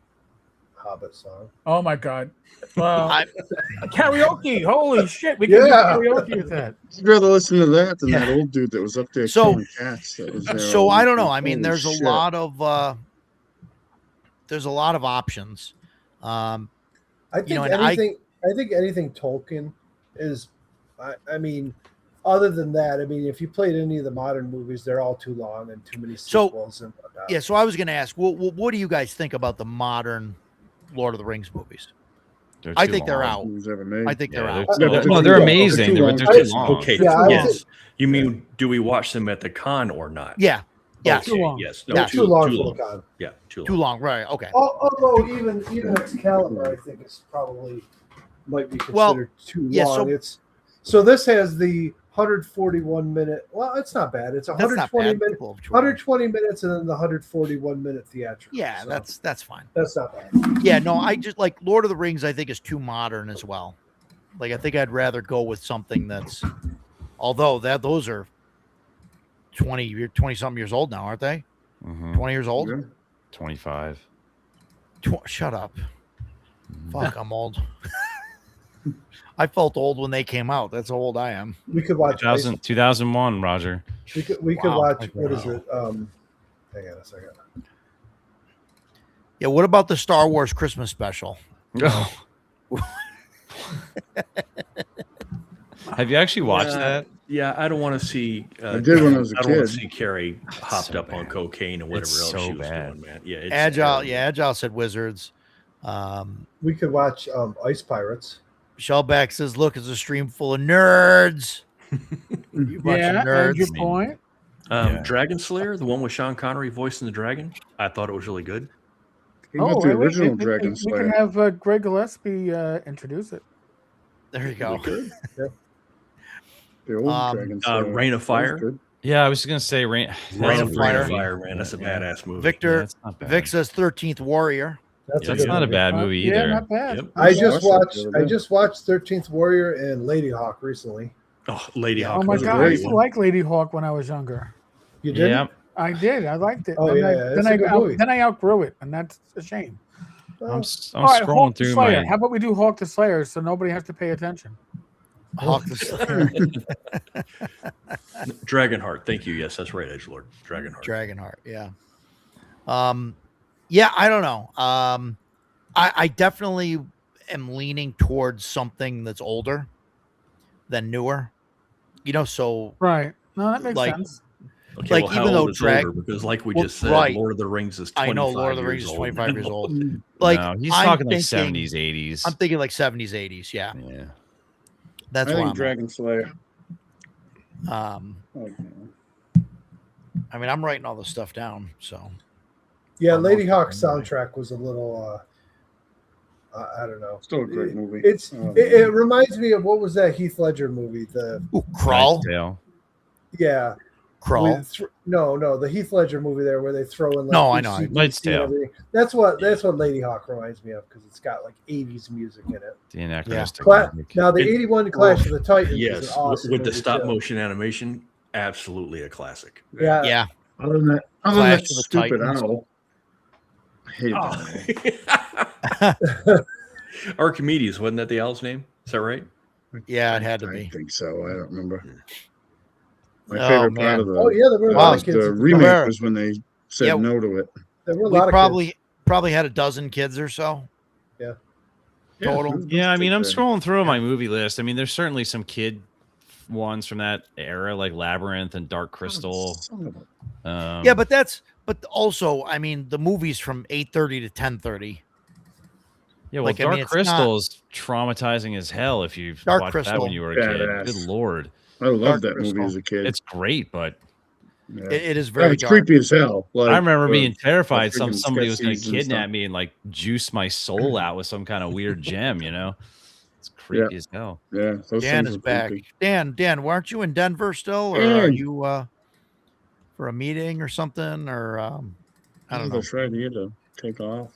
Hobbit song. Oh my God! Well, karaoke! Holy shit! We can do karaoke with that. I'd rather listen to that than that old dude that was up there killing cats. That was there. So I don't know. I mean, there's a lot of options. I think anything Tolkien is. I mean, other than that, I mean, if you played any of the modern movies, they're all too long and too many sequels and whatnot. Yeah. So I was going to ask, what do you guys think about the modern Lord of the Rings movies? I think they're out. I think they're out. No, they're amazing. They're too long. Okay. Yes. You mean, do we watch them at the con or not? Yeah. Yeah. Too long. Yes. No, too long for the con. Yeah. Too long. Right. Okay. Although even Excalibur, I think is probably might be considered too long. So this has the 141 minute. Well, it's not bad. It's 120 minutes. 120 minutes, and then the 141 minute theatrical. Yeah, so that's fine. That's not bad. Yeah, no, I just like Lord of the Rings. I think is too modern as well. Like, I think I'd rather go with something that's, although those are 20 something years old now, aren't they? Mm-hmm. 20 years old. Yeah. 25. Shut up. Fuck, I'm old. I felt old when they came out. That's how old I am. We could watch 2001, Roger. We could watch. What is it? Hang on a second. Yeah. What about the Star Wars Christmas special? Oh. Have you actually watched that? Yeah, I don't want to see. I did when I was a kid. I don't want to see Carrie hopped up on cocaine or whatever else she was doing, man. Yeah, it's Agile. terrible. Yeah, Agile said Wizards. We could watch Ice Pirates. Shellback says, "Look, it's a stream full of nerds." Nerds. Your point. Dragon Slayer, the one with Sean Connery voicing the dragon. I thought it was really good. The original Dragon Slayer. We can have Greg Gillespie introduce it. There you go. The old Dragon Slayer. Reign of Fire. Yeah, I was going to say Reign of Fire, man. That's a badass movie. Vic says 13th Warrior. That's not a bad movie either. Yeah, not bad. Yep. I just watched 13th Warrior and Lady Hawk recently. Oh, Lady Hawk. Oh my God, I used to like Lady Hawk when I was younger. You did? Yeah. I did. I liked it. Oh, then I outgrew it, and that's a shame. I'm All right, scrolling Hawk the through Slayer. my. How about we do Hawk the Slayer so nobody has to pay attention? Hawk the Slayer. Dragonheart. Thank you. Yes, that's right, Edgelord. Dragonheart. Yeah. Yeah, I don't know. I definitely am leaning towards something that's older than newer. So right. No, that makes like, sense. Okay, like well, even how though old is older? Because like we just said, right. Lord of the Rings is 25 I know Lord of the Rings years is old 25 years now. old. Like No, he's I'm talking like thinking, 70s, 80s. I'm thinking like 70s, 80s. Yeah. Yeah. That's I why think I'm Dragon Slayer. I mean, I'm writing all this stuff down, so. Yeah, Lady Hawk's soundtrack was a little I don't know. Still a great movie. It reminds me of, what was that Heath Ledger movie? Crawl. Yeah. Crawl. No, the Heath Ledger movie there where they throw in like no, I know. Knight's Tale. That's what Lady Hawk reminds me of, because it's got like 80s music in it. The anachronistic. Now the 81 Clash of the Titans is an awesome with the movie stop too. motion animation, absolutely a classic. Yeah. Other than that stupid owl. I hate that. Archimedes, wasn't that the owl's name? Is that right? Yeah, it had to be. I think so. I don't remember. My favorite part of the there were a lot of kids. The remake was when they said no to it. There were a lot of probably had a dozen kids or so. Yeah. Total. Yeah, I mean, I'm scrolling through my movie list. I mean, there's certainly some kid ones from that era, like Labyrinth and Dark Crystal. Yeah, but also, I mean, the movies from 8:30 to 10:30. Yeah, well, Dark Crystal is traumatizing as hell if you watched that when you were a kid. Good Lord. I loved that movie as a kid. It's great, but it is very it's creepy as hell. Like, I remember being terrified somebody was going to kidnap me and like juice my soul out with some kind of weird gem, It's creepy as hell. Yeah, Dan is back. Creepy. Dan, weren't you in Denver still, or are you for a meeting or something, or I don't know. That's right. You had to take off.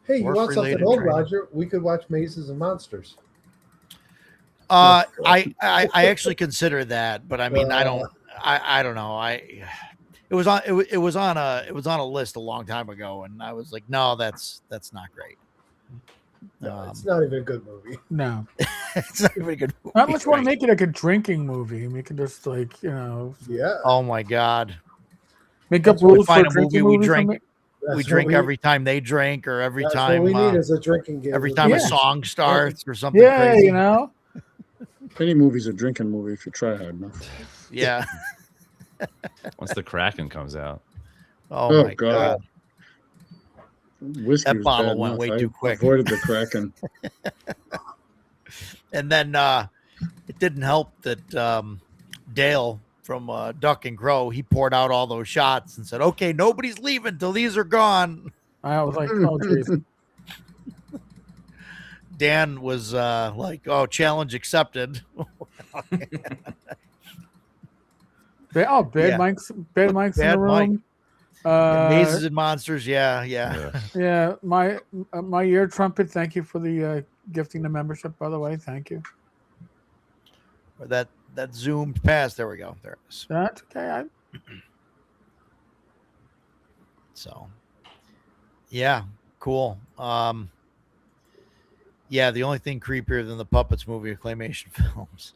Hey, you want something old, Roger? We could watch Mazes and Monsters. I actually consider that, but I mean, I don't know. It was on a list a long time ago, and I was like, no, that's not great. No, it's not even a good movie. No, it's not even a good movie. I much want to make it like a drinking movie. We can just like, yeah. Oh my God. Make up rules for a movie we drink. We drink every time they drink, or every time what we need is a drinking game. Every time a song starts or something. Yeah, crazy. Any movie's a drinking movie if you try hard enough. Yeah. Once the Kraken comes out. Oh my God. Whiskey that bottle went way too quick. Avoided the Kraken. And then it didn't help that Dale from Duck and Crow, he poured out all those shots and said, "Okay, nobody's leaving till these are gone." I was like, "Oh, geez." Dan was like, "Oh, challenge accepted." Bad Mike's in the room. Mazes and Monsters, yeah. My ear trumpet. Thank you for the gifting the membership. By the way, thank you. That zoomed past. There we go. There it is. That's okay. So, yeah, cool. Yeah, the only thing creepier than the Puppets movie of claymation films.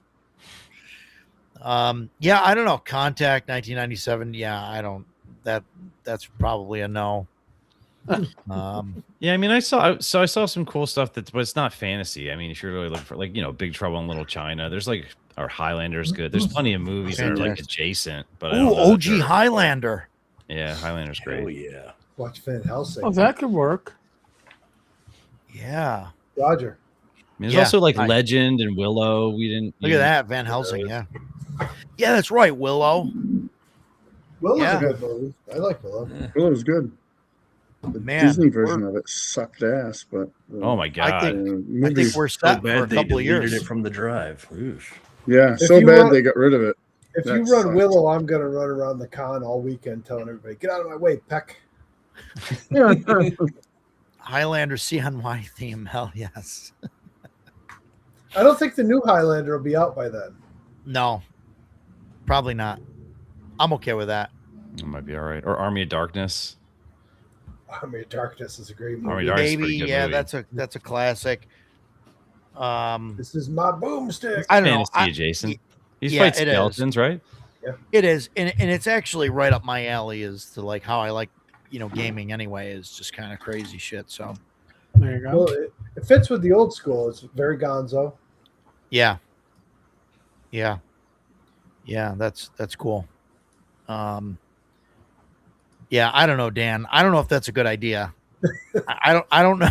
Yeah, I don't know. Contact 1997. Yeah, I don't. That's probably a no. Yeah, I mean, I saw some cool stuff but it's not fantasy. I mean, if you're really looking for like, Big Trouble in Little China, there's like, or Highlander's good. There's plenty of movies that are like adjacent, but OG Highlander. Yeah, Highlander's great. Oh yeah. Watch Van Helsing. Oh, that could work. Yeah. Roger. I mean, there's also like Legend and Willow. We didn't look at that Van Helsing. Yeah. Yeah, that's right. Willow. Willow's a good movie. I like Willow. Yeah. Willow's good. The Disney version of it sucked ass, but oh my God, I think we're set for a couple of years. It from the drive. Oof. Yeah, so bad they got rid of it. If you run Willow, I'm gonna run around the con all weekend telling everybody, "Get out of my way, Peck." Highlander CNY theme, hell yes. I don't think the new Highlander will be out by then. No, probably not. I'm okay with that. It might be all right. Or Army of Darkness. Army of Darkness is a great movie. Army of Darkness maybe, yeah, movie. That's a classic. This is my boomstick. I don't know. Adjacent. These fight skeletons, right? Yeah, it is, and it's actually right up my alley. Is to like how I like gaming anyway. Is just kind of crazy shit. So there you go. Well, it fits with the old school. It's very gonzo. Yeah. That's cool. Yeah, I don't know, Dan. I don't know if that's a good idea. I don't know.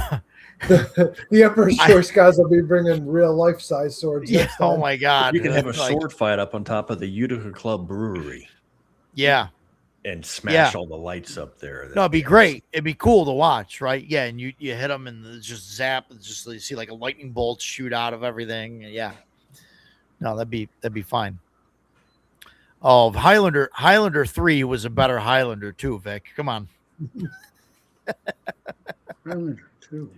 The Emperor's Choice guys will be bringing real life size swords. Yeah. Oh my God. You can have a sword fight up on top of the Utica Club Brewery. Yeah. And smash all the lights up there. No, it'd be great. It'd be cool to watch, right? Yeah, and you hit them and it's just zap. It's just you see like a lightning bolt shoot out of everything. Yeah. No, that'd be fine. Oh, Highlander 3 was a better Highlander 2, Vic. Come on. Highlander 2.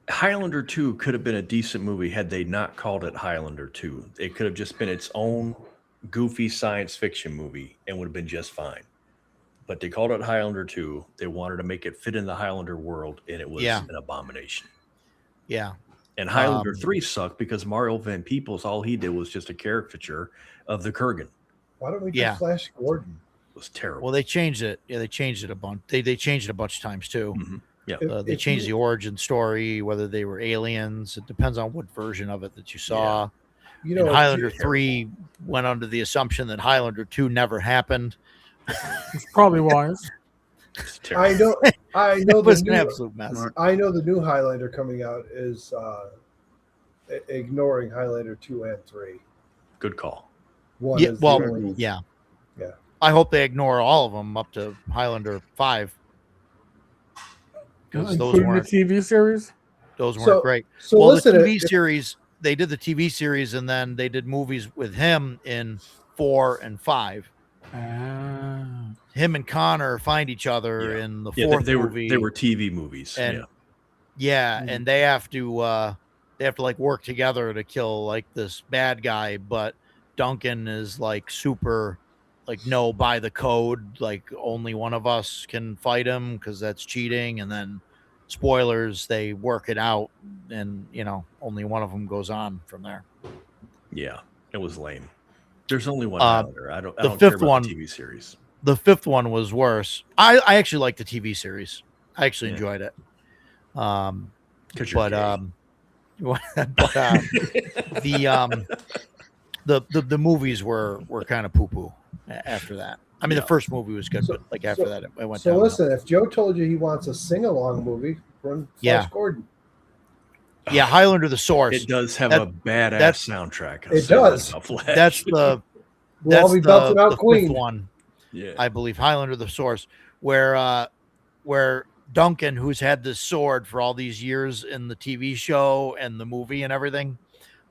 Highlander 2 could have been a decent movie had they not called it Highlander 2. It could have just been its own goofy science fiction movie and would have been just fine. But they called it Highlander 2. They wanted to make it fit in the Highlander world, and it was an abomination. Yeah. And Highlander 3 sucked because Mario Van Peebles, all he did was just a caricature of the Kurgan. Why don't we do Flash Gordon? It was terrible. Well, they changed it. Yeah, they changed it a bunch. They changed it a bunch of times too. Mm-hmm. Yeah, they changed the origin story, whether they were aliens. It depends on what version of it that you saw. Yeah. Highlander 3 went under the assumption that Highlander 2 never happened. It's probably wise. I know. It was an absolute mess. I know the new Highlander coming out is ignoring Highlander 2 and 3. Good call. Yeah. I hope they ignore all of them up to Highlander 5. Because those weren't the TV series. Those weren't great. So well, listen, the TV series, they did the TV series, and then they did movies with him in 4 and 5. Him and Connor find each other in the fourth movie. They were TV movies, and and they have to like work together to kill like this bad guy, but Duncan is like super like no by the code, like only one of us can fight him because that's cheating, and then spoilers, they work it out, and only one of them goes on from there. Yeah, it was lame. There's only one Highlander. I don't fifth care about one, the TV series. The fifth one was worse. I actually liked the TV series. I actually enjoyed it. The movies were kind of poo poo after that. I mean, the first movie was good, but like after that, it went. So listen, if Joe told you he wants a sing along movie, run Flash Gordon. Yeah, Highlander the Source. It does have a badass soundtrack. It does. That's the belting out Queen one. Yeah, I believe Highlander the Source, where Duncan, who's had this sword for all these years in the TV show and the movie and everything,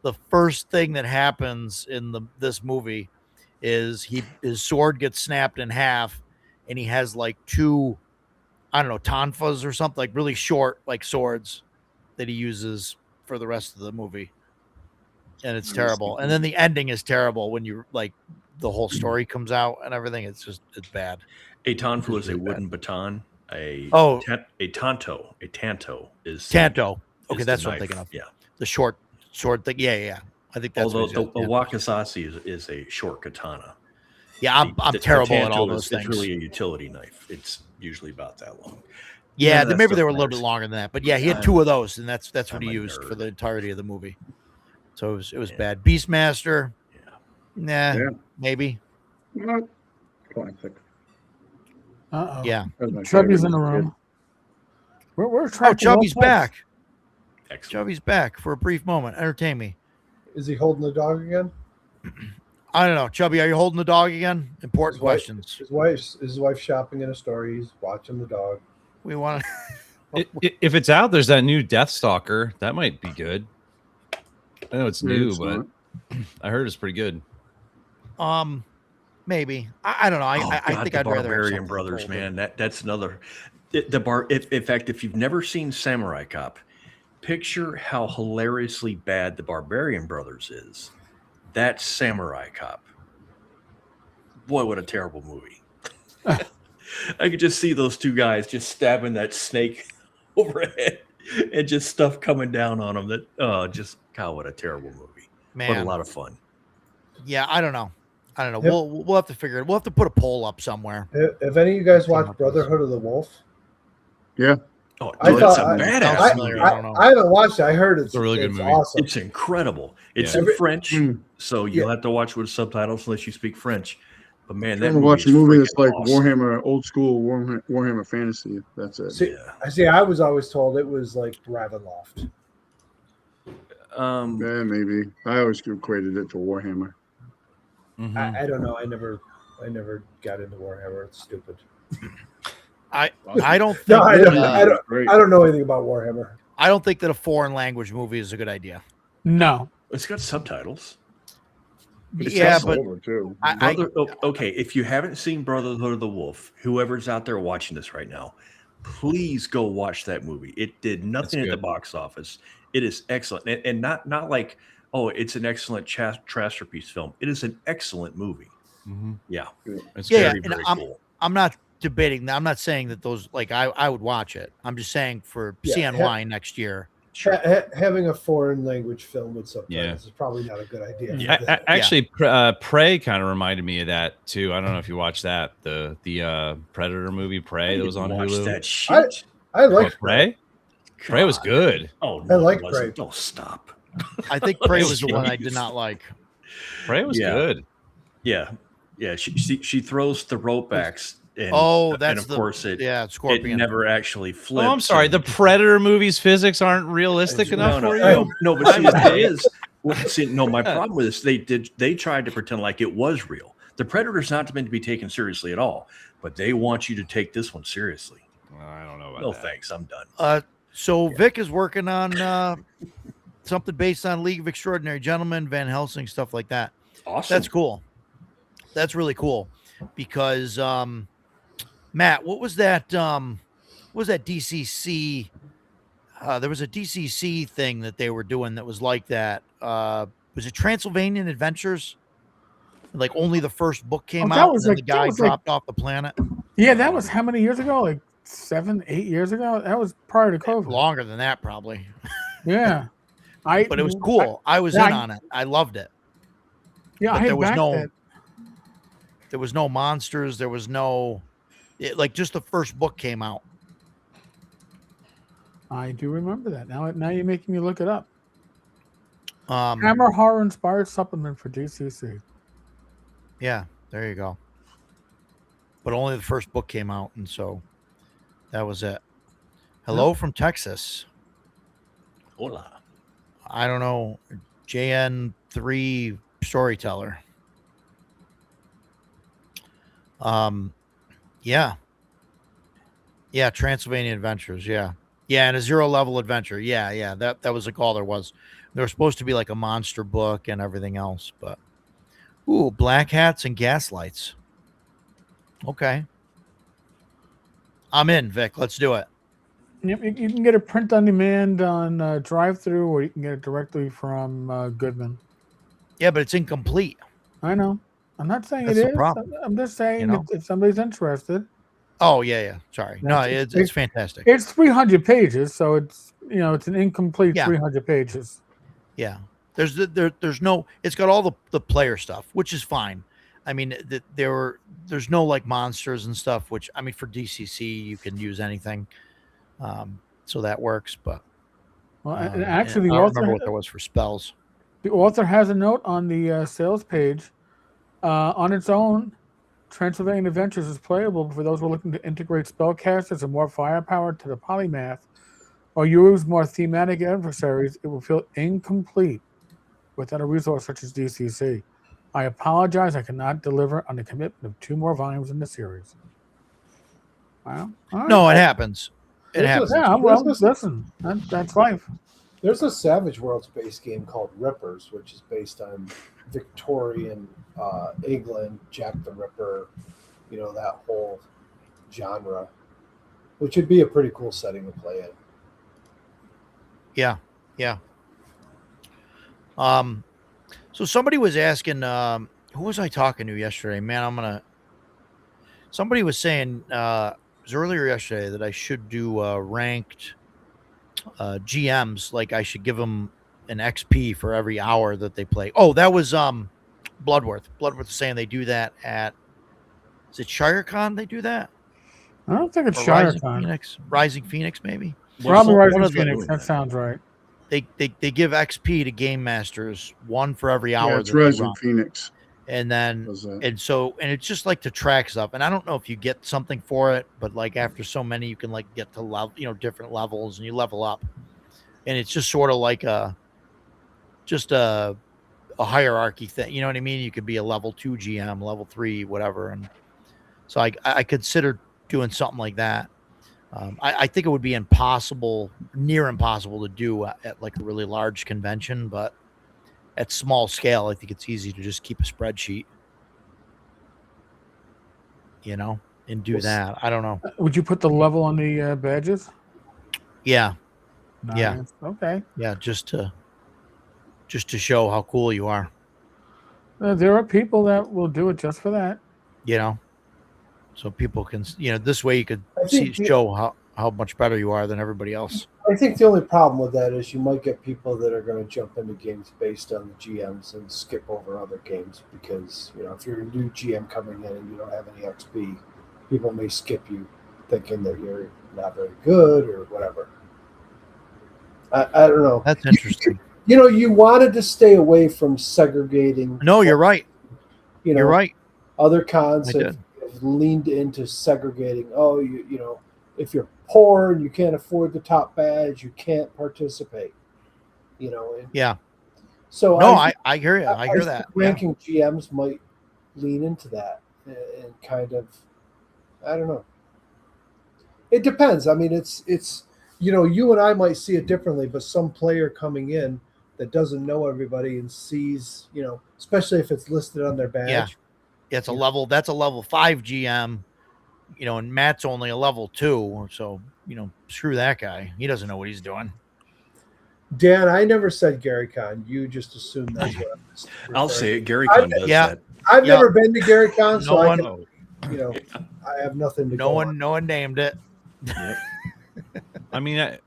the first thing that happens in this movie is his sword gets snapped in half, and he has like 2, I don't know, tonfas or something, like really short like swords that he uses for the rest of the movie, and it's terrible. And then the ending is terrible when you like the whole story comes out and everything. It's bad. A tonfa is a wooden baton. A tanto is tanto. Okay, that's what I'm thinking of. Yeah, the short sword thing. Yeah. I think that's. Although the wakizashi is a short katana. Yeah, I'm terrible at all those things. It's really a utility knife. It's usually about that long. Yeah, maybe they were a little bit longer than that, but yeah, he had 2 of those, and that's what he used for the entirety of the movie. So it was bad. Beastmaster. Maybe. Classic. Uh-oh. Yeah. Chubby's in the room. We're Chubby's back. Excellent. Chubby's back for a brief moment. Entertain me. Is he holding the dog again? I don't know. Chubby, are you holding the dog again? Important questions. His wife shopping in a store. He's watching the dog. We want to. If it's out, there's that new Deathstalker. That might be good. I know it's new, but I heard it's pretty good. Maybe. I don't know. I think I'd rather Barbarian Brothers, man. That's another. In fact, if you've never seen Samurai Cop, picture how hilariously bad the Barbarian Brothers is. That's Samurai Cop. Boy, what a terrible movie. I could just see those 2 guys just stabbing that snake overhead. and just stuff coming down on them. That just God, what a terrible movie. Man, but a lot of fun. Yeah, I don't know. We'll have to figure it. We'll have to put a poll up somewhere. Have any of you guys watched Brotherhood of the Wolf? Yeah. Oh, dude, that's a badass movie. I haven't watched it. I heard it's a really good movie. Awesome. It's incredible. It's in French, so you'll have to watch with subtitles unless you speak French. But man, that watch a movie that's like Warhammer, old school Warhammer fantasy. That's it. See, I was always told it was like Ravenloft. Yeah, maybe. I always equated it to Warhammer. Mm-hmm. I don't know. I never got into Warhammer. It's stupid. I don't think I don't know anything about Warhammer. I don't think that a foreign language movie is a good idea. No. It's got subtitles. Yeah, but okay, if you haven't seen Brotherhood of the Wolf, whoever's out there watching this right now, please go watch that movie. It did nothing at the box office. It is excellent. And not like, oh, it's an excellent masterpiece film. It is an excellent movie. Mm-hmm. Yeah. It's very cool. I'm not debating that. I'm not saying that those, like, I would watch it. I'm just saying for CNY next year. Having a foreign language film with subtitles is probably not a good idea. Yeah, actually, Prey kind of reminded me of that too. I don't know if you watched that, the Predator movie Prey that was on Hulu. That shit. I like Prey. Prey was good. Oh, I like Prey. Don't stop. I think Prey was the one I did not like. Prey was good. Yeah. She throws the rope axe. And, that's of course Scorpion. It never actually flips. Oh, I'm sorry. The Predator movies physics aren't realistic enough for you. No, but it is. No, my problem with this, they tried to pretend like it was real. The Predator's not meant to be taken seriously at all, but they want you to take this one seriously. Well, I don't know about that. No, thanks. I'm done. So Vic is working on something based on League of Extraordinary Gentlemen, Van Helsing, stuff like that. Awesome. That's cool. That's really cool because Matt, what was that? What was that DCC? There was a DCC thing that they were doing that was like that. Was it Transylvanian Adventures? Like only the first book came out, and then the guy dropped off the planet. Yeah, that was how many years ago? Like 7, 8 years ago. That was prior to COVID. Longer than that, probably. Yeah, but it was cool. I was in on it. I loved it. Yeah, but there was no monsters. There was no. Like just the first book came out. I do remember that. Now you're making me look it up. Hammer horror inspired supplement for DCC. Yeah, there you go. But only the first book came out, and so that was it. Hello from Texas. Hola. I don't know. JN3 storyteller. Yeah, Transylvania Adventures, yeah, and a 0 level adventure, yeah. That was like all there was. There was supposed to be like a monster book and everything else, but black hats and gaslights. Okay, I'm in, Vic. Let's do it. You can get a print on demand on drive-through, or you can get it directly from Goodman. Yeah, but it's incomplete. I know. I'm not saying That's it is. Problem. I'm just saying if somebody's interested. Oh yeah. Sorry. No, it's fantastic. It's 300 pages, so it's an incomplete 300 pages. Yeah. There's no. It's got all the player stuff, which is fine. I mean, there's no like monsters and stuff. Which I mean, for DCC, you can use anything, so that works. But actually, I don't remember what there was for spells. The author has a note on the sales page. On its own, Transylvanian Adventures is playable for those who are looking to integrate spellcasters and more firepower to the polymath, or use more thematic adversaries. It will feel incomplete without a resource such as DCC. I apologize, I cannot deliver on the commitment of 2 more volumes in the series. Wow. Right. No, it happens. It happens. Yeah, well, listen, that's life. There's a Savage Worlds based game called Rippers, which is based on Victorian England, Jack the Ripper, that whole genre, which would be a pretty cool setting to play in. Yeah. So somebody was asking, who was I talking to yesterday? Man, somebody was saying, it was earlier yesterday that I should do ranked GMs, like I should give them an XP for every hour that they play. Oh, that was Bloodworth. Bloodworth is saying they do that at, is it ShireCon? They do that. I don't think it's Or Rising ShireCon. Phoenix, Rising Phoenix, maybe. Probably One Rising of the- Phoenix. That sounds right. They give XP to game masters, one for every hour. Yeah, it's that they Rising run. Phoenix. And then Does that. and it's just like to track stuff. And I don't know if you get something for it, but like after so many, you can like get to level, different levels, and you level up. And it's just sort of like a hierarchy thing. You know what I mean? You could be a level 2 GM, level 3, whatever. And so I consider doing something like that. I think it would be near impossible to do at like a really large convention, but at small scale, I think it's easy to just keep a spreadsheet, and do that. I don't know. Would you put the level on the badges? Yeah. Nice. Yeah. Okay. Yeah. Just to show how cool you are. There are people that will do it just for that. So people can, this way you could think show how much better you are than everybody else. I think the only problem with that is you might get people that are going to jump into games based on the GMs and skip over other games because, if you're a new GM coming in and you don't have any XP, people may skip you thinking that you're not very good or whatever. I don't know. That's interesting. You wanted to stay away from segregating. No, you're right. You're right. Other cons have leaned into segregating. Oh, if you're poor and you can't afford the top badge, you can't participate. Yeah. So no, I hear you. I hear that. Ranking GMs might lean into that and kind of, I don't know. It depends. I mean, it's you and I might see it differently, but some player coming in that doesn't know everybody and sees, especially if it's listed on their badge. Yeah. That's a level 5 GM, and Matt's only a level 2. So, screw that guy. He doesn't know what he's doing. Dan, I never said Gary Con. You just assumed that's what I'll say it. Gary Con does that. I've never been to Gary Con, so I have nothing to go on. No one named it. Yep. I mean,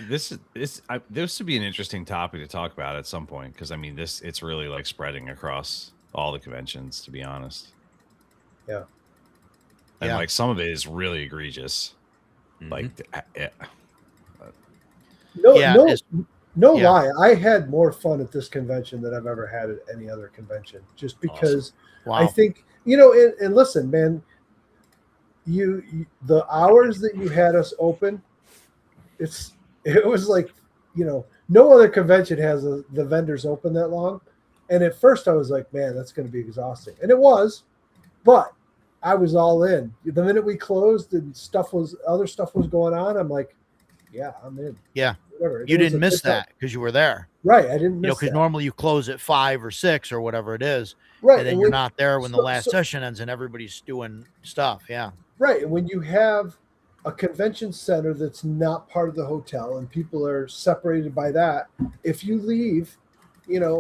this would be an interesting topic to talk about at some point because I mean, it's really like spreading across all the conventions, to be honest. Yeah, and like some of it is really egregious. Mm-hmm. Lie. I had more fun at this convention than I've ever had at any other convention, just because I think and listen, man, the hours that you had us open, it was like, no other convention has the vendors open that long. And at first I was like, man, that's going to be exhausting. And it was, but I was all in. The minute we closed and other stuff was going on, I'm like, yeah, I'm in. Yeah. You didn't miss that because you were there. Right. I didn't miss that. Because normally you close at 5 or 6 or whatever it is. Right. And then you're not there when the last session ends and everybody's doing stuff. Yeah. Right. And when you have a convention center that's not part of the hotel and people are separated by that, if you leave, you've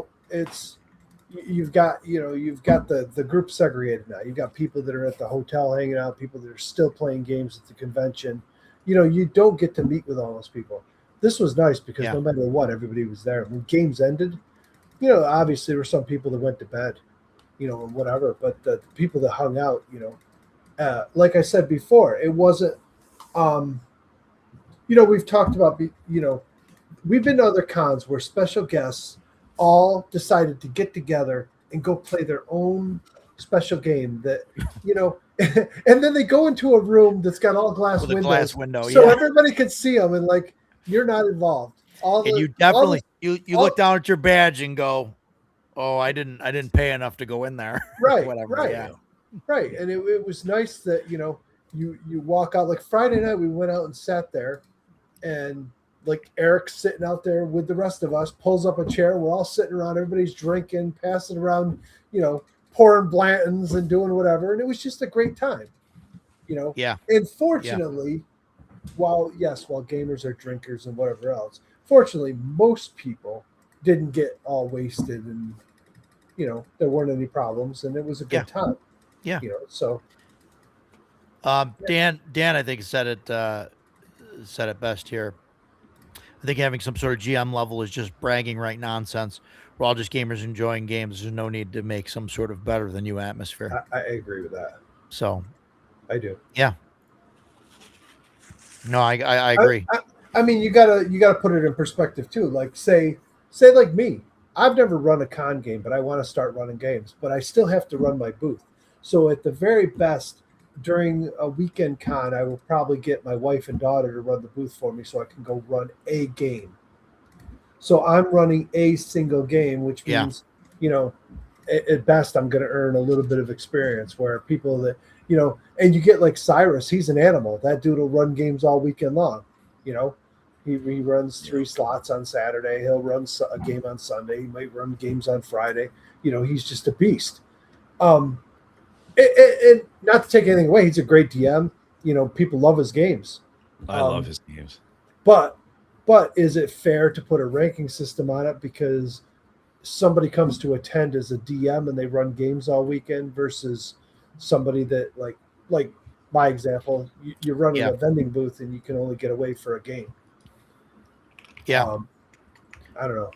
got the group segregated now. You've got people that are at the hotel hanging out, people that are still playing games at the convention. You don't get to meet with all those people. This was nice because no matter what, everybody was there. When games ended, obviously there were some people that went to bed, or whatever, but the people that hung out, like I said before, it wasn't, we've talked about, we've been to other cons where special guests all decided to get together and go play their own special game that, and then they go into a room that's got all glass windows. So everybody can see them and like, you're not involved. You definitely, you look down at your badge and go, oh, I didn't pay enough to go in there. Right. Whatever. Right. Yeah. Right. And it was nice that, you walk out. Like Friday night, we went out and sat there and like Eric's sitting out there with the rest of us, pulls up a chair. We're all sitting around. Everybody's drinking, passing around, pouring Blantons and doing whatever. And it was just a great time, Yeah. And fortunately, while gamers are drinkers and whatever else, fortunately, most people didn't get all wasted and, there weren't any problems and it was a good time. Yeah. So. Dan, I think said it best here. I think having some sort of GM level is just bragging right nonsense. We're all just gamers enjoying games. There's no need to make some sort of better than you atmosphere. I agree with that. So, I do. Yeah. No, I agree. I mean, you gotta put it in perspective too. Like say like me, I've never run a con game, but I want to start running games, but I still have to run my booth. So at the very best, during a weekend con, I will probably get my wife and daughter to run the booth for me so I can go run a game. So I'm running a single game, which means, at best, I'm going to earn a little bit of experience where people that, and you get like Cyrus, he's an animal. That dude will run games all weekend long. He runs 3 slots on Saturday. He'll run a game on Sunday. He might run games on Friday. He's just a beast. And not to take anything away, he's a great DM. People love his games. I love his games. But is it fair to put a ranking system on it because somebody comes to attend as a DM and they run games all weekend versus somebody that like my example, you're running a vending booth and you can only get away for a game. Yeah. I don't know.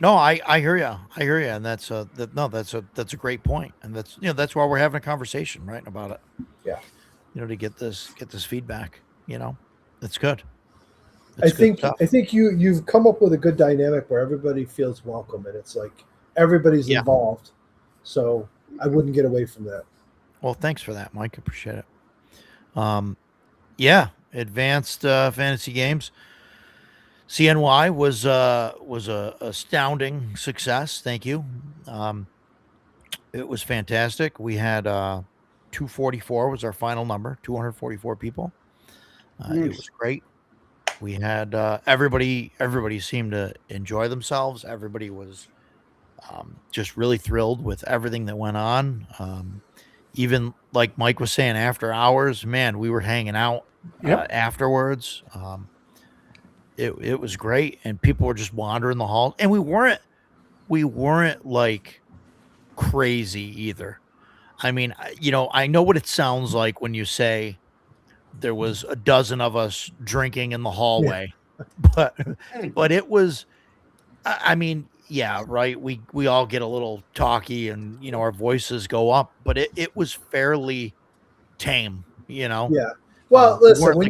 No, I hear you. And that's a great point. And that's why we're having a conversation, right, about it. Yeah. To get this feedback, that's good. I think you've come up with a good dynamic where everybody feels welcome and it's like everybody's involved. So I wouldn't get away from that. Well, thanks for that, Mike. Appreciate it. Advanced Fantasy Games. CNY was a astounding success. Thank you. It was fantastic. We had 244 was our final number. 244 people. It was great. We had everybody seemed to enjoy themselves. Everybody was just really thrilled with everything that went on. Even like Mike was saying, after hours, man, we were hanging out afterwards. It was great, and people were just wandering the halls, and we weren't like crazy either. I mean, I know what it sounds like when you say there was a dozen of us drinking in the hallway, but it was, I mean, yeah, right. We all get a little talky and, our voices go up, but it was fairly tame, Yeah. Well, listen, when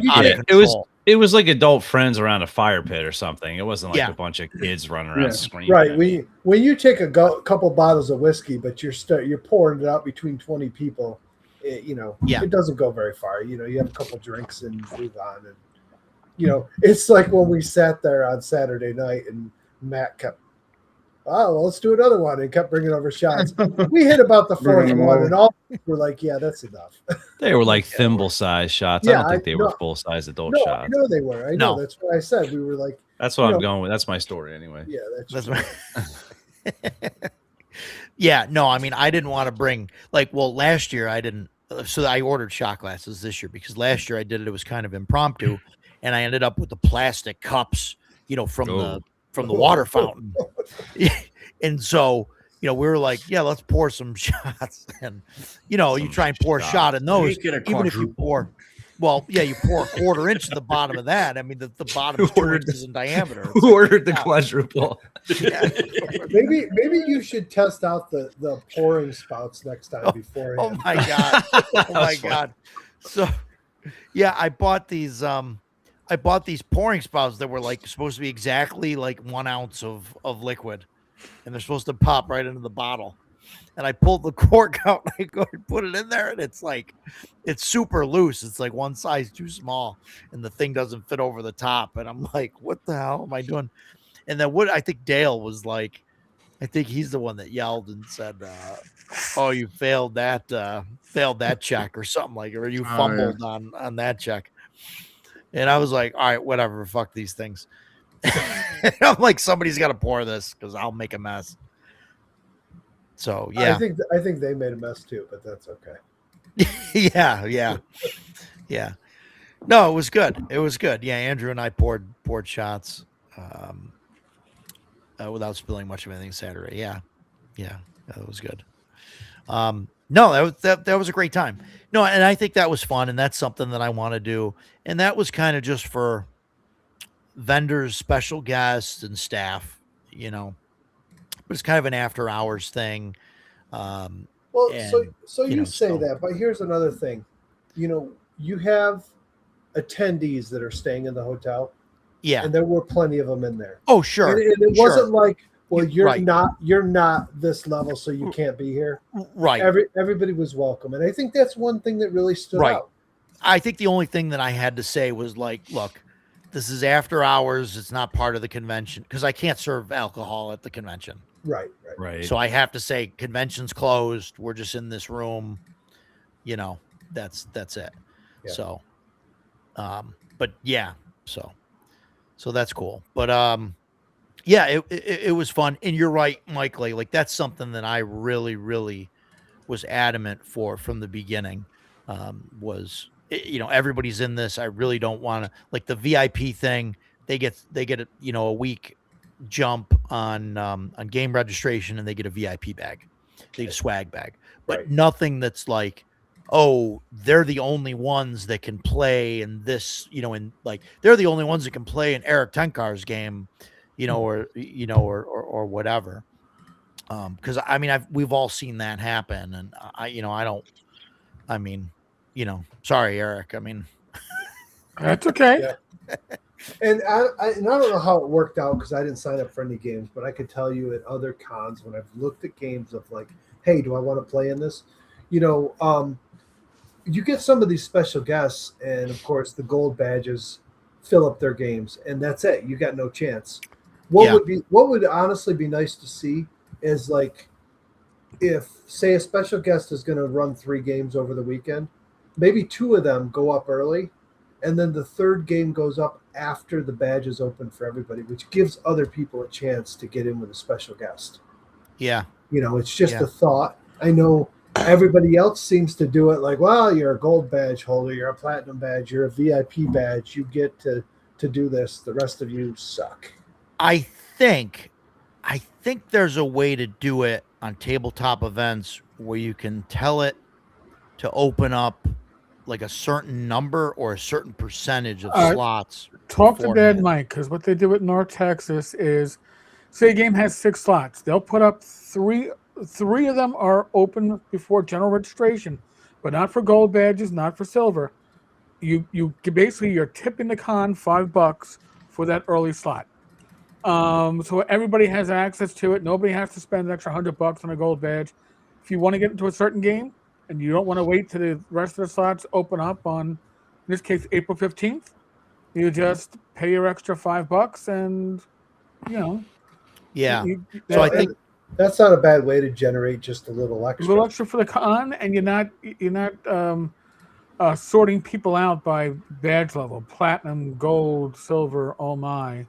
it was like adult friends around a fire pit or something. It wasn't like a bunch of kids running around screaming. Right. When you take a couple bottles of whiskey, but you're pouring it out between 20 people, it doesn't go very far. You have a couple drinks and move on. And, it's like when we sat there on Saturday night and Matt kept, let's do another one, and kept bringing over shots. We hit about the fourth one, and all were like, "Yeah, that's enough." They were like thimble-sized shots. I don't think they were full-size adult shots. I know they were. I know. That's what I said. We were like, that's what I'm going with. That's my story, anyway. Yeah, that's yeah. No, I mean, I didn't want to bring last year I didn't. So I ordered shot glasses this year because last year I did it. It was kind of impromptu, and I ended up with the plastic cups, from the water fountain. And so, we were like, let's pour some shots. And, you try and pour a shot in those, even if you pour, you pour a quarter inch to the bottom of that. I mean, the bottom is 2 inches in diameter. Who ordered the quadruple? Maybe you should test out the pouring spouts next time before. Oh my God. Oh my God. So, I bought these pouring spouts that were supposed to be exactly 1 ounce of liquid, and they're supposed to pop right into the bottle. And I pulled the cork out and I go and put it in there, and it's super loose. It's like one size too small, and the thing doesn't fit over the top. And I'm like, what the hell am I doing? And then I think Dale was like, I think he's the one that yelled and said, "Oh, you failed that check," or something like it, or you fumbled on that check. And I was like, all right, whatever, fuck these things. I'm like, somebody's got to pour this because I'll make a mess. So, yeah. I think they made a mess too, but that's okay. Yeah. No, it was good. Yeah, Andrew and I poured shots without spilling much of anything Saturday. Yeah, that was good. No, that was a great time. No, and I think that was fun, and that's something that I want to do. And that was kind of just for vendors, special guests, and staff. But it's kind of an after hours thing. Well, so you say that, but here's another thing. You have attendees that are staying in the hotel. Yeah. And there were plenty of them in there. Oh, sure. And it wasn't like, well, you're right. not this level, so you can't be here. Right. Everybody was welcome. And I think that's one thing that really stood out. I think the only thing that I had to say was like, look, this is after hours. It's not part of the convention because I can't serve alcohol at the convention. Right. So I have to say convention's closed. We're just in this room. That's it. Yeah. So, but yeah, so that's cool. But yeah, it was fun. And you're right, Mike. Like that's something that I really, really was adamant for from the beginning. Was everybody's in this. I really don't want to like the VIP thing. They get a week jump on game registration, and they get a VIP bag. They get a swag bag, but nothing that's like, oh, they're the only ones that can play in this, and like they're the only ones that can play in Eric Tenkar's game, or whatever. Because I mean, we've all seen that happen, and sorry, Eric. I mean, that's okay. Yeah. And I don't know how it worked out because I didn't sign up for any games, but I could tell you at other cons when I've looked at games of like, hey, do I want to play in this? You get some of these special guests, and of course the gold badges fill up their games, and that's it. You got no chance. What would honestly be nice to see is like if, say, a special guest is going to run 3 games over the weekend, maybe 2 of them go up early, and then the 3rd game goes up after the badge is open for everybody, which gives other people a chance to get in with a special guest. Yeah. It's just a thought. I know everybody else seems to do it like, well, you're a gold badge holder, you're a platinum badge, you're a VIP badge, you get to do this. The rest of you suck. I think there's a way to do it on tabletop events where you can tell it to open up like a certain number or a certain percentage of slots. Talk to Dad Mike, because what they do at North Texas is, say a game has 6 slots, they'll put up 3 of them are open before general registration, but not for gold badges, not for silver. You basically you're tipping the con $5 for that early slot. So everybody has access to it. Nobody has to spend an extra $100 on a gold badge. If you want to get into a certain game and you don't want to wait till the rest of the slots open up on, in this case, April 15th, you just pay your extra $5 and, Yeah. So I think that's not a bad way to generate just a little extra. A little extra for the con, and you're not sorting people out by badge level, platinum, gold, silver, oh my.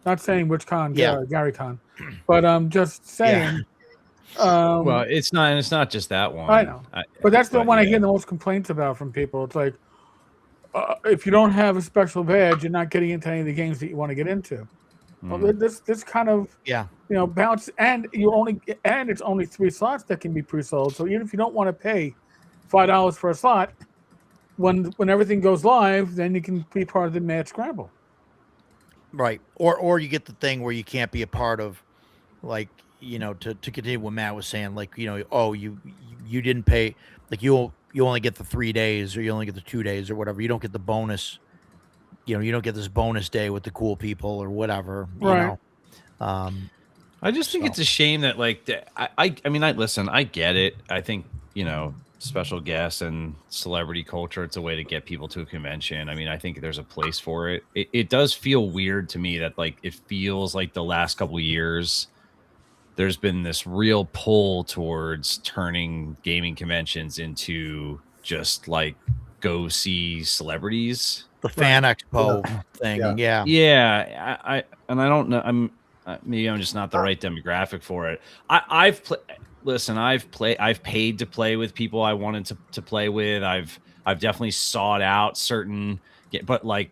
Not saying which con, Gary Con, but I'm just saying. Yeah. Well, it's not just that one. I know, but that's the one I hear the most complaints about from people. It's like, if you don't have a special badge, you're not getting into any of the games that you want to get into. Well, this kind of balance, and it's only 3 slots that can be pre-sold. So even if you don't want to pay $5 for a slot, when everything goes live, then you can be part of the Mad Scramble. Right. Or you get the thing where you can't be a part of, like, to continue what Matt was saying, like, you didn't pay, like you only get the 3 days, or you only get the 2 days or whatever. You don't get the bonus, you don't get this bonus day with the cool people or whatever, right. I just think it's a shame that like, I mean, I get it. I think, special guests and celebrity culture, it's a way to get people to a convention. I mean, I think there's a place for it. It does feel weird to me that like it feels like the last couple of years there's been this real pull towards turning gaming conventions into just like go see celebrities. The fan expo thing. Yeah. I don't know. Maybe I'm just not the right demographic for it. I've paid to play with people I wanted to play with. I've definitely sought out certain, but like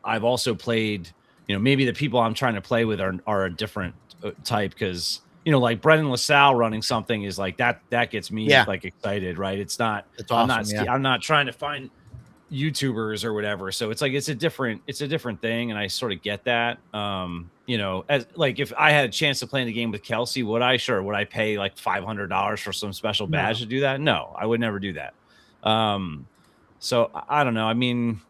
I've also played, maybe the people I'm trying to play with are a different type, because like Brendan LaSalle running something is like that gets me like excited, right? It's awesome, I'm not trying to find YouTubers or whatever. So it's like it's a different thing, and I sort of get that. You know, as like if I had a chance to play in the game with Kelsey, would I pay like $500 for some special badge to do that? No, I would never do that. So I don't know. I mean,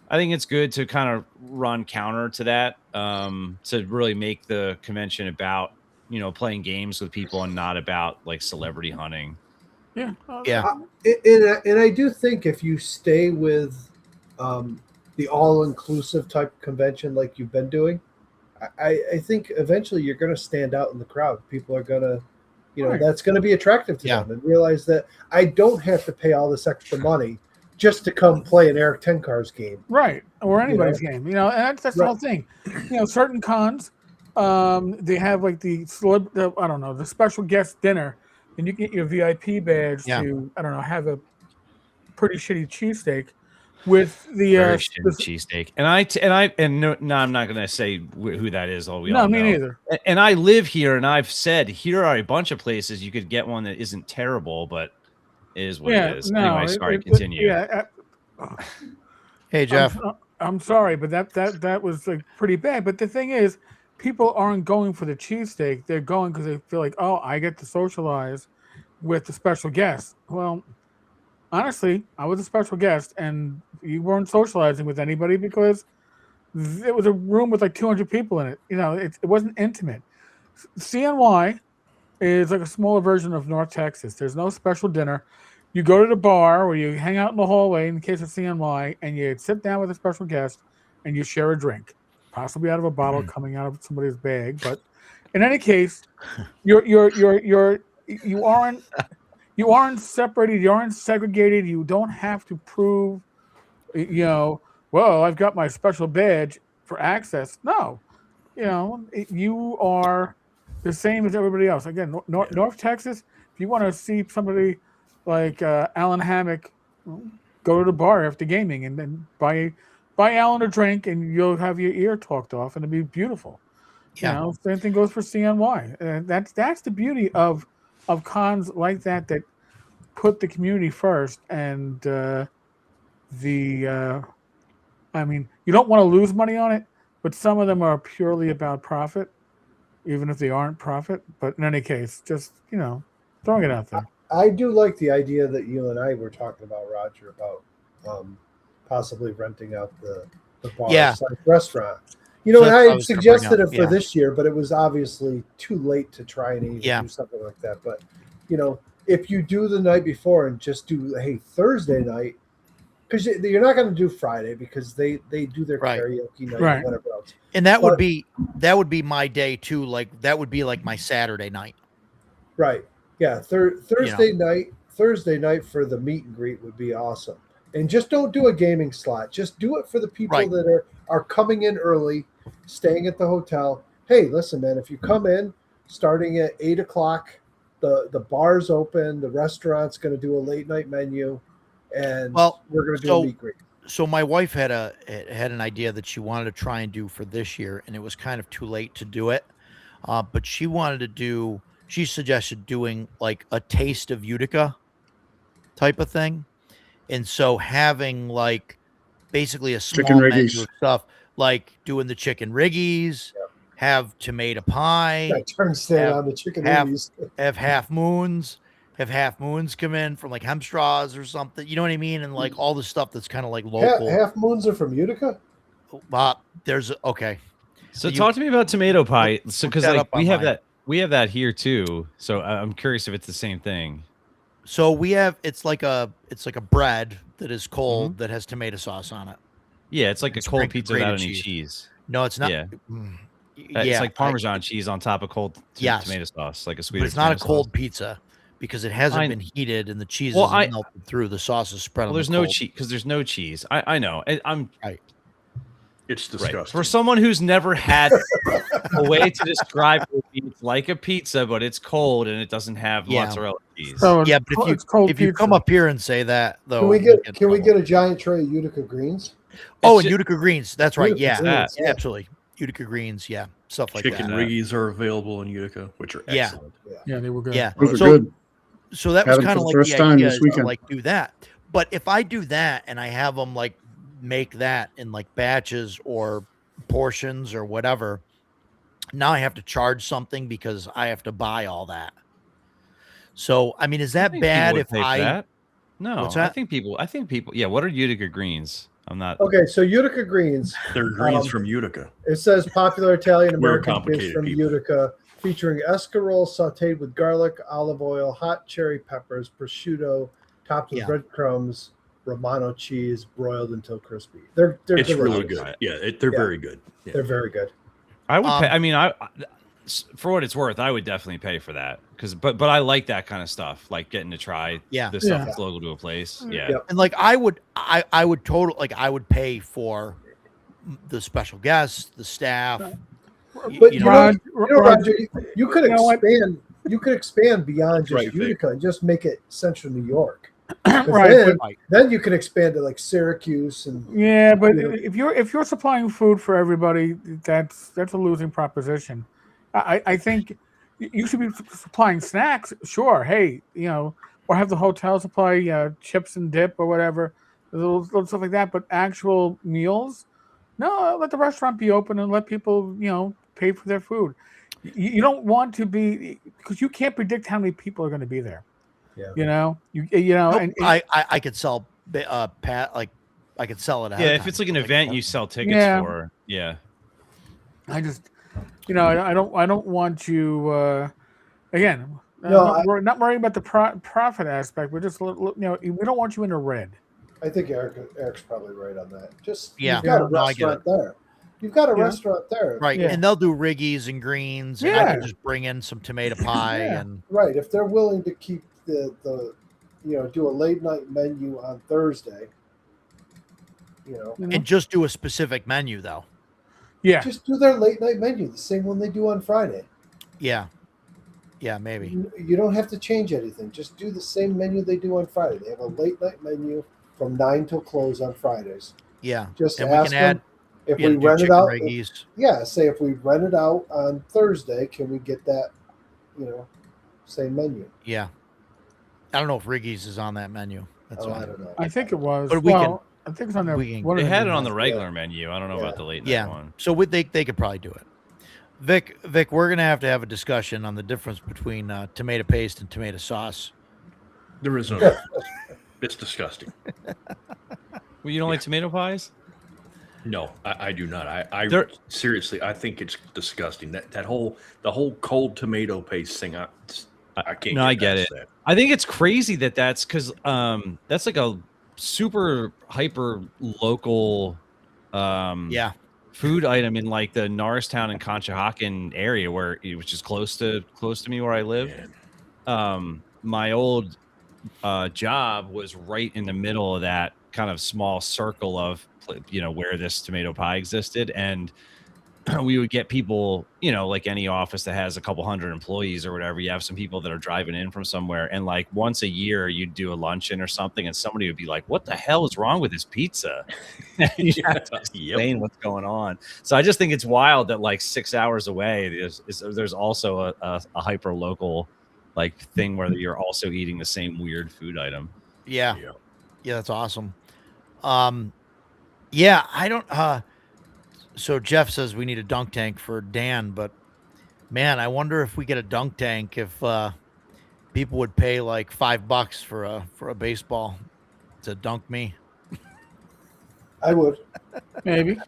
I think it's good to kind of run counter to that, to really make the convention about, you know, playing games with people and not about like celebrity hunting. Yeah. And I do think if you stay with the all-inclusive type convention like you've been doing, I think eventually you're going to stand out in the crowd. People are going to, you know, that's going to be attractive to them and realize that I don't have to pay all this extra money just to come play an Eric Tenkar's game. Right. Or anybody's game. You know, and that's the whole thing. You know, certain cons, they have like the special guest dinner, and you get your VIP badge to, I don't know, have a pretty shitty cheesesteak with the cheesesteak. And no, I'm not going to say who that is. All me neither. And I live here, and I've said here are a bunch of places you could get one that isn't terrible, but it is what it is. Anyway, sorry, continue. Hey, Jeff. I'm sorry, but that was like pretty bad. But the thing is, people aren't going for the cheesesteak. They're going because they feel like, oh, I get to socialize with the special guest. Well, honestly, I was a special guest, and you weren't socializing with anybody because it was a room with like 200 people in it. You know, it wasn't intimate. CNY is like a smaller version of North Texas. There's no special dinner. You go to the bar or you hang out in the hallway in the case of CNY, and you sit down with a special guest and you share a drink, possibly out of a bottle coming out of somebody's bag. But in any case, you aren't separated, you aren't segregated. You don't have to prove, you know, well, I've got my special badge for access. No, you know, you are the same as everybody else. Again, North Texas, if you want to see somebody like Alan Hammock, go to the bar after gaming and then buy Alan a drink, and you'll have your ear talked off, and it'll be beautiful. Yeah. You know, same thing goes for CNY. That's the beauty of cons like that put the community first, and I mean, you don't want to lose money on it, but some of them are purely about profit, even if they aren't profit. But in any case, just, you know, throwing it out there. I do like the idea that you and I were talking about, Roger, about possibly renting out the bar restaurant. You know, and I had suggested it for this year, but it was obviously too late to try and even do something like that. But, you know, if you do the night before and just do, Thursday night, because you're not going to do Friday because they do their karaoke night and whatever else. And that would be my day too. Like that would be like my Saturday night. Right. Yeah. Thursday night for the meet and greet would be awesome. And just don't do a gaming slot. Just do it for the people that are coming in early, staying at the hotel. Hey, listen, man, if you come in starting at 8:00, the bar's open, the restaurant's going to do a late night menu, and we're going to do a meet and greet. So my wife had an idea that she wanted to try and do for this year, and it was kind of too late to do it. But she suggested doing like a taste of Utica type of thing. And so having like basically a small menu of stuff, like doing the chicken riggies, have tomato pie, on the chicken riggies, have half moons come in from like Hemstraws or something. You know what I mean? And like all the stuff that's kind of like local. Half moons are from Utica? So talk to me about tomato pie. So because like we have that here too. So I'm curious if it's the same thing. So it's like a bread that is cold that has tomato sauce on it. Yeah, it's like a cold pizza without any cheese. No, it's not. Yeah, it's like Parmesan cheese on top of cold tomato sauce, like a sweet. But it's not a cold pizza because it hasn't been heated and the cheese isn't melted through. The sauce is spread. Well, there's no cheese because there's no cheese. I know. I'm right. It's disgusting. Right. For someone who's never had a way to describe it, it's like a pizza, but it's cold and it doesn't have mozzarella cheese. So but if you come up here and say that, though, can we get a giant tray of Utica greens? And Utica greens. That's right. Absolutely. Utica greens. Yeah, stuff like chicken that. Chicken riggies are available in Utica, which are excellent. Yeah, they were good. Yeah, those are good. So that was kind of like the idea to like do that. But if I do that and I have them like make that in like batches or portions or whatever, now I have to charge something because I have to buy all that. So, I mean, is that bad if that? No, what's that? I think people, yeah. What are Utica greens? I'm not. Okay, so Utica greens. They're greens from Utica. It says popular Italian American dish from people. Utica, featuring escarole sautéed with garlic, olive oil, hot cherry peppers, prosciutto, topped with breadcrumbs, Romano cheese, broiled until crispy. They're it's delicious. really good. Yeah, they're very good. Yeah. They're very good. I would pay. I mean, for what it's worth, I would definitely pay for that but I like that kind of stuff, like getting to try the stuff that's local to a place. Yeah, and like I would pay for the special guests, the staff. But Roger, you could expand. You could expand beyond just Utica and just make it Central New York. Then you can expand to like Syracuse and but if you're supplying food for everybody, that's a losing proposition. I think you should be supplying snacks, sure. Hey, or have the hotel supply chips and dip or whatever, little stuff like that. But actual meals, no. Let the restaurant be open and let people pay for their food. You don't want to be, because you can't predict how many people are going to be there. Yeah. And I could sell I could sell it. If it's like an event you sell tickets for. Yeah. I just, I don't want you. Again, we're not worrying about the profit aspect. We're just, we don't want you in the red. I think Eric's probably right on that. Just you've got a restaurant there. You've got a restaurant there, right? Yeah. And they'll do Riggies and greens. And I can just bring in some tomato pie and right. If they're willing to keep the do a late night menu on Thursday, and just do a specific menu though. Yeah, just do their late night menu, the same one they do on Friday. Yeah, maybe. You don't have to change anything. Just do the same menu they do on Friday. They have a late night menu from 9 till close on Fridays. Yeah, just and ask them if we rent it out. Say if we rent it out on Thursday, can we get that? Same menu. Yeah, I don't know if Riggies is on that menu. That's I don't know. I think it was. But we can. I think it's on there. They had it on the regular menu. I don't know about the late night one. So they could probably do it. Vic, we're gonna have a discussion on the difference between tomato paste and tomato sauce. There is no. It's disgusting. Well, you don't like tomato pies? No, I do not. I seriously, I think it's disgusting. The whole cold tomato paste thing. I can't. No, I get it. That. I think it's crazy that's because that's like a super hyper local food item in like the Norristown and Conshohocken area, which is close to me where I live. My old job was right in the middle of that kind of small circle of where this tomato pie existed, and we would get people, like any office that has a couple hundred employees or whatever, you have some people that are driving in from somewhere, and like once a year you'd do a luncheon or something and somebody would be like, what the hell is wrong with this pizza? You have to explain what's going on. So I just think it's wild that like 6 hours away there's also a hyper local like thing where you're also eating the same weird food item. Yeah, that's awesome. I don't so Jeff says we need a dunk tank for Dan, but man, I wonder if we get a dunk tank, if people would pay like $5 for a baseball to dunk me. I would. Maybe.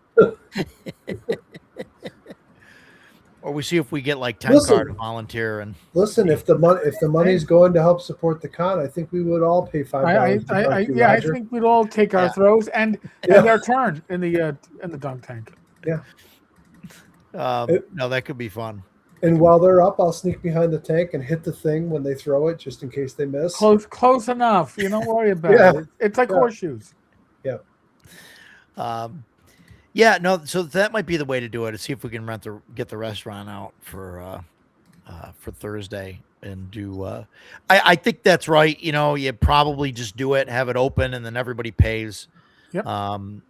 Or we see if we get like 10 card to volunteer and listen. If the money's going to help support the con, I think we would all pay $5. I think we'd all take our throws and our turn in the dunk tank. Yeah. No, that could be fun. And while they're up, I'll sneak behind the tank and hit the thing when they throw it, just in case they miss. Close enough. You don't worry about it. It's like horseshoes. Yeah. No. So that might be the way to do it. To see if we can get the restaurant out for Thursday and do. I think that's right. You probably just do it, have it open, and then everybody pays. Yep. And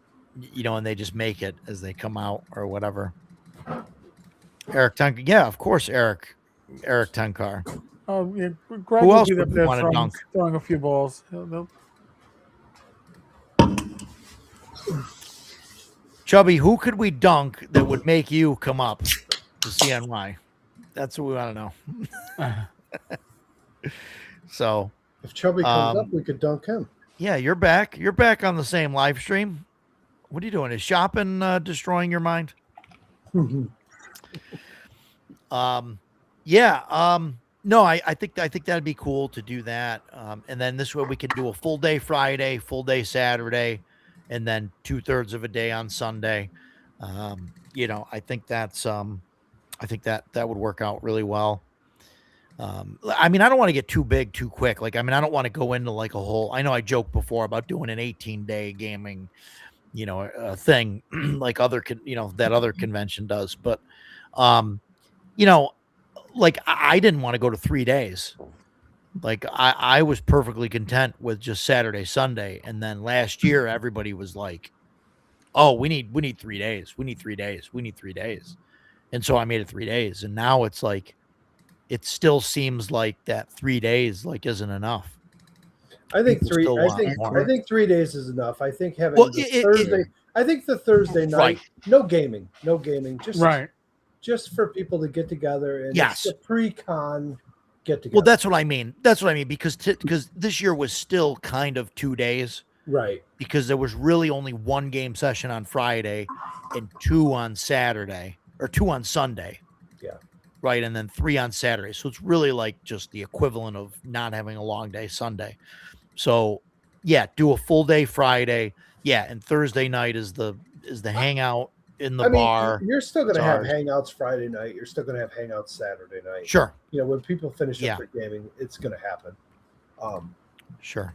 they just make it as they come out or whatever. Eric Tenkar. Yeah, of course, Eric Tenkar. Oh, yeah. Who else would want to dunk? Throwing a few balls. Chubby, who could we dunk that would make you come up to CNY? That's what we want to know. So if Chubby comes up, we could dunk him. Yeah, you're back. You're back on the same live stream. What are you doing? Is shopping destroying your mind? No, I think that'd be cool to do that. And then this way we could do a full day Friday, full day Saturday, and then 2/3 of a day on Sunday. I think that's I think that would work out really well. I mean, I don't want to get too big too quick. Like, I mean, I don't want to go into like a whole, I know I joked before about doing an 18-day gaming, thing like that other convention does. But, like I didn't want to go to 3 days. Like I was perfectly content with just Saturday, Sunday. And then last year, everybody was like, oh, we need 3 days. We need 3 days. We need 3 days. And so I made it 3 days. And now it's like, it still seems like that 3 days like isn't enough. I think I think 3 days is enough. I think having Thursday. I think the Thursday night, right. no gaming, just right. Just for people to get together and yes, it's a pre-con get together. Well, that's what I mean. That's what I mean because this year was still kind of 2 days, right? Because there was really only one game session on Friday and 2 on Saturday or 2 on Sunday. Yeah. Right, and then 3 on Saturday. So it's really like just the equivalent of not having a long day Sunday. So, yeah, do a full day Friday. Yeah, and Thursday night is the hangout in the bar. You're still going to have hangouts Friday night. You're still going to have hangouts Saturday night. Sure. When people finish up their gaming, it's going to happen. Sure.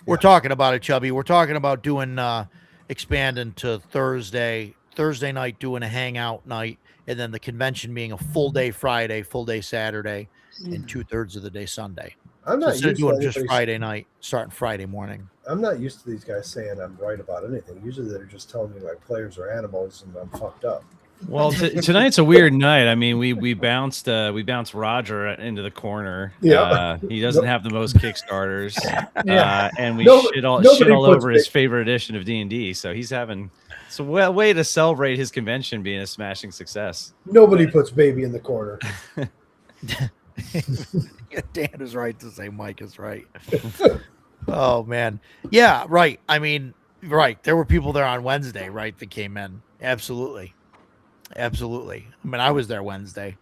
We're talking about it, Chubby. We're talking about doing expanding to Thursday night, doing a hangout night. And then the convention being a full day Friday, full day Saturday, and 2/3 of the day Sunday. I'm not instead of doing just Friday night, starting Friday morning. I'm not used to these guys saying I'm right about anything. Usually they're just telling me like players are animals and I'm fucked up. Well, tonight's a weird night. I mean, we bounced Roger into the corner. Yeah, he doesn't have the most Kickstarters. And we shit all over his favorite edition of D&D. So he's having it's a way to celebrate his convention being a smashing success. Nobody puts baby in the corner. Dan is right to say Mike is right. Oh man, yeah, right. I mean, right. There were people there on Wednesday, right, that came in. Absolutely. I mean, I was there Wednesday,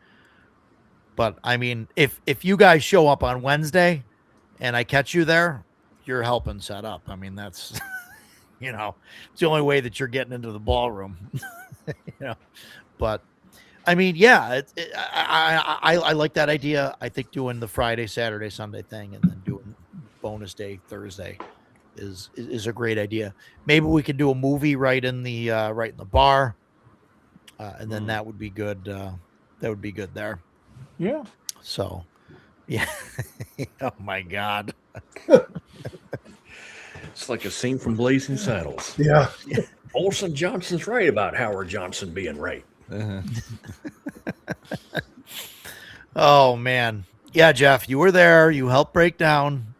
but I mean, if you guys show up on Wednesday and I catch you there, you're helping set up. I mean, that's it's the only way that you're getting into the ballroom. But I mean, yeah, I like that idea. I think doing the Friday, Saturday, Sunday thing, and then doing bonus day Thursday is a great idea. Maybe we could do a movie right in the bar. And then that would be good. That would be good there. Yeah. So, yeah. Oh my God. It's like a scene from Blazing Saddles. Yeah. Olson Johnson's right about Howard Johnson being right. Uh-huh. Oh man. Yeah, Jeff, you were there. You helped break down.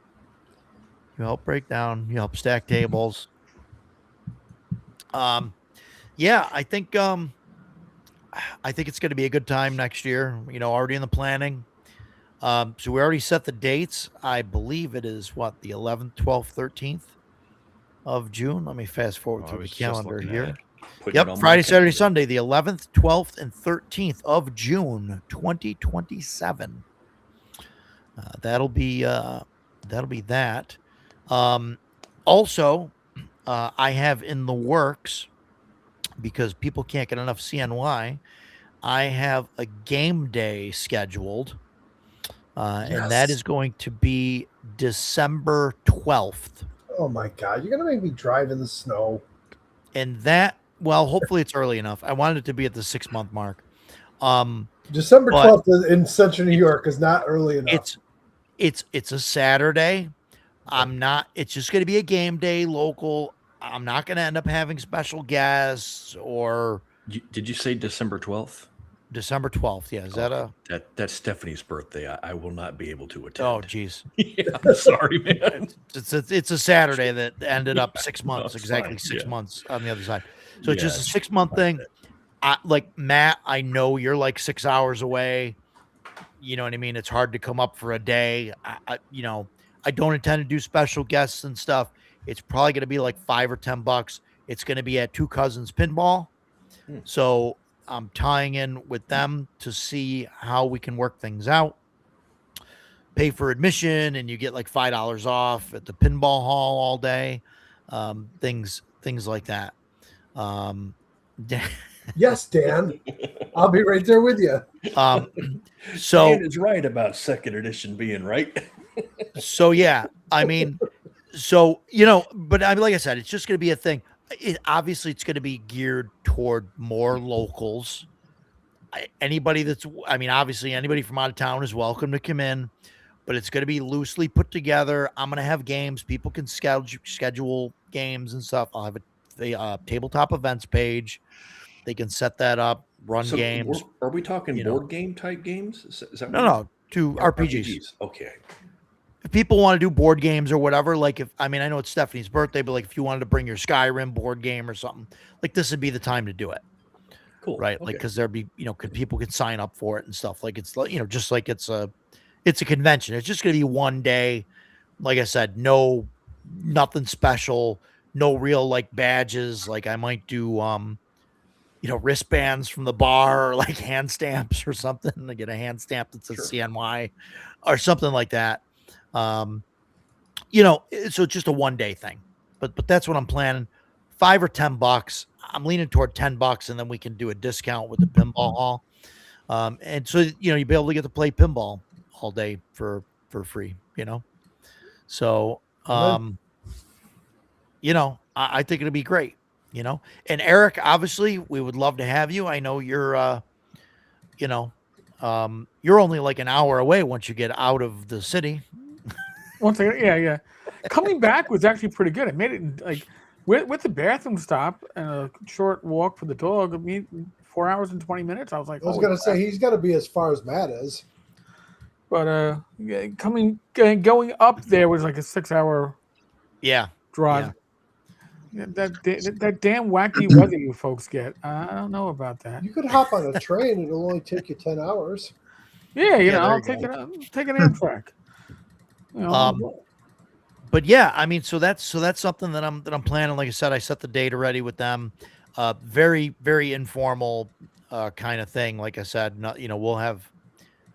You helped stack tables. Yeah, I think it's going to be a good time next year, already in the planning. So we already set the dates. I believe it is the 11th, 12th, 13th of June. Let me fast forward through the calendar here. Yep. Friday, Saturday, Sunday, the 11th, 12th, and 13th of June, 2027. That'll be that. Also, I have in the works, because people can't get enough CNY, I have a game day scheduled, and that is going to be December 12th. Oh my God, you're gonna make me drive in the snow. And that, well, hopefully it's early enough. I wanted it to be at the 6-month mark. December 12th in Central New York is not early enough. It's a Saturday. It's just going to be a game day local. I'm not going to end up having special guests or. Did you say December 12th? December 12th. Yeah, is that a? That's Stephanie's birthday. I will not be able to attend. Oh, geez. Yeah, I'm sorry, man. It's a Saturday that ended up 6 months, it's exactly fine, 6 yeah. months on the other side. So it's just a Yeah. 6-month thing. Like Matt, I know you're like 6 hours away. You know what I mean? It's hard to come up for a day. I don't intend to do special guests and stuff. It's probably going to be like $5 or $10. It's going to be at Two Cousins Pinball. So I'm tying in with them to see how we can work things out. Pay for admission, and you get like $5 off at the pinball hall all day. Things like that. Yes, Dan. I'll be right there with you. So Dan is right about second edition being right. So yeah, I mean, but I mean, like I said, it's just going to be a thing. Obviously, it's going to be geared toward more locals. Obviously, anybody from out of town is welcome to come in, but it's going to be loosely put together. I'm going to have games. People can schedule games and stuff. I'll have a tabletop events page. They can set that up, run games. Are we talking board game type games? Is that no, to RPGs. Okay. If people want to do board games or whatever, like I know it's Stephanie's birthday, but like if you wanted to bring your Skyrim board game or something, like this would be the time to do it. Cool. Right. Okay. Like, cause there'd be, people could sign up for it and stuff. Like it's just like it's a convention. It's just going to be one day. Like I said, nothing special, no real like badges. Like I might do, wristbands from the bar or like hand stamps or something to get a hand stamp that says CNY or something like that. So it's just a one-day thing, but that's what I'm planning. $5 or $10. I'm leaning toward $10, and then we can do a discount with the pinball hall. And so, you'll be able to get to play pinball all day for free, So, I think it'll be great, and Eric, obviously we would love to have you. I know you're, you're only like an hour away once you get out of the city. Once again, yeah. Coming back was actually pretty good. I made it in, like with the bathroom stop and a short walk for the dog. I mean, 4 hours and 20 minutes. I was like, I was gonna say he's got to be as far as Matt is. But going up there was like a 6-hour drive. Yeah. That damn wacky weather you folks get. I don't know about that. You could hop on a train; it'll only take you 10 hours. Yeah, I'll take an Amtrak. But yeah, I mean, so that's something that I'm planning. Like I said, I set the date already with them. Very, very informal kind of thing. Like I said, we'll have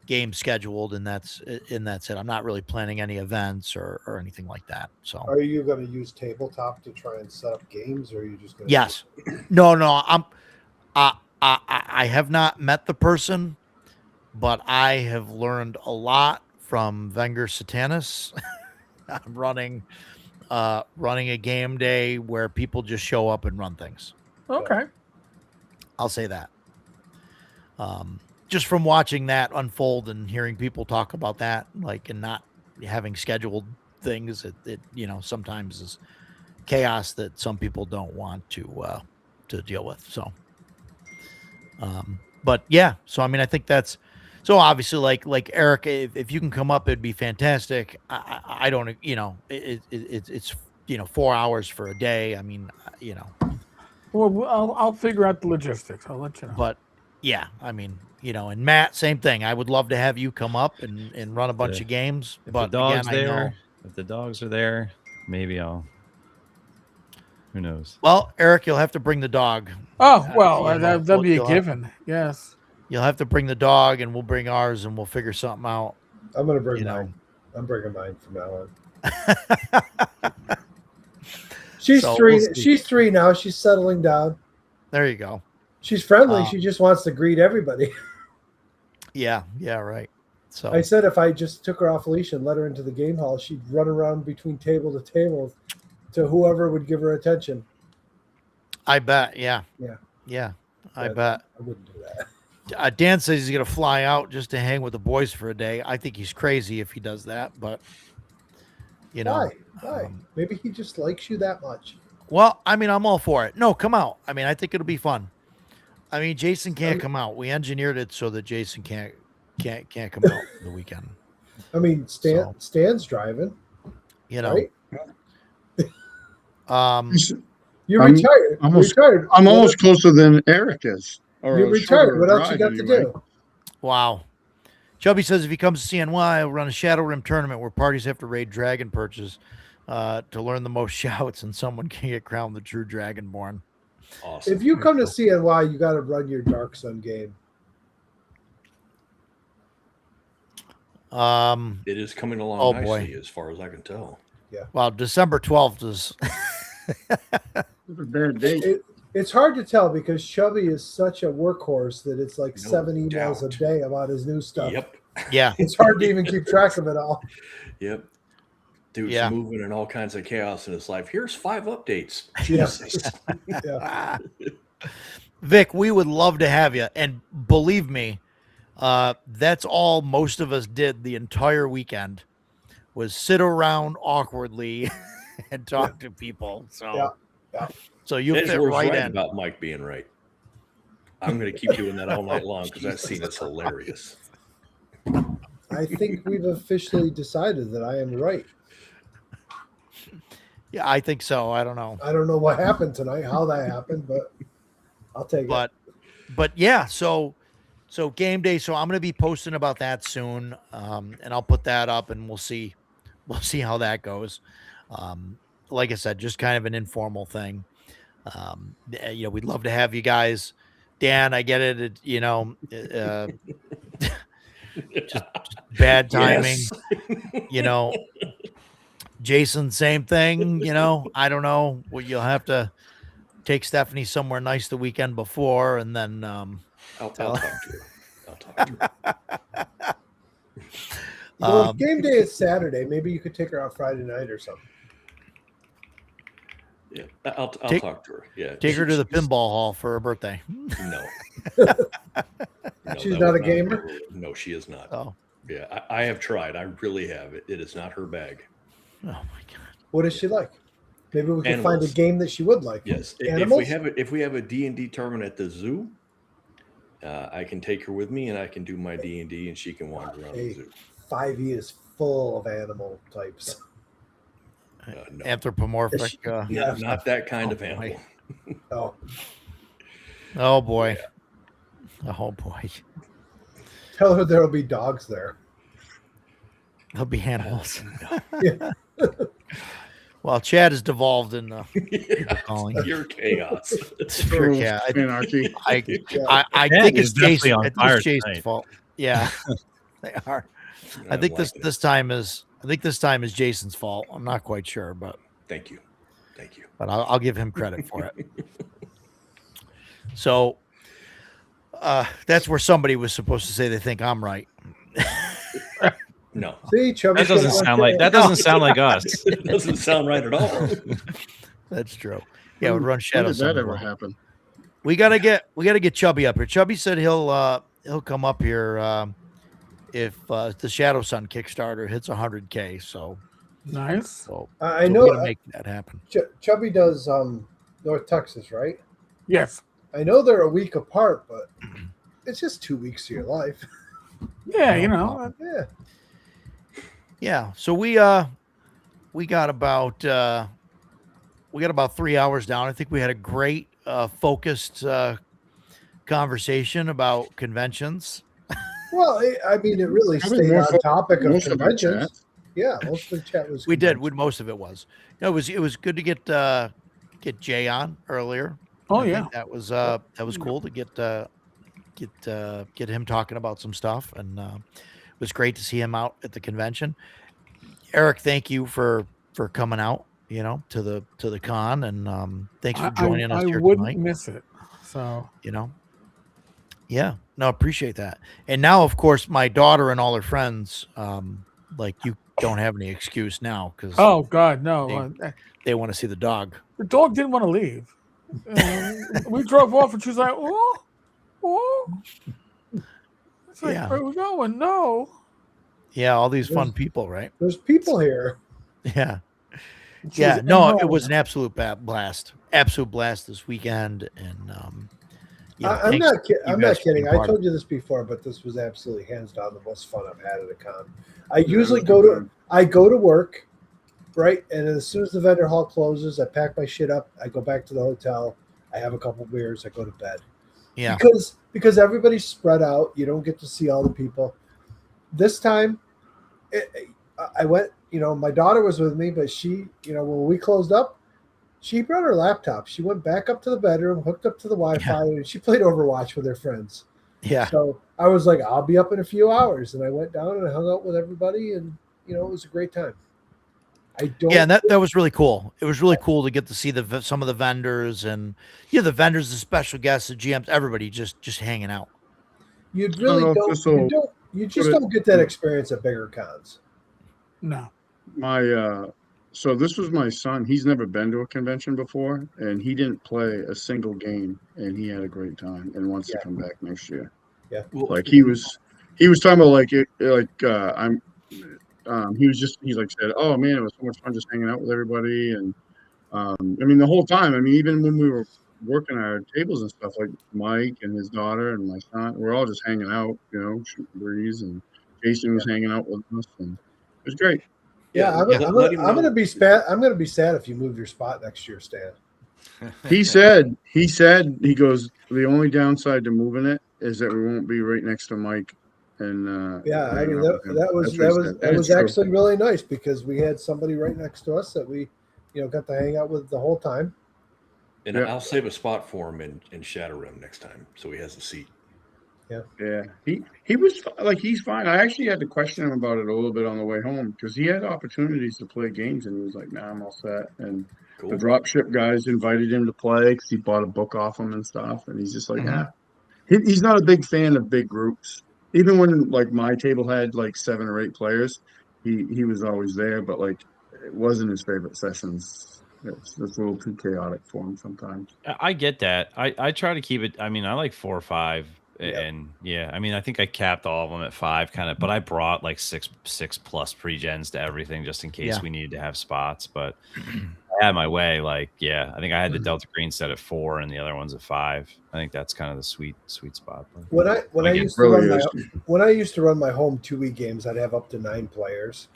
games scheduled, and that's it. I'm not really planning any events or anything like that. So, are you going to use tabletop to try and set up games, or are you just going to? Yes. No. I have not met the person, but I have learned a lot from Wenger Satanis. I'm running a game day where people just show up and run things. Okay. I'll say that. Just from watching that unfold and hearing people talk about that, like, and not having scheduled things, it sometimes is chaos that some people don't want to deal with. So, but yeah, so I mean, I think that's. So obviously, like Eric, if you can come up, it'd be fantastic. I don't, it's 4 hours for a day. I mean, Well, I'll figure out the logistics. I'll let you know. But yeah, I mean, and Matt, same thing. I would love to have you come up and run a bunch of games. But the dog's again, there, if the dogs are there, maybe I'll. Who knows? Well, Eric, you'll have to bring the dog. Oh well, that'll be a given. Yes. You'll have to bring the dog, and we'll bring ours, and we'll figure something out. I'm going to bring mine. I'm bringing mine from now on. She's 3. We'll she's 3 now. She's settling down. There you go. She's friendly. She just wants to greet everybody. Yeah, right. So I said if I just took her off leash and let her into the game hall, she'd run around between table to table to whoever would give her attention. I bet. Yeah. I bet. I wouldn't do that. Dan says he's going to fly out just to hang with the boys for a day. I think he's crazy if he does that, but Why? Maybe he just likes you that much. Well, I mean, I'm all for it. No, come out. I mean, I think it'll be fun. I mean, Jason can't come out. We engineered it so that Jason can't come out the weekend. I mean, Stan's driving. You know, right? You're retired. I'm almost closer than Eric is. You're retired. What else you got to do? Wow. Chubby says if he comes to CNY, he'll run a Shadow Rim tournament where parties have to raid dragon perches to learn the most shouts, and someone can get crowned the true Dragonborn. Awesome. If you come to CNY, you got to run your Dark Sun game. It is coming along nicely, as far as I can tell. Yeah. Well, December 12th is a bad date. It's hard to tell because Chubby is such a workhorse that it's like 7 emails a day about his new stuff. Yep. Yeah. It's hard to even keep track of it all. Yep. Dude's moving in all kinds of chaos in his life. Here's 5 updates. Jesus. Yeah. Vic, we would love to have you. And believe me, that's all most of us did the entire weekend was sit around awkwardly and talk to people. So, so you fit right in. About Mike being right. I'm going to keep doing that all night long because that scene is hilarious. I think we've officially decided that I am right. Yeah, I think so. I don't know. I don't know what happened tonight, how that happened, but I'll take it. But yeah, so game day. So I'm going to be posting about that soon, and I'll put that up, and we'll see how that goes. Like I said, just kind of an informal thing. You know, we'd love to have you guys. Dan, I get it. Just bad timing. Yes. You know, Jason, same thing. You know, I don't know. Well, you'll have to take Stephanie somewhere nice the weekend before, and then I'll talk to her. I'll talk to her. Well, if game day is Saturday, maybe you could take her out Friday night or something. Yeah, I'll talk to her. Yeah, take her to the pinball hall for her birthday. No, she's not a gamer. No, she is not. Oh, yeah, I have tried. I really have. It is not her bag. Oh my god. What does she like? Maybe we can find a game that she would like. Yes, Animals? if we have a D&D tournament at the zoo, I can take her with me and I can do my D&D and she can wander around the zoo. 5e is full of animal types. No. Anthropomorphic. Not that kind of animal. Oh boy. Oh boy. Tell her there'll be dogs there. There'll be animals. Yeah. Well, Chad has devolved in calling. Pure chaos. It's pure chaos. Anarchy. I think it's Jason's fault. Yeah, they are. I think this time is Jason's fault. I'm not quite sure, but thank you. But I'll give him credit for it. So that's where somebody was supposed to say they think I'm right. No. See, that doesn't sound like us. It doesn't sound right at all. That's true. Yeah, we run Shadow. How did that ever happen? We gotta get Chubby up here. Chubby said he'll come up here if the Shadow Sun Kickstarter hits 100K. So nice. So I know we're gonna make that happen. Chubby does North Texas, right? Yes. I know they're a week apart, but it's just 2 weeks of your life. Yeah, you know. Yeah. Yeah. So we got about 3 hours down. I think we had a great focused conversation about conventions. Well, I mean, it really stayed on topic of conventions. Yeah, most of the chat was. We did. Most of it was. You know, it was good to get Jay on earlier. Oh yeah, that was cool to get him talking about some stuff, and it was great to see him out at the convention. Eric, thank you for coming out, you know, to the con, and thanks for joining us here tonight. I wouldn't miss it. So, you know, yeah, no, appreciate that. And now, of course, my daughter and all her friends, like you don't have any excuse now because oh god, no, they want to see the dog. The dog didn't want to leave. We drove off, and she was like, "Oh." It's like, where are we going? No. Yeah, all these fun people, right? There's people here. Yeah. Yeah. No, it was an absolute blast. Absolute blast this weekend. And I'm not kidding. I told you this before, but this was absolutely hands down the most fun I've had at a con. I usually go to work, right, and as soon as the vendor hall closes, I pack my shit up. I go back to the hotel. I have a couple beers. I go to bed. Yeah, because everybody's spread out. You don't get to see all the people. This time, I went. My daughter was with me, but she, when we closed up, she brought her laptop. She went back up to the bedroom, hooked up to the Wi-Fi, and she played Overwatch with her friends. Yeah. So I was like, I'll be up in a few hours, and I went down and I hung out with everybody, and it was a great time. Yeah, and that was really cool. It was really cool to get to see some of the vendors and the vendors, the special guests, the GMs, everybody just hanging out. You really don't get that experience at bigger cons. No. So this was my son. He's never been to a convention before, and he didn't play a single game, and he had a great time and wants to come back next year. Yeah. Like he was talking about he's like said, oh man, it was so much fun just hanging out with everybody. And the whole time, even when we were working our tables and stuff, like Mike and his daughter and my son, we're all just hanging out, shooting breeze, and Jason was hanging out with us, and it was great. Yeah, I'm gonna be sad if you move your spot next year, Stan. He said he goes, the only downside to moving it is that we won't be right next to Mike. And that was actually really nice because we had somebody right next to us that we got to hang out with the whole time. And I'll save a spot for him in Shadow Realm next time, so he has a seat. Yeah. He was like, he's fine. I actually had to question him about it a little bit on the way home because he had opportunities to play games, and he was like, "Nah, I'm all set." And the dropship guys invited him to play because he bought a book off them and stuff, and he's just like, he's not a big fan of big groups. Even when like my table had like 7 or 8 players, he was always there, but like it wasn't his favorite sessions. It's a little too chaotic for him sometimes. I get that. I try to keep it. I like 4 or 5. And I think I capped all of them at 5 kind of, but I brought like 6 plus pre-gens to everything just in case we needed to have spots. But I had my way. I think I had the Delta Green set at 4 and the other one's at 5. I think that's kind of the sweet spot. When I used to run my home 2E games, I'd have up to 9 players.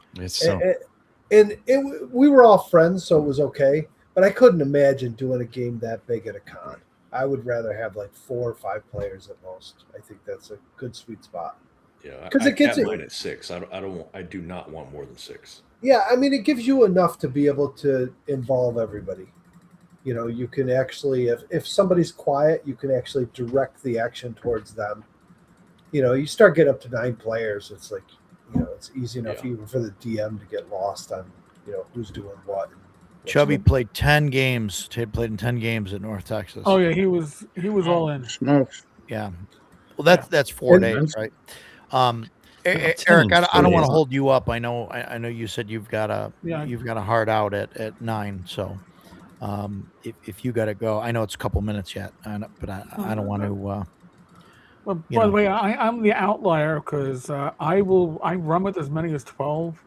We were all friends, so it was okay. But I couldn't imagine doing a game that big at a con. I would rather have like 4 or 5 players at most. I think that's a good sweet spot. Yeah, because it gets mine at 6. I do not want more than 6. Yeah, it gives you enough to be able to involve everybody. You can actually, if somebody's quiet, you can actually direct the action towards them. You start getting up to 9 players, it's like, it's easy enough even for the DM to get lost on, who's doing what. Chubby played 10 games. He played in 10 games at North Texas. Oh yeah, he was all in. Smokes. Yeah. Well, that's 4 days, right? Eric, I don't want to hold you up. I know you said you've got a hard out at 9. So, if you got to go, I know it's a couple minutes yet, but I don't want to. Well, by the way, I'm the outlier because I run with as many as 12.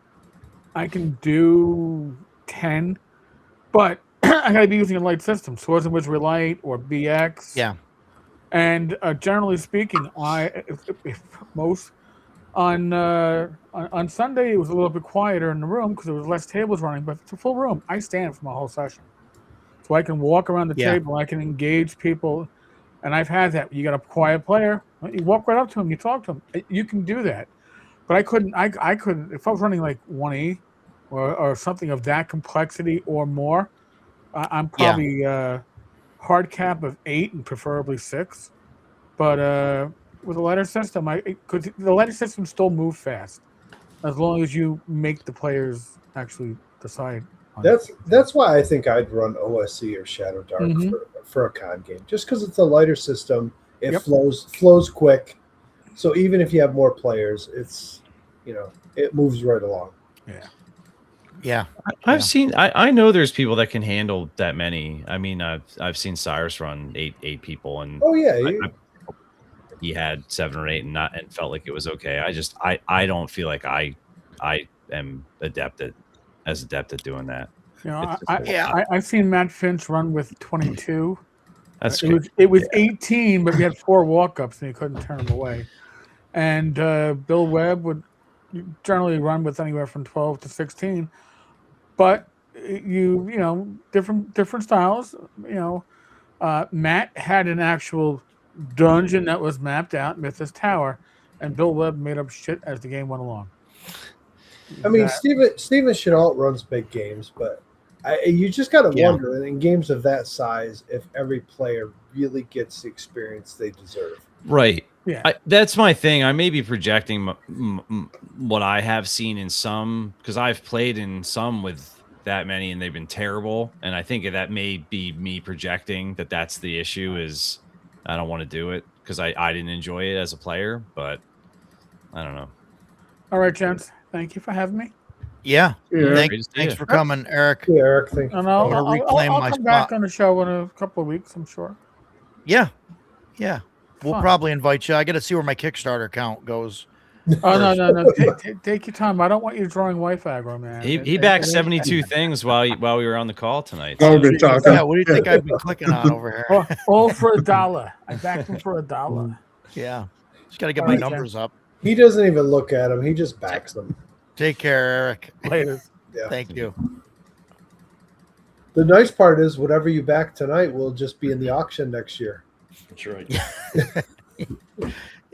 I can do 10. But I got to be using a light system, Swords and Wizardry Light or BX. Yeah. And generally speaking, if most on Sunday it was a little bit quieter in the room because there was less tables running, but if it's a full room, I stand for my whole session, so I can walk around the table, I can engage people, and I've had that. You got a quiet player, you walk right up to him, you talk to him. You can do that, but I couldn't. I couldn't if I was running like 1E. Or something of that complexity or more. I'm probably hard cap of 8 and preferably 6. But with a letter system, the letter system still move fast as long as you make the players actually decide. That's why I think I'd run OSC or Shadow Dark for a con game, just because it's a lighter system. It flows quick, so even if you have more players, it's it moves right along. Yeah. I know there's people that can handle that many. I've seen Cyrus run eight people, and he had 7 or 8 and felt like it was okay. I don't feel like I am adept at doing that. I've seen Matt Finch run with 22, That's it was 18, but we had 4 walk-ups and you couldn't turn them away. And Bill Webb would generally run with anywhere from 12 to 16, but different styles. Matt had an actual dungeon that was mapped out, Mythos Tower, and Bill Webb made up shit as the game went along. I mean, Steven Chenault runs big games, but you just got to wonder in games of that size if every player really gets the experience they deserve. Right. Yeah. That's my thing. I may be projecting what I have seen in some, because I've played in some with that many and they've been terrible. And I think that may be me projecting that's the issue, is I don't want to do it because I didn't enjoy it as a player, but I don't know. All right, gents. Thank you for having me. Yeah. Thanks for coming, Eric. Yeah, Eric, thank you. And I'll come back on the show in a couple of weeks, I'm sure. Yeah. Yeah. We'll probably invite you. I got to see where my Kickstarter account goes. Oh, no. Take your time. I don't want you drawing wife aggro, man. He backed 72 things while we were on the call tonight. Oh, we've been talking. Yeah, what do you think I've been clicking on over here? All for $1. I backed him for $1. Yeah. Just got to get my numbers up. He doesn't even look at them. He just backs them. Take care, Eric. Later. Yeah. Thank you. The nice part is whatever you back tonight will just be in the auction next year. That's right.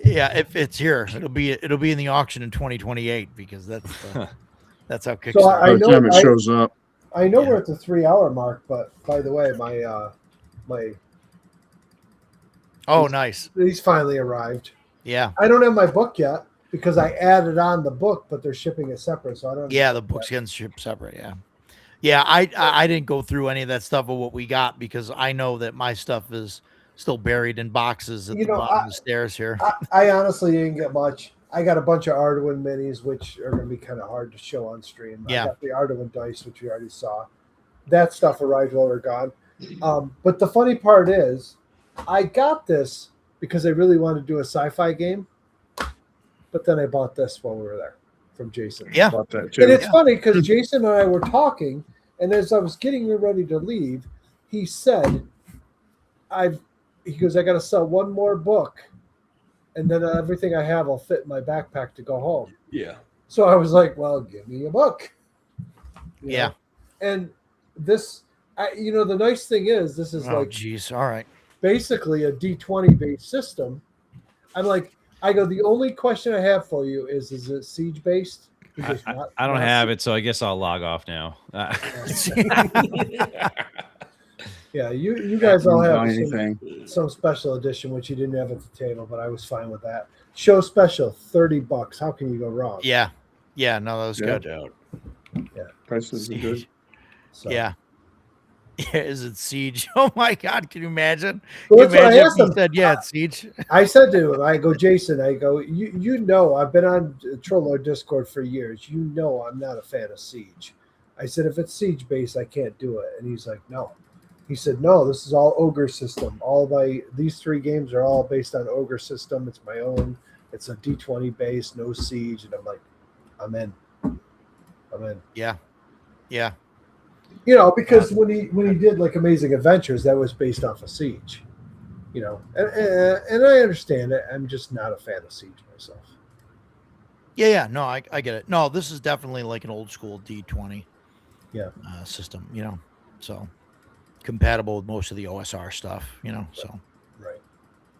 Yeah, if it's here, it'll be in the auction in 2028 because that's how Kickstarter. So I know time it shows up. I know we're at the 3-hour mark, but by the way, my nice. He's finally arrived. Yeah. I don't have my book yet because I added on the book, but they're shipping it separate, so I don't. Yeah, the book's getting shipped separate. Yeah. Yeah, I didn't go through any of that stuff of what we got because I know that my stuff is still buried in boxes at the bottom of the stairs here. I honestly didn't get much. I got a bunch of Arduin minis, which are going to be kind of hard to show on stream. Yeah. I got the Arduin dice, which we already saw. That stuff arrived while we're gone. But the funny part is, I got this because I really wanted to do a sci-fi game, but then I bought this while we were there from Jason. Yeah. About that too. And it's funny because Jason and I were talking, and as I was getting ready to leave, he said, he goes, I got to sell one more book, and then everything I have will fit in my backpack to go home. Yeah. So I was like, well, give me a book. You know? And this, the nice thing is, this is all right. Basically a D20 based system. I go, the only question I have for you is it siege based? I don't have it, so I guess I'll log off now. Yeah, you guys all have some special edition, which you didn't have at the table, but I was fine with that. Show special, $30. How can you go wrong? Yeah. Yeah, no, that was good. Yeah. Prices are good. So. Yeah. Yeah, is it Siege? Oh my God, can you imagine? Well, that's what I asked him. He said, yeah, it's Siege. I said to him, I go, Jason, you know, I've been on Trollo Discord for years. You know I'm not a fan of Siege. I said, if it's Siege based, I can't do it. And he's like, no. He said, no, this is all Ogre system. These 3 games are all based on Ogre system. It's my own. It's a D20 base, no Siege. And I'm like, I'm in. Yeah. Yeah. Because when he did like Amazing Adventures, that was based off of Siege. And I understand it. I'm just not a fan of Siege myself. Yeah. No, I get it. No, this is definitely like an old school D20 system, so compatible with most of the OSR stuff, so right,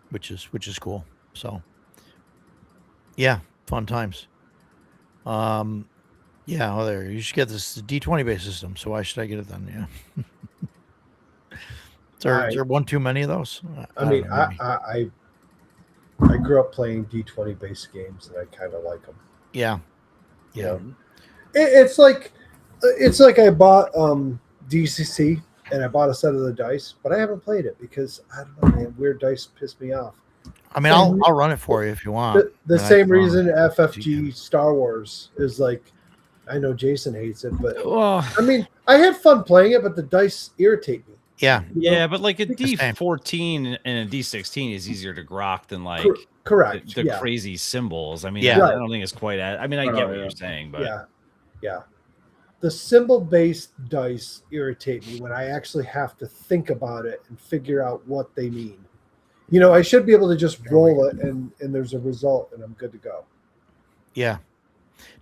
which is cool. So yeah, fun times. Yeah, well, there you should get this D20 based system. So why should I get it then? Yeah. Is there one too many of those? I grew up playing D20 based games, and I kind of like them. Yeah. It's like I bought DCC and I bought a set of the dice, but I haven't played it because I don't know, man. Weird dice piss me off. I mean, I'll run it for you if you want. The same reason FFG Star Wars is like. I know Jason hates it, but I mean, I had fun playing it, but the dice irritate me. Yeah. Yeah, but like a D14 and a D16 is easier to grok than like correct the crazy symbols. I mean, I don't think it's quite I mean, I get what you're saying, but yeah. the symbol-based dice irritate me when I actually have to think about it and figure out what they mean. You know, I should be able to just roll it and there's a result and I'm good to go. Yeah.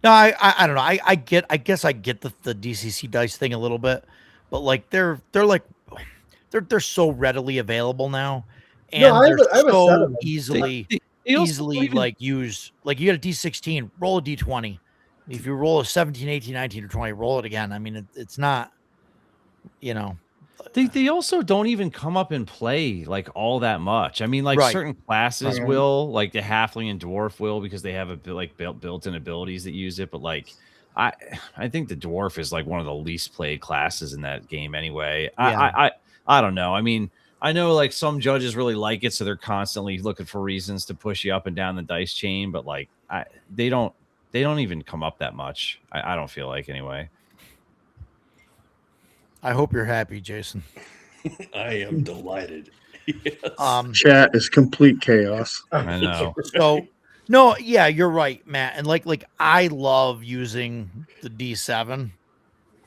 No, I don't know. I guess I get the DCC dice thing a little bit, but like they're so readily available now, and No, I they're have a set of so them. easily They also easily don't even- like used. Like you got a D16, roll a D20. If you roll a 17, 18, 19, or 20, roll it again. I mean, it's not, you know. They also don't even come up and play like all that much. I mean, like Right. certain classes will, like the halfling and dwarf will, because they have built-in abilities that use it. But like, I think the dwarf is like one of the least played classes in that game anyway. Yeah. I don't know. I mean, I know like some judges really like it, so they're constantly looking for reasons to push you up and down the dice chain. But like, they don't even come up that much. I don't feel like anyway. I hope you're happy, Jason. I am delighted. Yes. Chat is complete chaos. I know. So no, yeah, you're right, Matt. And like I love using the D7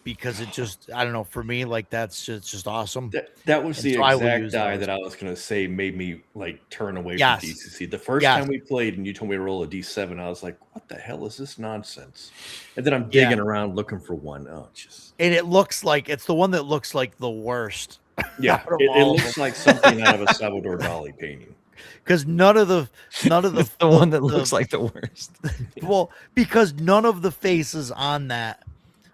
because it just, I don't know, for me, like that's just awesome. That was And the so I will exact use die those. that I was going to say made me like turn away Yes. from DCC. The first Yes. time we played and you told me to roll a D7, I was like, what the hell is this nonsense? And then I'm digging around looking for one. Oh, just. And it looks like, it's the one that looks like the worst. Yeah, it looks like something out of a Salvador Dali painting. Because none of the the one that looks like the worst. Well, because none of the faces on that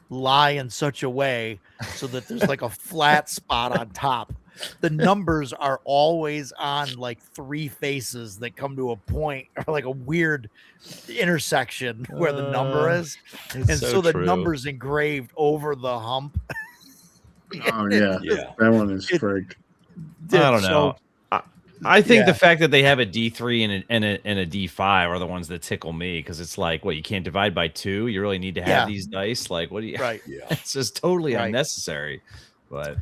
lie in such a way so that there's like a flat spot on top. The numbers are always on like three faces that come to a point or like a weird intersection where the number is. And so the number's engraved over the hump. Oh yeah. That one is frigged. I don't know. I think the fact that they have a D3 and a D5 are the ones that tickle me, because it's like, what, you can't divide by 2? You really need to have these dice? Like, what do you? Right. Yeah. It's just totally unnecessary. But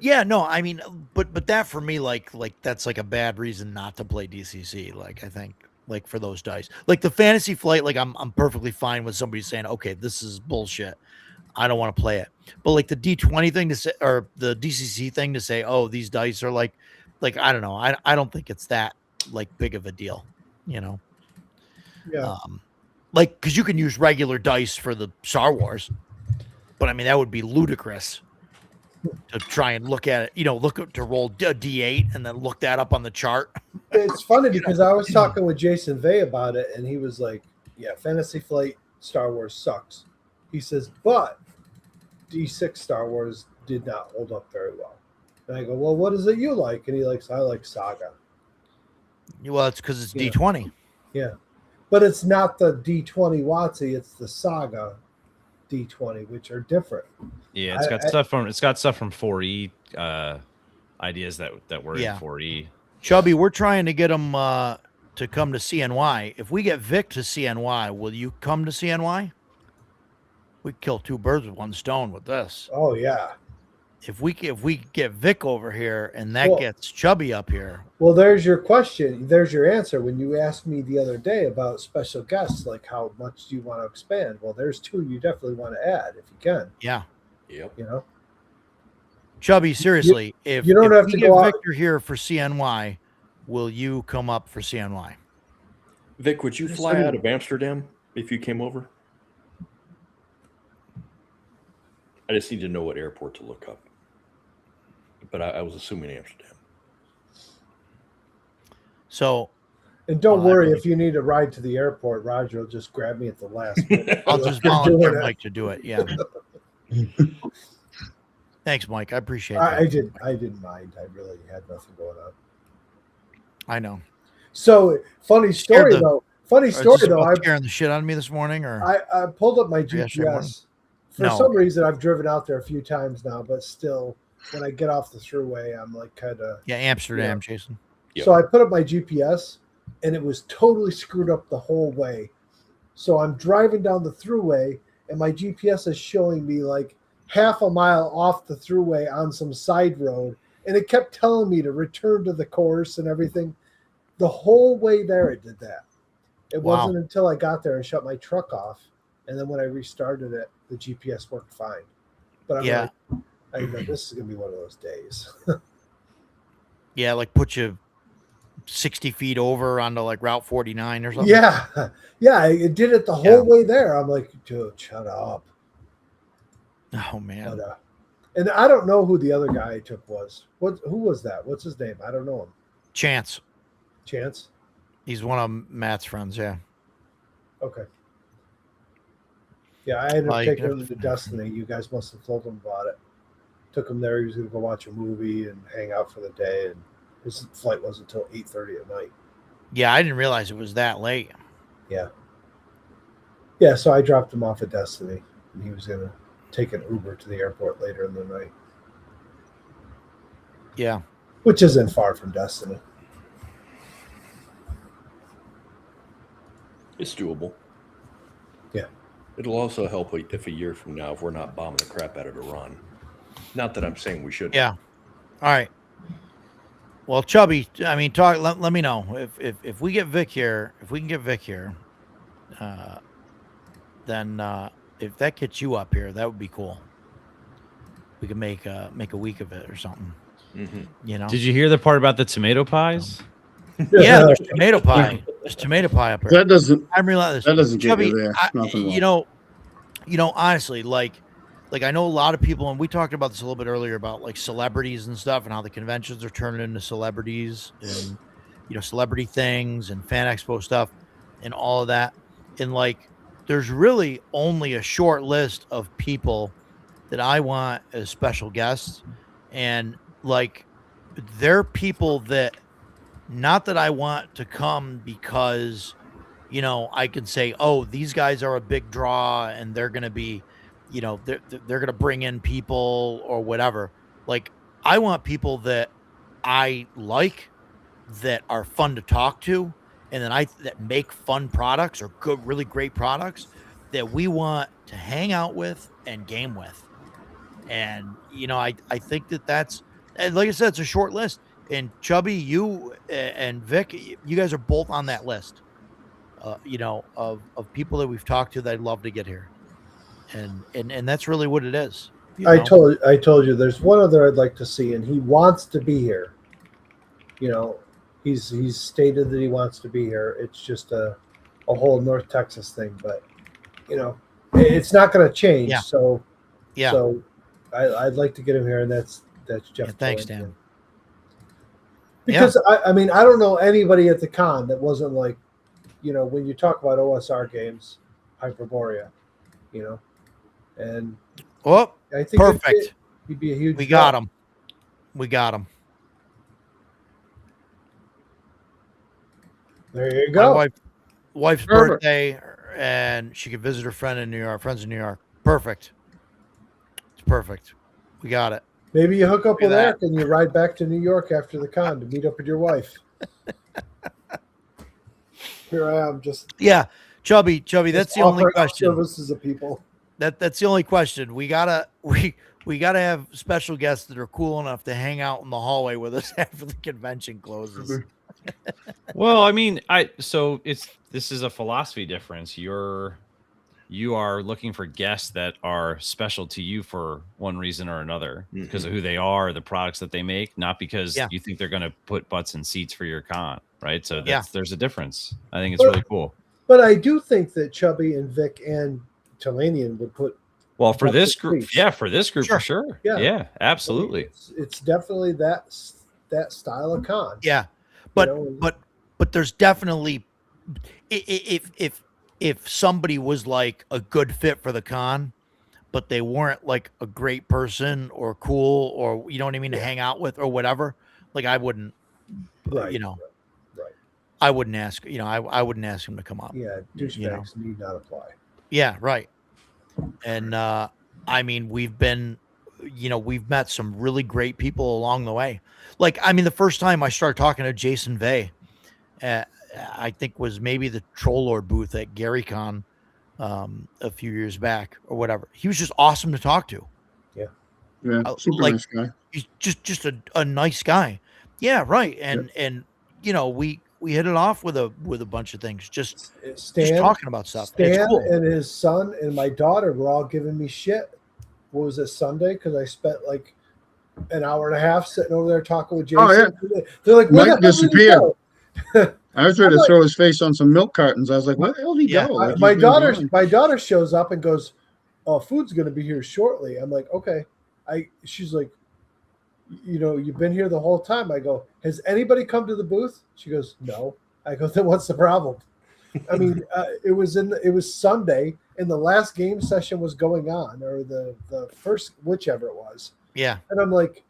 yeah, no, I mean, but that for me, like that's like a bad reason not to play DCC. Like I think, like for those dice, like the Fantasy Flight, like I'm perfectly fine with somebody saying, okay, this is bullshit, I don't want to play it. But like the D20 thing to say, or the DCC thing to say, oh, these dice are like I don't know, I don't think it's that like big of a deal, you know. Yeah. Like, because you can use regular dice for the Star Wars, but I mean that would be ludicrous to try and look at it, you know, to roll a D8 and then look that up on the chart. It's funny because I was talking with Jason Vey about it, and he was like, yeah, Fantasy Flight Star Wars sucks. He says, but D6 Star Wars did not hold up very well. And I go, well, what is it you like? And he likes, I like Saga. Well, it's because it's D20. Yeah. But it's not the D20 WotC, it's the Saga D20, which are different. Yeah, it's got stuff from 4E ideas that were in 4E. Chubby, we're trying to get them to come to CNY. If we get Vic to CNY, will you come to CNY? We kill two birds with one stone with this. Oh yeah. If we get Vic over here and that gets Chubby up here. Well, there's your question. There's your answer. When you asked me the other day about special guests, like how much do you want to expand? Well, there's two you definitely want to add if you can. Yeah. Yep. You know, Chubby, seriously, if you don't have we to get go Victor here for CNY, will you come up for CNY? Vic, would you fly out of Amsterdam if you came over? I just need to know what airport to look up. But I was assuming Amsterdam. So, and don't worry if you need a ride to the airport. Roger will just grab me at the last minute. I'll just volunteer Mike to do it. Yeah. Thanks, Mike. I appreciate it. I didn't mind. I really had nothing going on. I know. So funny story though. I'm scaring the shit out of me this morning, or I pulled up my GPS. For some reason, I've driven out there a few times now, but still, when I get off the thruway, I'm like kind of Amsterdam, Jason. Yep. So I put up my GPS, and it was totally screwed up the whole way. So I'm driving down the thruway, and my GPS is showing me like half a mile off the thruway on some side road, and it kept telling me to return to the course and everything. The whole way there, it did that. It wasn't until I got there and shut my truck off And then when I restarted it, the GPS worked fine. But I'm like, I know this is gonna be one of those days. Yeah, like put you 60 feet over onto like Route 49 or something. Yeah, yeah, it did it the whole way there. I'm like, dude, shut up. Oh man. But, and I don't know who the other guy I took was. Who was that? What's his name? I don't know him. Chance. He's one of Matt's friends. Yeah. Okay. Yeah, I ended up taking him to Destiny. You guys must have told him about it. Took him there. He was going to go watch a movie and hang out for the day. And his flight wasn't until 8:30 at night. Yeah, I didn't realize it was that late. Yeah. Yeah, so I dropped him off at Destiny. And he was going to take an Uber to the airport later in the night. Yeah. Which isn't far from Destiny. It's doable. Yeah. It'll also help if a year from now, if we're not bombing the crap out of Iran. Not that I'm saying we should. Yeah. All right. Well, Chubby, I mean, let me know if we get Vic here, if we can get Vic here, then if that gets you up here, that would be cool. We could make a week of it or something. Mm-hmm. You know. Did you hear the part about the tomato pies? Yeah, there's tomato pie. There's tomato pie up here. That doesn't. I'm relentless. That doesn't get Chubby, you there. Nothing. You know, honestly, like I know a lot of people, and we talked about this a little bit earlier about like celebrities and stuff, and how the conventions are turning into celebrities, and celebrity things and fan expo stuff, and all of that. And like, there's really only a short list of people that I want as special guests, and like, they're people that. Not that I want to come because, I can say, oh, these guys are a big draw and they're going to be, they're going to bring in people or whatever. Like, I want people that I like, that are fun to talk to, and that make fun products or good, really great products that we want to hang out with and game with. And, I think that's, and like I said, it's a short list. And Chubby, you and Vic, you guys are both on that list, of people that we've talked to that I'd love to get here, and that's really what it is. I told you, there's one other I'd like to see, and he wants to be here. He's stated that he wants to be here. It's just a whole North Texas thing, but it's not going to change. Yeah. So yeah, I'd like to get him here, and that's Jeff. Yeah, thanks, Dan. Because I mean, I don't know anybody at the con that wasn't like, when you talk about OSR games, Hyperborea, and I think perfect. He'd be a huge. We got him. There you go. My wife's birthday, and she could visit her friends in New York. Perfect. It's perfect. We got it. Maybe you hook up with Eric and you ride back to New York after the con to meet up with your wife. Here I am, just Chubby. That's the only question. Services of people. That's the only question. We gotta have special guests that are cool enough to hang out in the hallway with us after the convention closes. Well, I mean, this is a philosophy difference. You are looking for guests that are special to you for one reason or another, because of who they are, the products that they make, not because you think they're going to put butts in seats for your con, right? So there's a difference. I think it's really cool. But I do think that Chubby and Vic and Talanian would put. Well, for this group, for sure. Yeah, absolutely. I mean, it's definitely that style of con. Yeah, but there's definitely if somebody was like a good fit for the con, but they weren't like a great person or cool or you know what I mean to hang out with or whatever, like I wouldn't, right. I wouldn't ask, I wouldn't ask him to come up. Yeah, douchebags need not apply. Yeah, right. And I mean, we've met some really great people along the way. Like, I mean, the first time I started talking to Jason Vey, I think was maybe the Troll Lord booth at GaryCon a few years back or whatever. He was just awesome to talk to. Yeah, super nice guy. He's just a nice guy. Yeah, right. And we we hit it off with a bunch of things, just Stan, talking about stuff. Stan it's cool. And his son and my daughter were all giving me shit. What was it, Sunday? Because I spent like an hour and a half sitting over there talking with Jason. Oh, yeah. They're like, where Mike the hell did he go? I was ready to throw his face on some milk cartons. I was like, where the hell did he go? Like, my daughter shows up and goes, "Oh, food's going to be here shortly." I'm like, "Okay." She's like, "You've been here the whole time." I go, "Has anybody come to the booth?" She goes, "No." I go, "Then what's the problem?" I mean, it was Sunday and the last game session was going on, or the first, whichever it was. Yeah. And I'm like,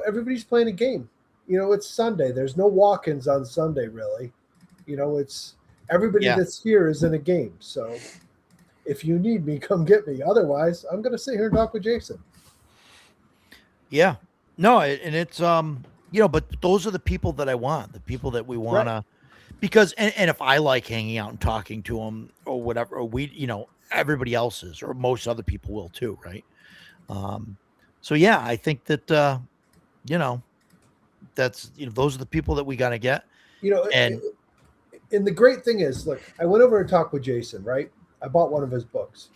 everybody's playing a game. It's Sunday. There's no walk-ins on Sunday, really. It's everybody that's here is in a game. So if you need me, come get me. Otherwise, I'm going to sit here and talk with Jason. Yeah. No, and it's, but those are the people that I want, the people that we want to, because, and if I like hanging out and talking to them or whatever, or we, everybody else's or most other people will too. Right. So yeah, I think that, that's, those are the people that we got to get. And the great thing is, look, I went over and talked with Jason, right? I bought one of his books.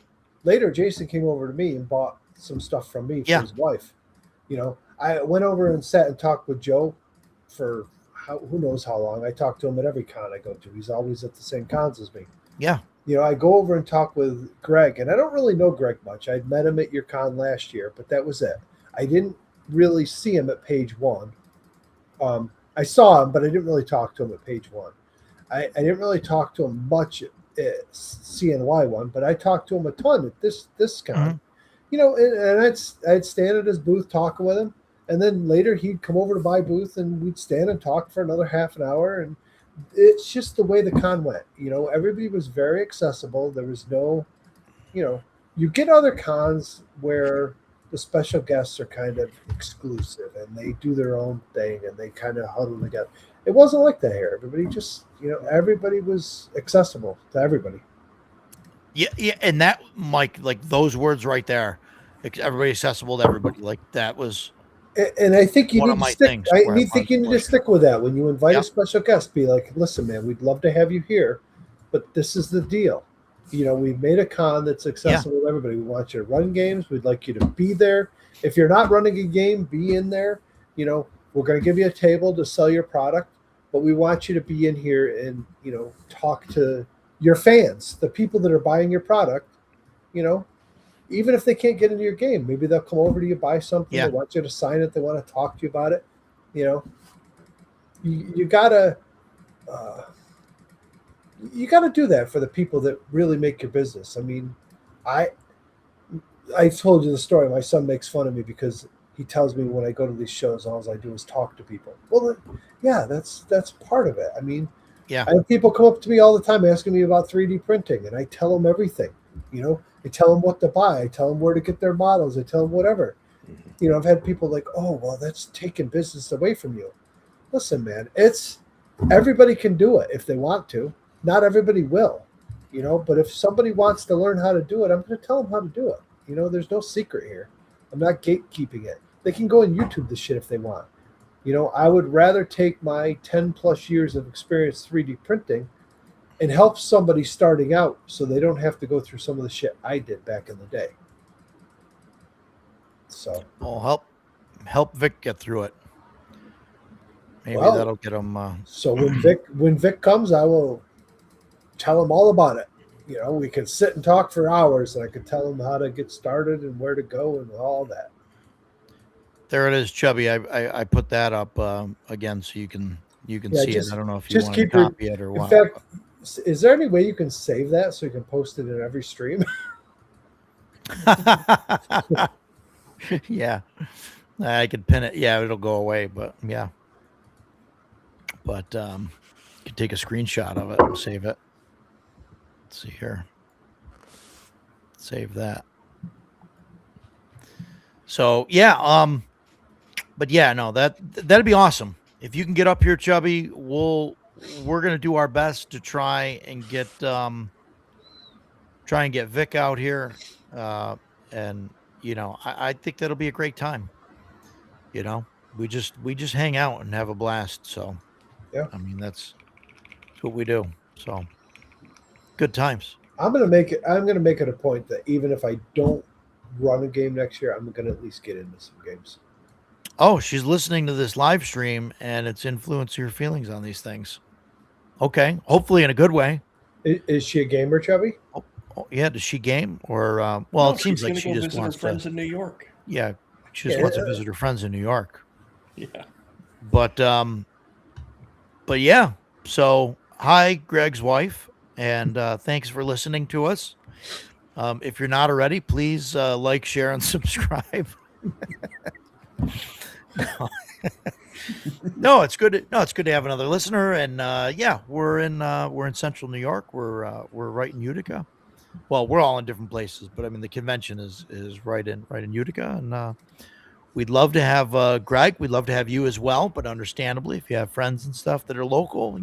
Later, Jason came over to me and bought some stuff from me for his wife. I went over and sat and talked with Joe for who knows how long. I talked to him at every con I go to. He's always at the same cons as me. Yeah. I go over and talk with Greg, and I don't really know Greg much. I'd met him at your con last year, but that was it. I didn't really see him at page 1. I saw him, but I didn't really talk to him at page 1. I didn't really talk to him much at CNY 1, but I talked to him a ton at this con. And I'd stand at his booth talking with him, and then later he'd come over to my booth, and we'd stand and talk for another half an hour. And it's just the way the con went. Everybody was very accessible. There was no, you get other cons where the special guests are kind of exclusive and they do their own thing and they kind of huddle together. It wasn't like that here. Everybody just, everybody was accessible to everybody. Yeah. And that, Mike, like those words right there, everybody accessible to everybody. Like that was. And I think you need to stick. You need to stick with that when you invite a special guest. Be like, listen, man, we'd love to have you here, but this is the deal. We've made a con that's accessible to everybody. We want you to run games. We'd like you to be there. If you're not running a game, be in there. We're going to give you a table to sell your product, but we want you to be in here and talk to your fans, the people that are buying your product. Even if they can't get into your game, maybe they'll come over to you, buy something. They want you to sign it. They want to talk to you about it. You gotta do that for the people that really make your business. I mean, I told you the story. My son makes fun of me because he tells me when I go to these shows, all I do is talk to people. Well, that's part of it. I mean, I have people come up to me all the time asking me about 3D printing, and I tell them everything. I tell them what to buy. I tell them where to get their models. I tell them whatever. I've had people like, oh, well, that's taking business away from you. Listen, man, everybody can do it if they want to. Not everybody will, but if somebody wants to learn how to do it, I'm going to tell them how to do it. There's no secret here. I'm not gatekeeping it. They can go on YouTube this shit if they want. I would rather take my 10 plus years of experience 3D printing and help somebody starting out so they don't have to go through some of the shit I did back in the day. So I'll help Vic get through it. Maybe that'll get him. So when Vic comes, I will tell him all about it. We can sit and talk for hours, and I can tell him how to get started and where to go and all that. There it is, Chubby. I put that up again so you can see it. I don't know if you want to copy it or what. In fact, is there any way you can save that so you can post it in every stream? Yeah, I could pin it. Yeah, it'll go away, but yeah. But you can take a screenshot of it and save it. Let's see here. Save that. So yeah, but yeah, no, that'd be awesome. If you can get up here, Chubby, we're gonna do our best to try and get Vic out here. And I think that'll be a great time. We just hang out and have a blast. So Yeah. I mean, that's what we do. So good times. I'm gonna make it a point that even if I don't run a game next year, I'm gonna at least get into some games. Oh, she's listening to this live stream and it's influencing your feelings on these things. Okay. Hopefully in a good way. Is she a gamer, Chubby? Oh, yeah. Does she game or, well, No, it seems like she just visit wants her friends to, in New York. yeah, she just wants to visit her friends in New York. Yeah. But yeah. So hi, Greg's wife, and thanks for listening to us. If you're not already, please like, share, and subscribe. No, it's good. It's good to have another listener. And yeah, we're in Central New York. We're right in Utica. Well, we're all in different places, but I mean the convention is right in Utica, and we'd love to have Greg. We'd love to have you as well. But understandably, if you have friends and stuff that are local,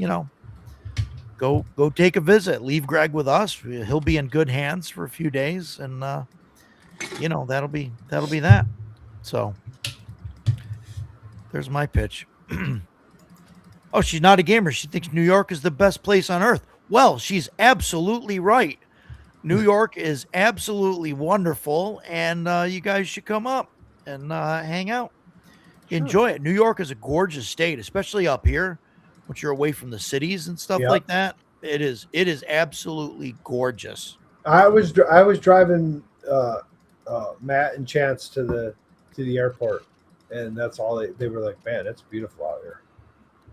go take a visit. Leave Greg with us. He'll be in good hands for a few days, and that'll be that. So there's my pitch. Oh, she's not a gamer. She thinks New York is the best place on earth. Well, she's absolutely right. New York is absolutely wonderful, and you guys should come up and hang out. Sure. Enjoy it. New York is a gorgeous state, especially up here, once you're away from the cities and stuff like that. It is absolutely gorgeous. I was driving Matt and Chance to the airport, and that's all they were like, man, it's beautiful out here.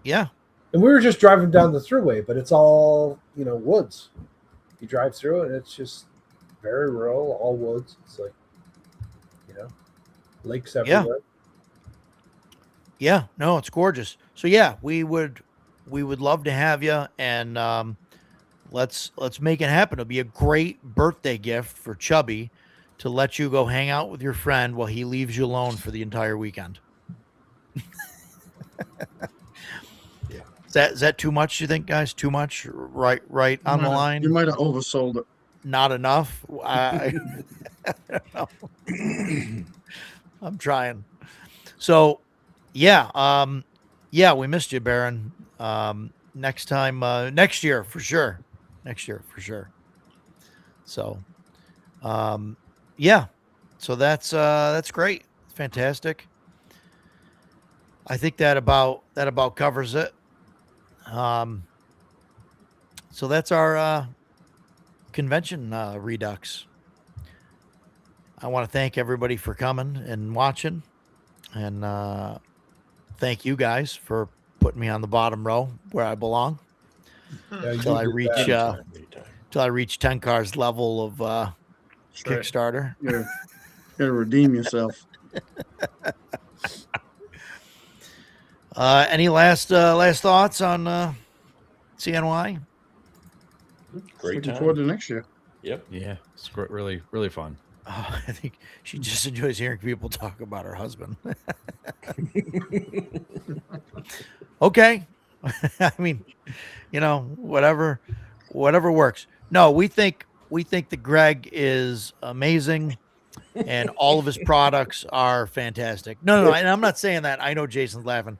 Yeah. And we were just driving down the thruway, but it's all, woods. You drive through it, and it's just very rural, all woods. It's like, lakes everywhere. Yeah. No, it's gorgeous. So yeah, we would love to have you, and let's make it happen. It'll be a great birthday gift for Chubby to let you go hang out with your friend while he leaves you alone for the entire weekend. Is that too much, you think, guys? Too much? Right on the line? You might have oversold it. Not enough? I don't know. I'm trying. So, yeah. We missed you, Baron. Next year, for sure. So, yeah. So that's great. Fantastic. I think that about covers it. So that's our convention redux. I want to thank everybody for coming and watching, and thank you guys for putting me on the bottom row where I belong until I reach 10 cars level of Kickstarter. You gotta redeem yourself. Any last thoughts on CNY? Great Looking time. forward to next year. Yep. Yeah, it's really, really fun. Oh, I think she just enjoys hearing people talk about her husband. Okay. I mean, whatever works. No, we think that Greg is amazing and all of his products are fantastic. No, and I'm not saying that. I know Jason's laughing.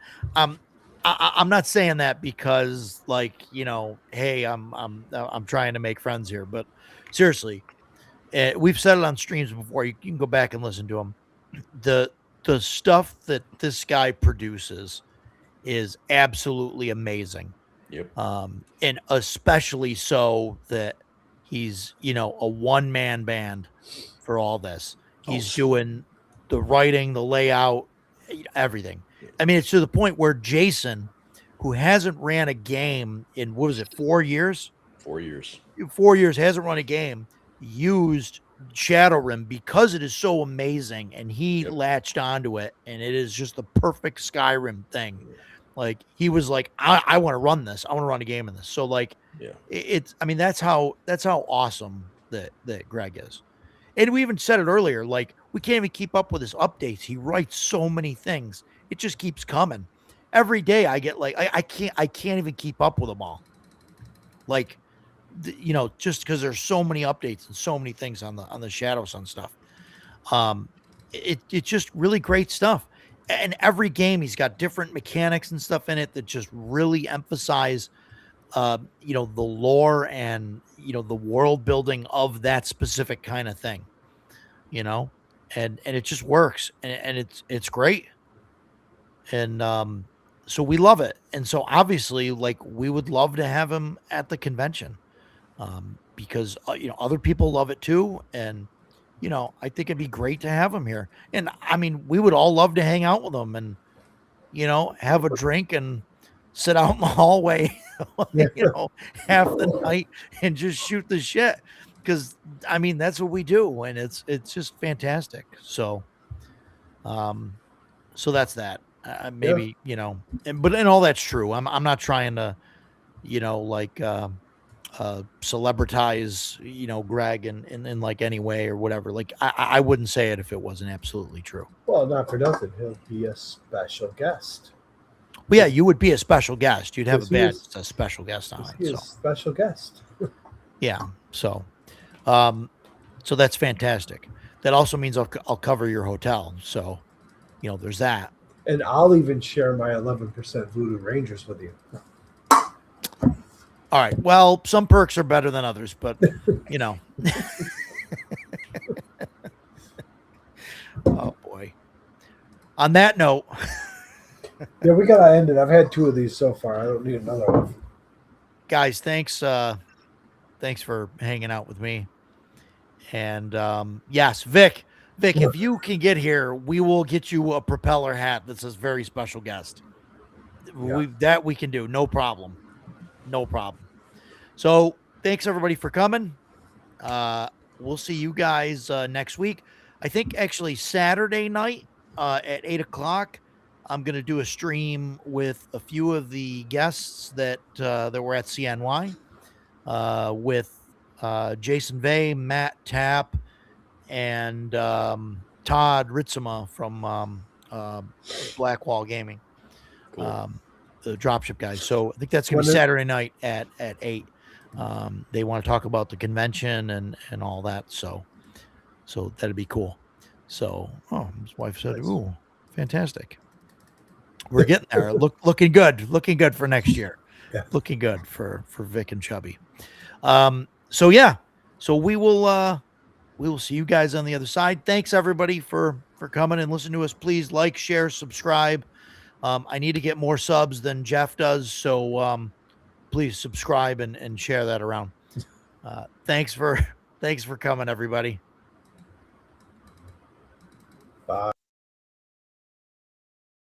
I'm not saying that because, like, hey, I'm trying to make friends here, but seriously, we've said it on streams before. You can go back and listen to them. The stuff that this guy produces is absolutely amazing. Yep. And especially so that he's, a one-man band for all this. He's doing the writing, the layout, everything. I mean, it's to the point where Jason, who hasn't ran a game in, 4 years? 4 years. 4 years, hasn't run a game, used Shadowrim because it is so amazing, and he latched onto it, and it is just the perfect Skyrim thing. Like, he was like, I want to run this. I want to run a game in this. So, like, that's how awesome that Greg is. And we even said it earlier, like, we can't even keep up with his updates. He writes so many things. It just keeps coming. Every day I get like, I can't even keep up with them all. Like, just because there's so many updates and so many things on the Shadow Sun stuff. It's just really great stuff. and every game he's got different mechanics and stuff in it that just really emphasize you know, the lore and, you know, the world building of that specific kind of thing, you know, and it just works, and it's great. And so we love it. And so obviously, like, we would love to have him at the convention, because you know, other people love it too. And you know, I think it'd be great to have him here. And I mean, we would all love to hang out with him and, you know, have a drink and sit out in the hallway, you know, half the night and just shoot the shit. Cause I mean, that's what we do. And it's just fantastic. So, so that's that. Maybe, you know, and all that's true. I'm not trying to, you know, like, celebritize, you know, Greg in like any way or whatever. Like I wouldn't say it if it wasn't absolutely true. Well, not for nothing. He'll be a special guest. Well, yeah, you would be a special guest. You'd have a special guest on it. He is special guest. Yeah. So, so that's fantastic. That also means I'll cover your hotel. So, you know, there's that. And I'll even share my 11% Voodoo Rangers with you. All right. Well, some perks are better than others, but you know. Oh boy. On that note. Yeah, we gotta end it. I've had 2 of these so far. I don't need another one. Guys, thanks. Thanks for hanging out with me. And yes, Vic, if you can get here, we will get you a propeller hat that says "very special guest." Yeah. We can do, no problem. No problem. So thanks everybody for coming. We'll see you guys next week. I think actually Saturday night at 8:00, I'm going to do a stream with a few of the guests that were at CNY, with Jason Vey, Matt Tapp, and Todd Ritzema from Blackwall Gaming. Cool. The dropship guys. So I think that's going to be Saturday night at 8. They want to talk about the convention and all that. So that'd be cool. So, his wife said, "Ooh, fantastic. We're getting there. Looking good for next year." Yeah. Looking good for Vic and Chubby. So yeah, so we will see you guys on the other side. Thanks everybody for coming and listening to us. Please like, share, subscribe. I need to get more subs than Jeff does. So, please subscribe and share that around. Thanks for coming, everybody.